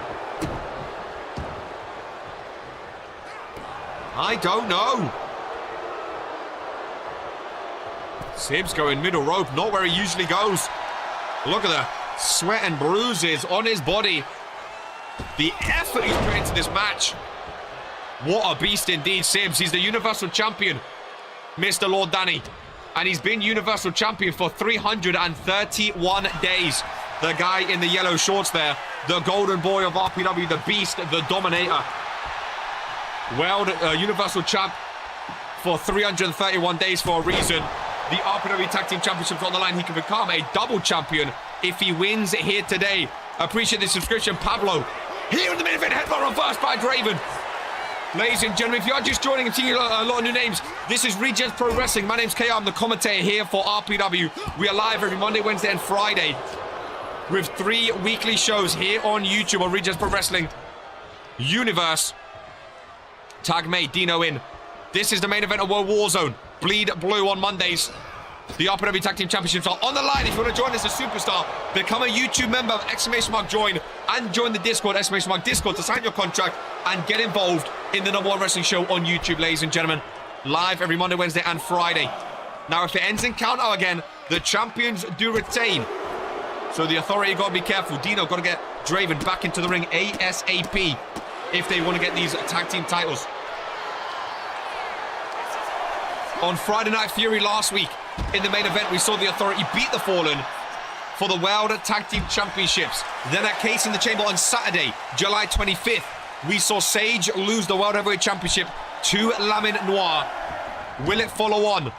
I don't know. Sibs going middle rope, not where he usually goes. Look at the sweat and bruises on his body. The effort he's put into this match. What a beast indeed, Sibs. He's the Universal Champion. Mr. Lord Danny. And he's been Universal Champion for 331 days. The guy in the yellow shorts there, the golden boy of RPW, the beast, the dominator. World Universal Champ for 331 days for a reason. The RPW Tag Team Championship's on the line. He can become a double champion if he wins here today. Appreciate the subscription, Pablo. Here in the main event, headbutt reversed by Draven. Ladies and gentlemen, if you are just joining and seeing a lot of new names, this is Regents Pro Wrestling. My name's CAW. I'm the commentator here for RPW. We are live every Monday, Wednesday, and Friday with 3 weekly shows here on YouTube on Regents Pro Wrestling Universe. Tag mate, Dino in. This is the main event of World Warzone. Bleed Blue on Mondays. The RPW Tag Team Championships are on the line. If you want to join us as a superstar, become a YouTube member of !join and join the Discord, !Discord, to sign your contract and get involved in the #1 wrestling show on YouTube, ladies and gentlemen. Live every Monday, Wednesday, and Friday. Now, if it ends in count out again, the champions do retain. So the authority got to be careful. Dino got to get Draven back into the ring ASAP if they want to get these tag team titles. On Friday Night Fury last week, in the main event, we saw the Authority beat the Fallen for the World Tag Team Championships. Then at Case in the Chamber on Saturday, July 25th, we saw Sage lose the World Heavyweight Championship to Lamin Noir. Will it follow on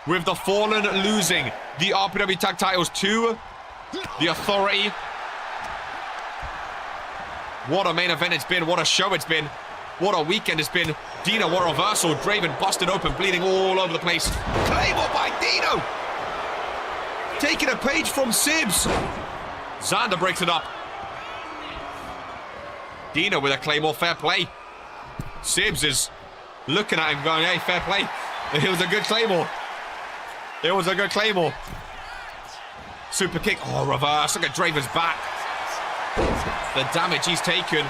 with the Fallen losing the RPW Tag Titles to the Authority? What a main event it's been. What a show it's been. What a weekend it's been. Dino, what a reversal. Draven busted open, bleeding all over the place. Claymore by Dino. Taking a page from Sibs. Xander breaks it up. Dino with a Claymore, fair play. Sibs is looking at him going, hey, fair play. It was a good Claymore. It was a good Claymore. Super kick. Oh, reverse. Look at Draven's back. The damage he's taken.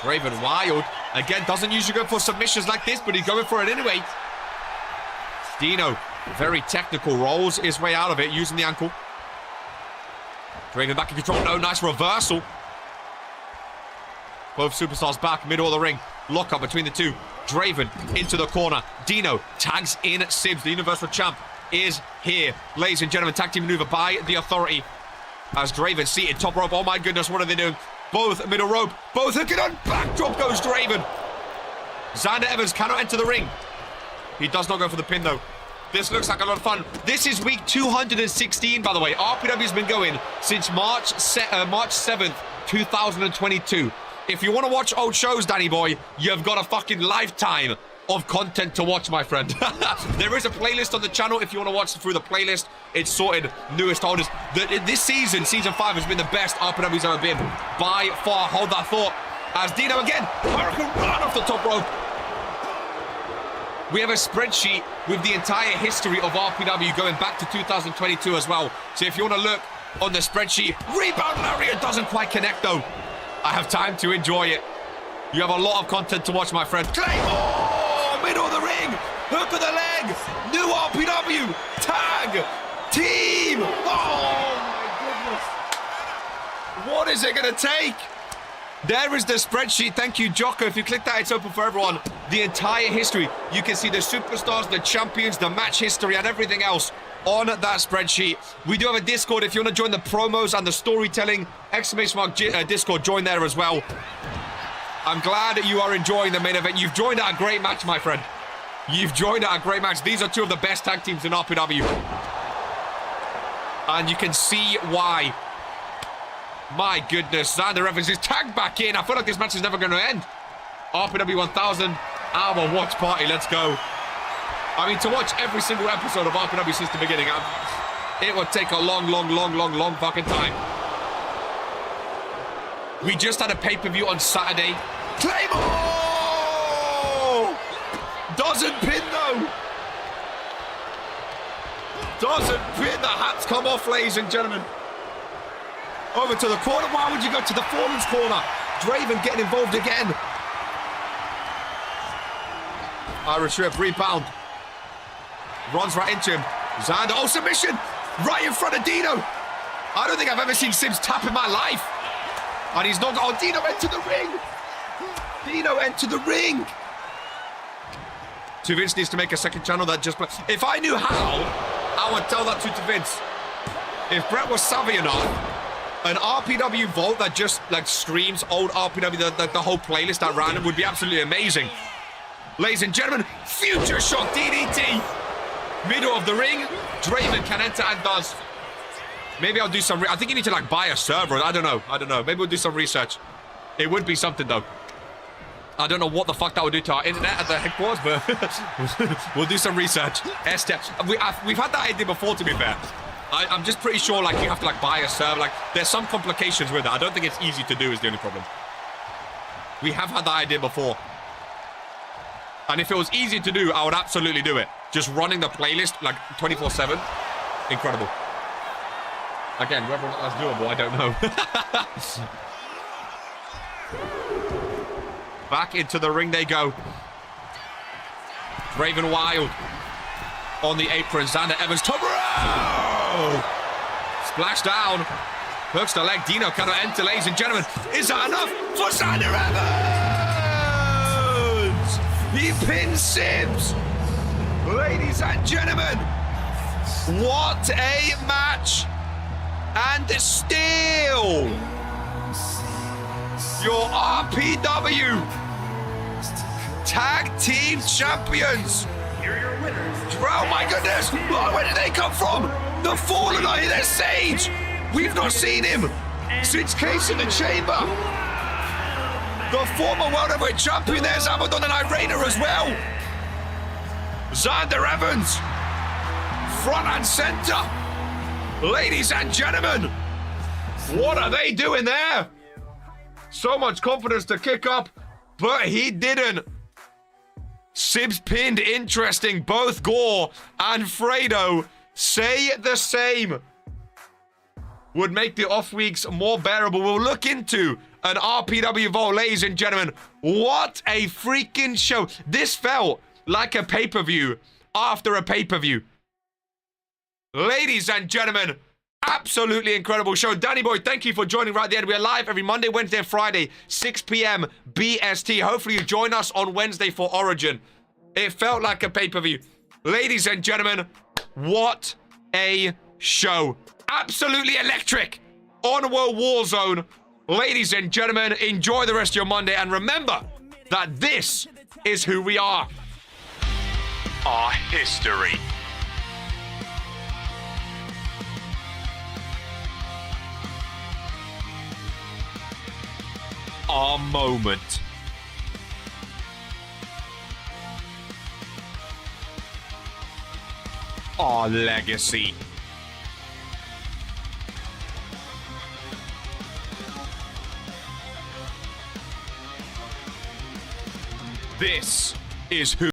Draven wild. Again, doesn't usually go for submissions like this, but he's going for it anyway. Dino, very technical, rolls his way out of it, using the ankle. Draven back in control. No, nice reversal. Both superstars back, middle of the ring. Lock up between the two. Draven into the corner. Dino tags in Sibs. The Universal Champ is here. Ladies and gentlemen, tag team maneuver by the Authority. As Draven seated top rope. Oh my goodness, what are they doing? Both middle rope, both hooking on. Backdrop goes Draven. Xander Evans cannot enter the ring. He does not go for the pin though. This looks like a lot of fun. This is week 216, by the way. RPW's been going since March 7th, 2022. If you want to watch old shows, Danny boy, you've got a fucking lifetime of content to watch, my friend. There is a playlist on the channel if you want to watch through the playlist. It's sorted, newest, oldest. This season, season 5, has been the best RPW's ever been. By far, hold that thought. As Dino again, Hurricane run off the top rope. We have a spreadsheet with the entire history of RPW going back to 2022 as well. So if you want to look on the spreadsheet, rebound lariat doesn't quite connect though. I have time to enjoy it. You have a lot of content to watch, my friend. Claymore! Middle of the ring, hook of the leg, new RPW, tag, team. Oh my goodness. What is it going to take? There is the spreadsheet. Thank you, Jocko. If you click that, it's open for everyone. The entire history. You can see the superstars, the champions, the match history, and everything else on that spreadsheet. We do have a Discord. If you want to join the promos and the storytelling, Discord, join there as well. I'm glad that you are enjoying the main event. You've joined at a great match, my friend. You've joined at a great match. These are two of the best tag teams in RPW. And you can see why. My goodness, Xander Evans is tagged back in. I feel like this match is never going to end. RPW 1000, our watch party. Let's go. I mean, to watch every single episode of RPW since the beginning, it would take a long fucking time. We just had a pay-per-view on Saturday. Claymore! Doesn't pin though. Doesn't pin. The hats come off, ladies and gentlemen. Over to the corner. Why would you go to the Fallen's corner? Draven getting involved again. Irish Rip rebound. Runs right into him. Xander, oh, submission. Right in front of Dino. I don't think I've ever seen Sims tap in my life. And he's not. Oh, Dino entered the ring. Dino entered the ring. To Vince needs to make a second channel that just... If I knew how, I would tell that to Vince. If Brett was savvy enough, an RPW vault that just like screams old RPW, the whole playlist that ran would be absolutely amazing. Ladies and gentlemen, future shock DDT. Middle of the ring. Draven can enter and does. Maybe I'll do some... I think you need to like buy a server. I don't know. Maybe we'll do some research. It would be something though. I don't know what the fuck that would do to our internet at the headquarters, but we'll do some research. We've had that idea before, to be fair. I'm just pretty sure like you have to like buy a server. Like there's some complications with it. I don't think it's easy to do is the only problem. We have had that idea before. And if it was easy to do, I would absolutely do it. Just running the playlist like 24/7. Incredible. Again, whether or not that's doable, I don't know. Back into the ring they go. Raven Wild on the apron. Xander Evans. Tomorrow! Splash down. Hooks the leg. Dino cannot enter, ladies and gentlemen. Is that enough for Xander Evans? He pins Sims. Ladies and gentlemen, what a match. And still, your RPW Tag Team Champions. Here are your winners. Oh my goodness! Where did they come from? The Fallen are here. There's Sage. We've not seen him since Case in the Chamber. The former World Heavyweight Champion. There's Abaddon and Irena as well. Xander Evans, front and center. Ladies and gentlemen, what are they doing there? So much confidence to kick up, but he didn't. Sibs pinned. Interesting. Both Gore and Fredo say the same. Would make the off weeks more bearable. We'll look into an RPW vault, ladies and gentlemen. What a freaking show. This felt like a pay-per-view after a pay-per-view. Ladies and gentlemen, absolutely incredible show. Danny Boy, thank you for joining right at the end. We are live every Monday, Wednesday, and Friday, 6 p.m. BST. Hopefully you join us on Wednesday for Origin. It felt like a pay-per-view. Ladies and gentlemen, what a show. Absolutely electric on World Warzone. Ladies and gentlemen, enjoy the rest of your Monday. And remember that this is who we are. Our history. Our moment. Our legacy. This is who